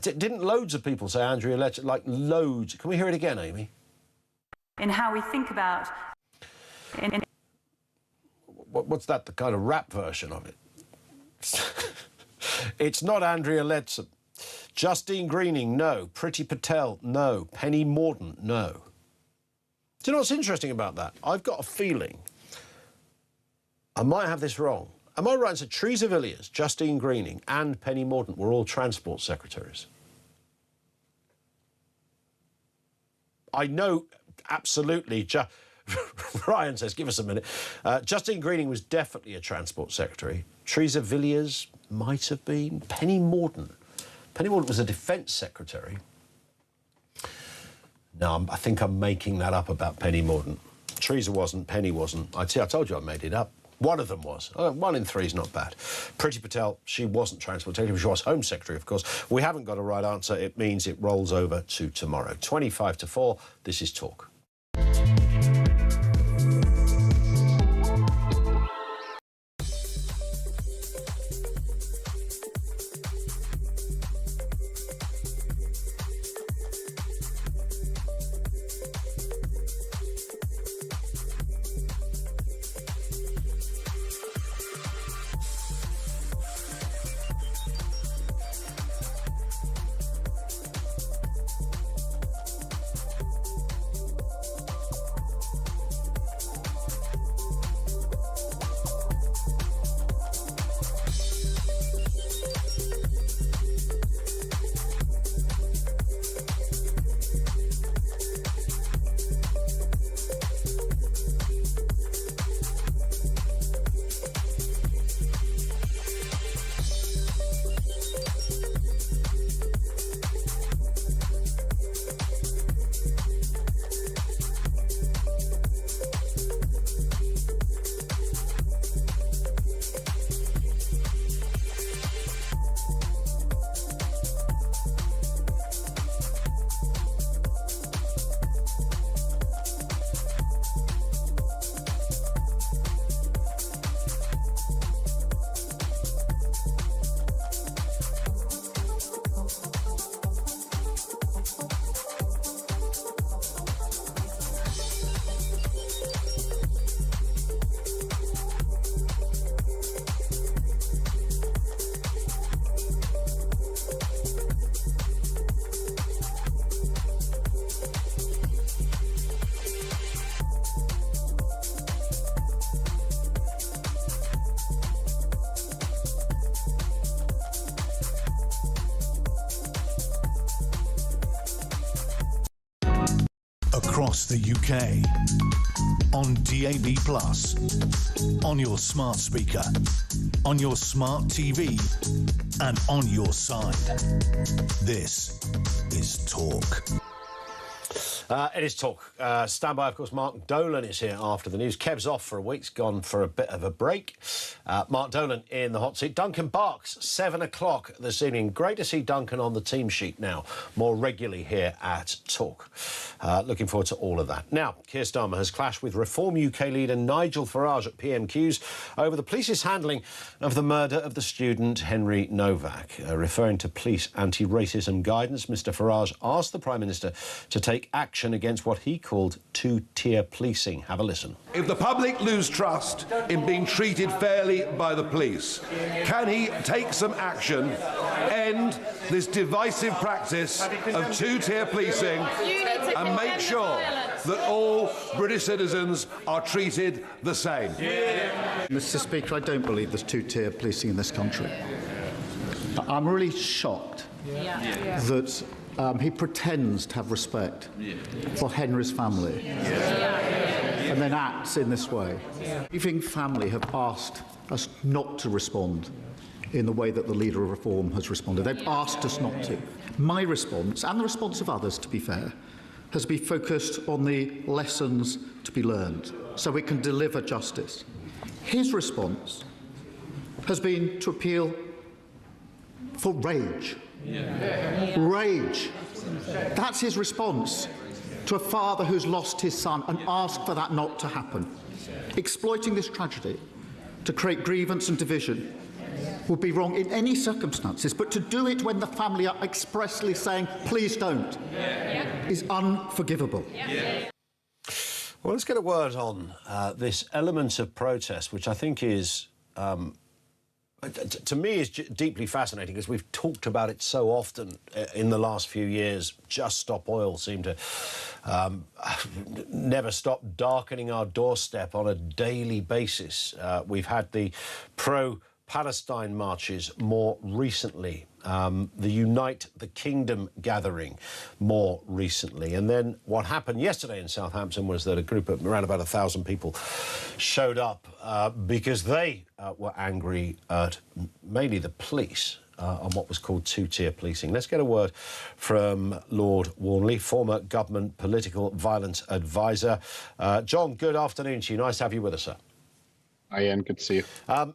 Didn't loads of people say Andrea Leadsom? Like loads. Can we hear it again, Amy? In how we think about... What's that, the kind of rap version of it? It's not Andrea Leadsom. Justine Greening, no. Priti Patel, no. Penny Mordaunt, no. Do you know what's interesting about that? I've got a feeling I might have this wrong. Am I right? So Teresa Villiers, Justine Greening and Penny Mordaunt were all transport secretaries. I know absolutely. Ryan says, give us a minute. Justine Greening was definitely a transport secretary. Teresa Villiers might have been. Penny Mordaunt. Penny Mordaunt was a defence secretary. No, I think I'm making that up about Penny Mordaunt. Teresa wasn't, Penny wasn't. I told you I made it up. One of them was. 1 in 3 is not bad. Priti Patel, she wasn't transport secretary, she was Home Secretary, of course. We haven't got a right answer. It means it rolls over to tomorrow. 25 to 4, this is Talk. across the UK, on DAB+, on your smart speaker, on your smart TV, and on your side. This is Talk. It is Talk. Stand by, of course. Mark Dolan is here after the news. Kev's off for a week. He's gone for a bit of a break. Mark Dolan in the hot seat. Duncan Barks, 7 o'clock this evening. Great to see Duncan on the team sheet now, more regularly here at Talk. Looking forward to all of that. Now, Keir Starmer has clashed with Reform UK leader Nigel Farage at PMQs over the police's handling of the murder of the student Henry Novak. Referring to police anti-racism guidance, Mr Farage asked the Prime Minister to take action against what he called two-tier policing. Have a listen. If the public lose trust in being treated fairly by the police, can he take some action, end this divisive practice of two-tier policing and make sure that all British citizens are treated the same? Mr Speaker, I don't believe there's two-tier policing in this country. I'm really shocked that he pretends to have respect for Henry's family and then acts in this way. Grieving family have asked us not to respond in the way that the leader of Reform has responded. They've asked us not to. My response, and the response of others, to be fair, has been focused on the lessons to be learned so we can deliver justice. His response has been to appeal for rage. Rage. That's his response to a father who's lost his son and ask for that not to happen. Exploiting this tragedy to create grievance and division would be wrong in any circumstances, but to do it when the family are expressly saying, please don't, is unforgivable. Well, let's get a word on this element of protest, which I think is... to me, is deeply fascinating because we've talked about it so often in the last few years. Just Stop Oil seemed to never stop darkening our doorstep on a daily basis. We've had the pro-Palestine marches more recently, the Unite the Kingdom gathering more recently. And then what happened yesterday in Southampton was that a group of around about 1,000 people showed up because they were angry at mainly the police on what was called two-tier policing. Let's get a word from Lord Warnley, former government political violence advisor. John, good afternoon to you. Nice to have you with us, sir. Hi, Ian. Good to see you.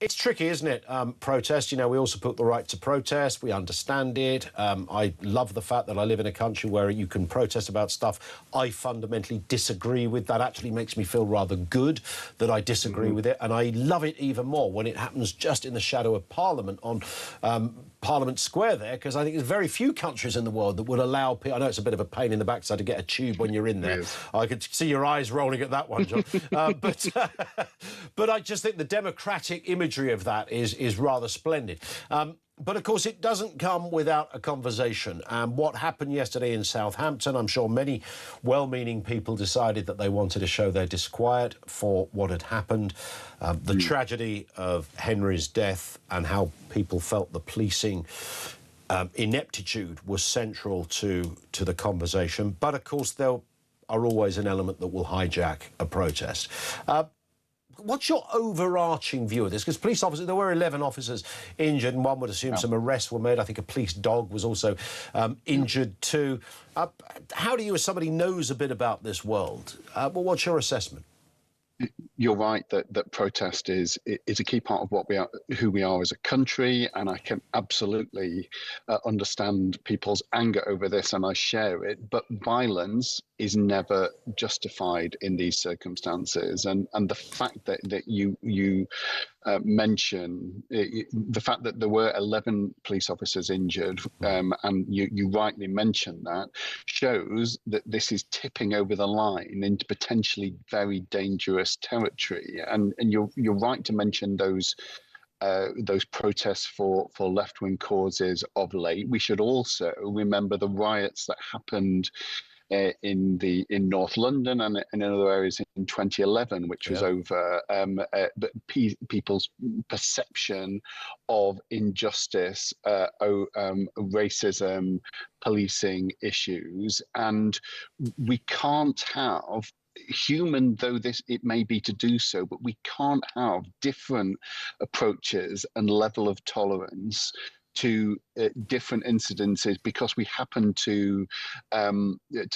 It's tricky, isn't it? Protest, you know, we all support the right to protest. We understand it. I love the fact that I live in a country where you can protest about stuff I fundamentally disagree with. That actually makes me feel rather good that I disagree with it. And I love it even more when it happens just in the shadow of Parliament on Parliament Square there, because I think there's very few countries in the world that would allow people... I know it's a bit of a pain in the backside to get a tube when you're in there. I could see your eyes rolling at that one, John. But I just think the democratic imagery of that is rather splendid. But, of course, it doesn't come without a conversation. And what happened yesterday in Southampton, I'm sure many well-meaning people decided that they wanted to show their disquiet for what had happened. The tragedy of Henry's death and how people felt the policing ineptitude was central to the conversation. But, of course, there are always an element that will hijack a protest. What's your overarching view of this? Because police officers, there were 11 officers injured, and one would assume some arrests were made. I think a police dog was also injured too. How do you, as somebody who knows a bit about this world, what's your assessment? You're right that protest is a key part of what we are, who we are as a country, and I can absolutely understand people's anger over this, and I share it. But violence is never justified in these circumstances, and the fact that you mention the fact that there were 11 police officers injured, and you rightly mentioned that, shows that this is tipping over the line into potentially very dangerous territory. And you're right to mention those protests for left-wing causes of late. We should also remember the riots that happened in North London and in other areas in 2011, which was over people's perception of injustice, racism, policing issues, and we can't have, human though it may be to do so, but we can't have different approaches and level of tolerance to different incidences because we happen to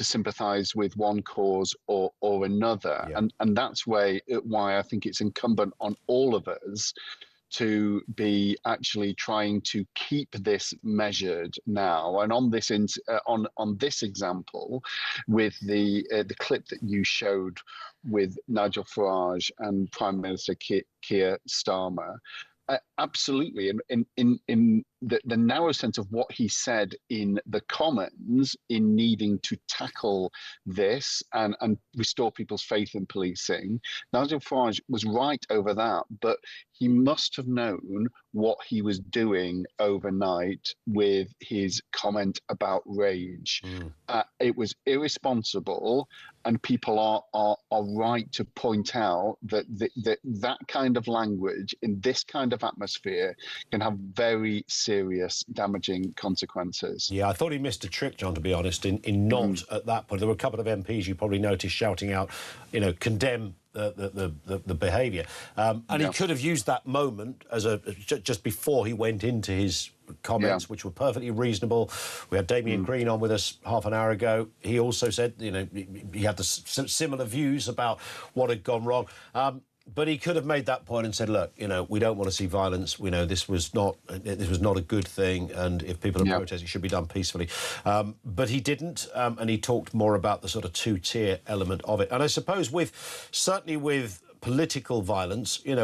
sympathise with one cause or another, and that's why I think it's incumbent on all of us to be actually trying to keep this measured now. And on this on this example, with the clip that you showed with Nigel Farage and Prime Minister Keir Starmer, absolutely, in the narrow sense of what he said in the Commons, in needing to tackle this and restore people's faith in policing, Nigel Farage was right over that, but he must have known what he was doing overnight with his comment about rage. It was irresponsible, and people are right to point out that kind of language in this kind of atmosphere can have very serious damaging consequences. Yeah, I thought he missed a trick, John, to be honest, in not at that point. There were a couple of MPs you probably noticed shouting out, condemn the behaviour, and he could have used that moment as just before he went into his comments, which were perfectly reasonable. We had Damien Green on with us half an hour ago. He also said, he had the similar views about what had gone wrong. But he could have made that point and said, look, we don't want to see violence. We know this was not a good thing, and if people are protesting, it should be done peacefully. But he didn't, and he talked more about the sort of two-tier element of it. And I suppose certainly with political violence, I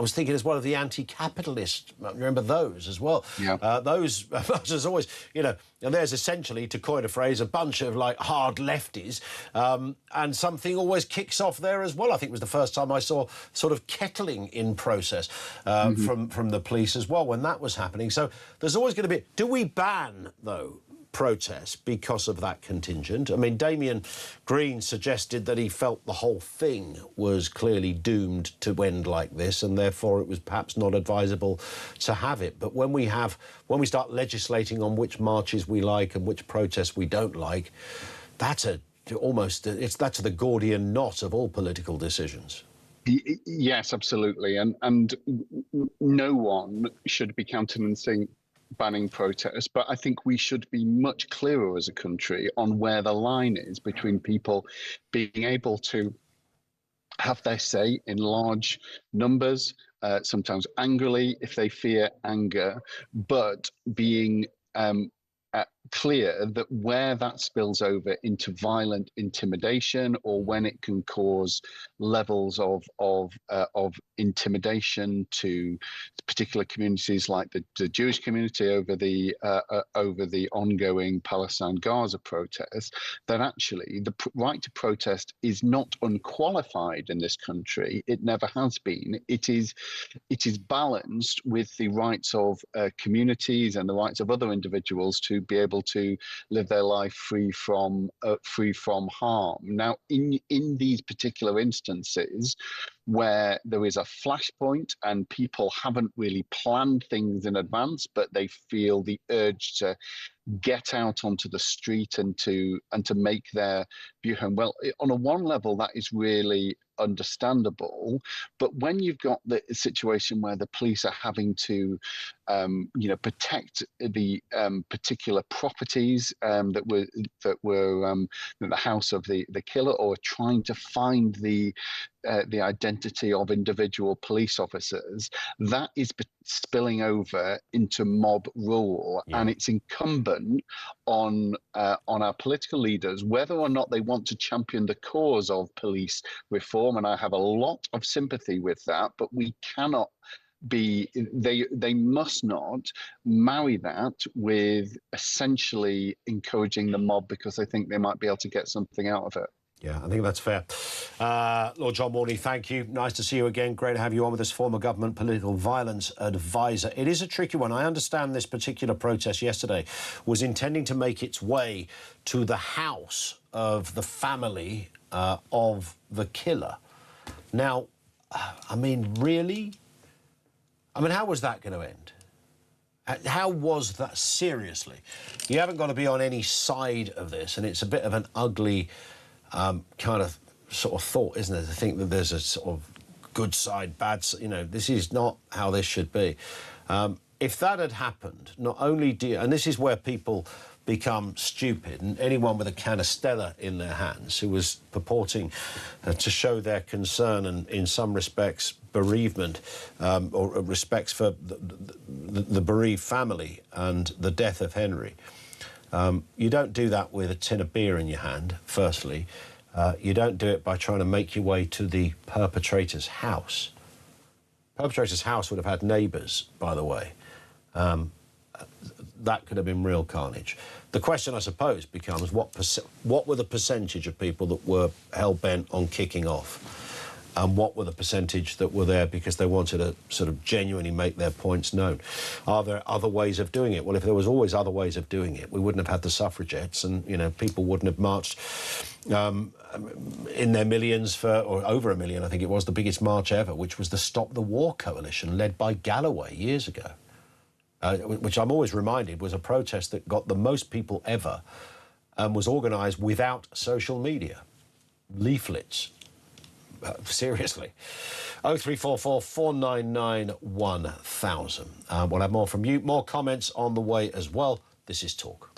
was thinking as well of the anti-capitalist. Remember those as well? Yeah. Those, as always, and there's essentially, to coin a phrase, a bunch of hard lefties, and something always kicks off there as well. I think it was the first time I saw sort of kettling in process from the police as well when that was happening. So there's always going to be. Do we ban though protests because of that contingent? I mean, Damien Green suggested that he felt the whole thing was clearly doomed to end like this, and therefore it was perhaps not advisable to have it. But when we start legislating on which marches we like and which protests we don't like, that's the Gordian knot of all political decisions. Yes, absolutely, and no one should be countenancing banning protests, but I think we should be much clearer as a country on where the line is between people being able to have their say in large numbers, sometimes angrily if they fear anger, but being clear that where that spills over into violent intimidation, or when it can cause levels of intimidation to particular communities like the Jewish community over the ongoing Palestine-Gaza protests, that actually the right to protest is not unqualified in this country. It never has been. It is balanced with the rights of communities and the rights of other individuals to be able to live their life free from harm. Now, in these particular instances where there is a flashpoint and people haven't really planned things in advance, but they feel the urge to get out onto the street and to make their view home. Well, on a one level, that is really understandable, but when you've got the situation where the police are having to protect the particular properties that were the house of the killer, or trying to find the identity of individual police officers, that is spilling over into mob rule. And it's incumbent on our political leaders, whether or not they want to champion the cause of police reform, and I have a lot of sympathy with that, but we cannot they must not marry that with essentially encouraging the mob because they think they might be able to get something out of it. Yeah, I think that's fair. Lord John Morley, thank you. Nice to see you again. Great to have you on with us, former government political violence advisor. It is a tricky one. I understand this particular protest yesterday was intending to make its way to the house of the family of the killer. Now, I mean, really? I mean, how was that going to end? How was that? Seriously? You haven't got to be on any side of this, and it's a bit of an ugly kind of sort of thought, isn't it, to think that there's a sort of good side, bad side. You know, this is not how this should be. If that had happened, not only do you, and this is where people become stupid, and anyone with a canistella in their hands who was purporting to show their concern and, in some respects, bereavement or respects for the bereaved family and the death of Henry. You don't do that with a tin of beer in your hand, firstly. You don't do it by trying to make your way to the perpetrator's house. Perpetrator's house would have had neighbours, by the way. That could have been real carnage. The question, I suppose, becomes what were the percentage of people that were hell-bent on kicking off? And what were the percentage that were there because they wanted to sort of genuinely make their points known? Are there other ways of doing it? Well, if there was always other ways of doing it, we wouldn't have had the suffragettes, and, you know, people wouldn't have marched in their millions for, or over 1 million, I think it was, the biggest march ever, which was the Stop the War Coalition, led by Galloway years ago, which I'm always reminded was a protest that got the most people ever and was organised without social media. Leaflets. Seriously. 0344 499 1000. We'll have more from you. More comments on the way as well. This is Talk.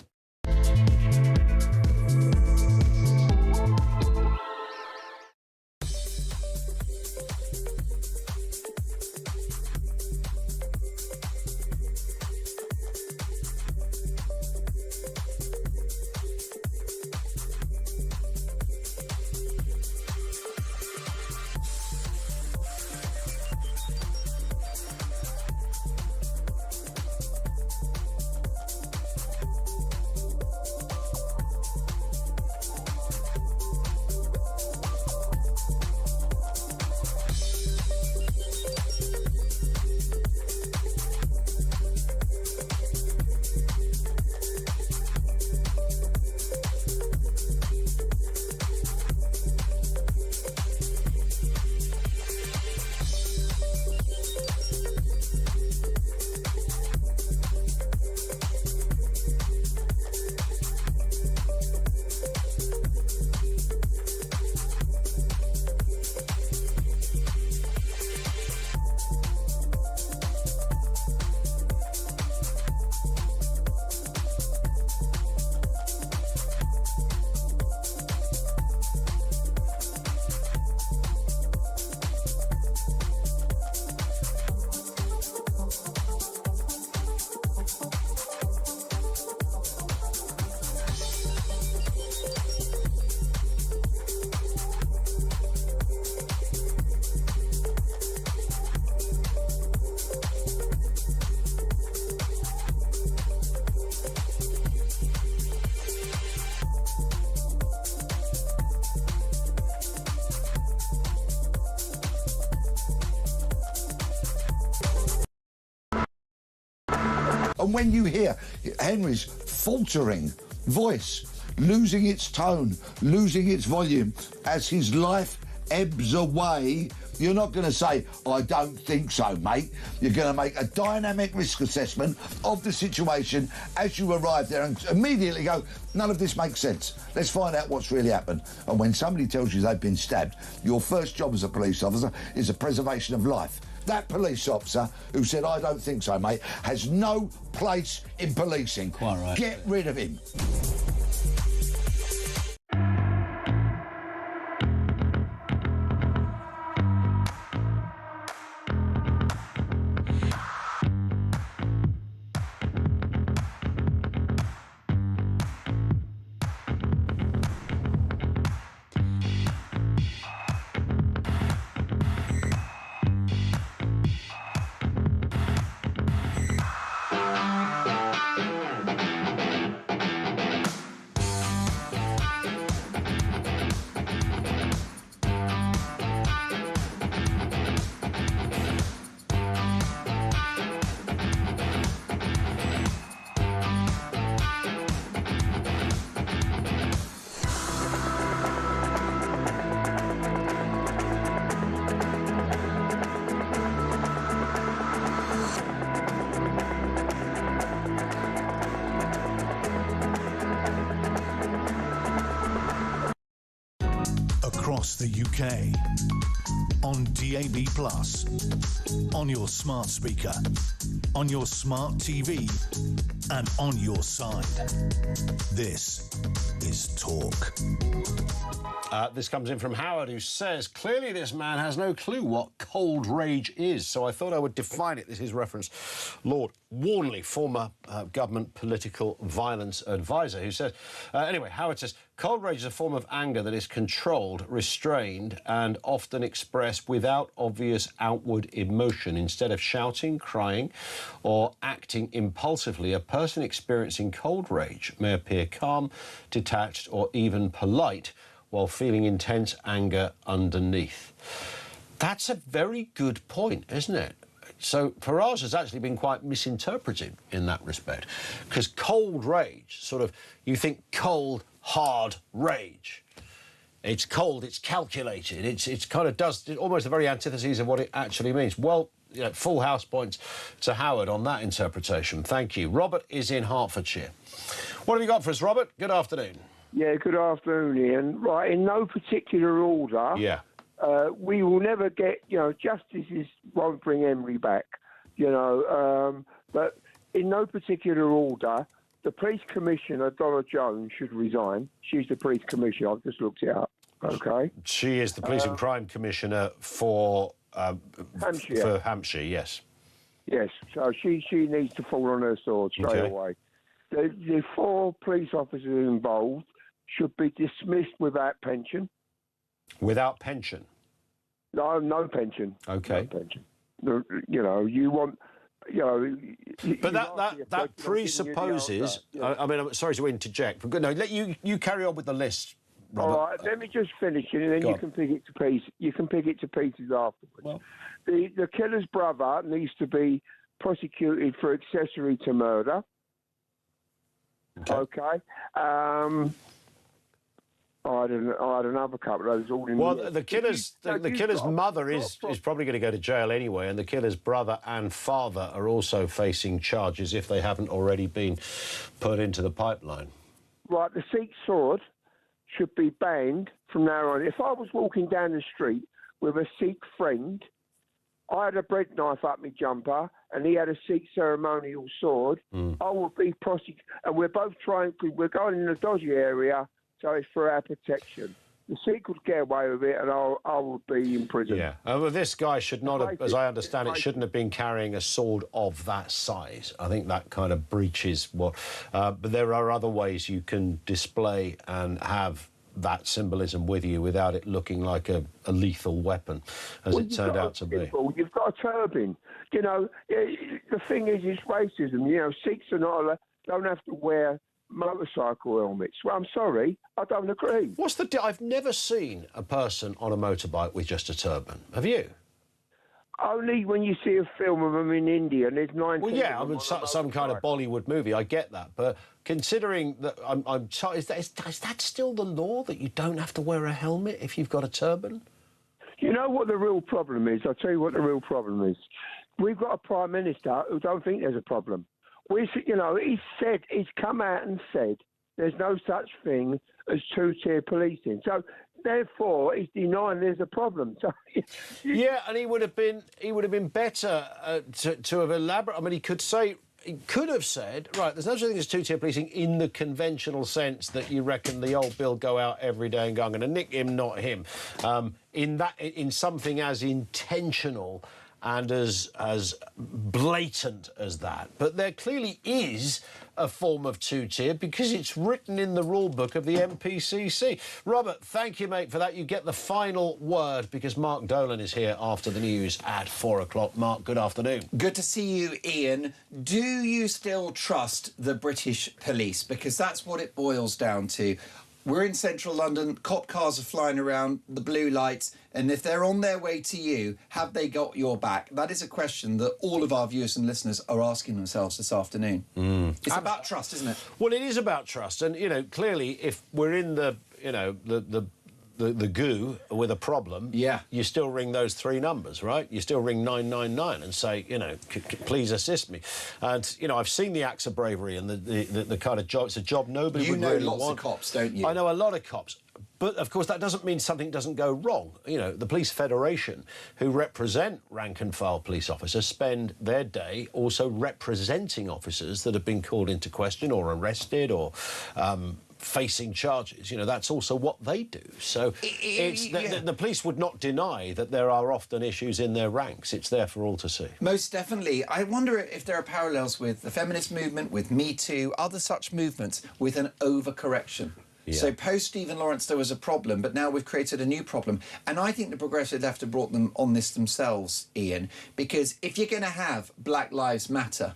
And when you hear Henry's faltering voice, losing its tone, losing its volume, as his life ebbs away, you're not going to say, I don't think so, mate. You're going to make a dynamic risk assessment of the situation as you arrive there and immediately go, none of this makes sense. Let's find out what's really happened. And when somebody tells you they've been stabbed, your first job as a police officer is the preservation of life. That police officer who said, I don't think so, mate, has no place in policing. Quite right. Get rid of him. across the UK. On DAB+, on your smart speaker, on your smart TV, and on your side. This is Talk. This comes in from Howard, who says, clearly this man has no clue what cold rage is, so I thought I would define it. This is reference Lord Warnley, former government political violence advisor, who says, anyway, Howard says, cold rage is a form of anger that is controlled, restrained, and often expressed without obvious outward emotion. Instead of shouting, crying, or acting impulsively, a person experiencing cold rage may appear calm, detached, or even polite, while feeling intense anger underneath. That's a very good point, isn't it? So Farage has actually been quite misinterpreted in that respect, because cold rage, sort of, you think cold, hard rage. It's cold, it's calculated, it's kind of does almost the very antithesis of what it actually means. Well, you know, full house points to Howard on that interpretation. Thank you. Robert is in Hertfordshire. What have you got for us, Robert? Good afternoon. Yeah, good afternoon, Ian. Right, in no particular order. Yeah. We will never get, justices won't bring Henry back, but in no particular order, the police commissioner, Donna Jones, should resign. She's the police commissioner. I've just looked it up. Okay. She is the police and crime commissioner for Hampshire. For Hampshire, yes. Yes, so she needs to fall on her sword straight away. The 4 police officers involved should be dismissed without pension. Without pension? No pension. Okay. No pension. You want... But that presupposes... I mean, I'm sorry to interject, but no, let you carry on with the list, Robert. All right, let me just finish it, and then you can pick it to pieces. You can pick it to pieces afterwards. Well. The killer's brother needs to be prosecuted for accessory to murder. Okay. I had another couple of those all in. Well, the killer's mother is probably going to go to jail anyway, and the killer's brother and father are also facing charges if they haven't already been put into the pipeline. Right, the Sikh sword should be banned from now on. If I was walking down the street with a Sikh friend, I had a bread knife up my jumper, and he had a Sikh ceremonial sword, I would be prosecuted. And we're both we're going in a dodgy area, so it's for our protection. The Sikh would get away with it, and I would be in prison. Yeah. Well, this guy should not have, as I understand it, shouldn't have been carrying a sword of that size. I think that kind of breaches what... but there are other ways you can display and have that symbolism with you without it looking like a lethal weapon, as it turned out to be. You've got a turban. The thing is, it's racism. Sikhs are not allowed, don't have to wear motorcycle helmets. Well, I'm sorry, I don't agree. What's the I've never seen a person on a motorbike with just a turban. Have you? Only when you see a film of them in India, and there's 19. Well, yeah, I mean, some kind of Bollywood movie. I get that, but considering that, is that still the law, that you don't have to wear a helmet if you've got a turban? You know what the real problem is? I'll tell you what the real problem is. We've got a prime minister who don't think there's a problem. He's come out and said there's no such thing as 2-tier policing. So therefore, he's denying there's a problem. So, yeah, and he would have been better to have elaborated. I mean, he could have said, right, there's no such thing as 2-tier policing in the conventional sense that you reckon the old Bill go out every day and go, I'm going to nick him, not him. In something as intentional and as blatant as that. But there clearly is a form of 2-tier because it's written in the rule book of the MPCC. Robert, thank you, mate, for that. You get the final word because Mark Dolan is here after the news at 4 o'clock. Mark, good afternoon. Good to see you, Ian. Do you still trust the British police? Because that's what it boils down to. We're in central London, cop cars are flying around, the blue lights, and if they're on their way to you, have they got your back? That is a question that all of our viewers and listeners are asking themselves this afternoon. It's about trust, isn't it? Well, it is about trust, and, clearly, if we're in the goo with a problem, you still ring those 3 numbers, right? You still ring 999 and say, please assist me. And, I've seen the acts of bravery and the kind of job. It's a job nobody would really want. You know lots of cops, don't you? I know a lot of cops. But, of course, that doesn't mean something doesn't go wrong. You know, the Police Federation, who represent rank-and-file police officers, spend their day also representing officers that have been called into question or arrested or facing charges. You know, that's also what they do. So the police would not deny that there are often issues in their ranks. It's there for all to see. Most definitely. I wonder if there are parallels with the feminist movement, with Me Too, other such movements, with an overcorrection. Yeah. So post Stephen Lawrence there was a problem, but now we've created a new problem. And I think the progressive left have brought them on this themselves, Ian, because if you're going to have Black Lives Matter,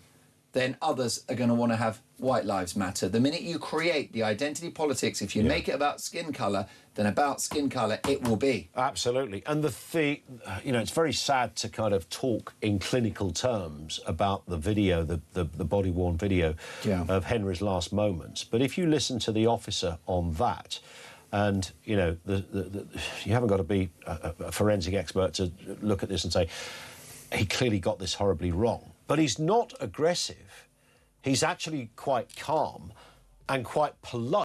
then others are going to want to have White Lives Matter. The minute you create the identity politics, if you make it about skin colour, then about skin colour it will be. Absolutely. And you know, it's very sad to kind of talk in clinical terms about the video, the body-worn video of Henry's last moments. But if you listen to the officer on that, and, you know, you haven't got to be a forensic expert to look at this and say, he clearly got this horribly wrong. But he's not aggressive. He's actually quite calm and quite polite.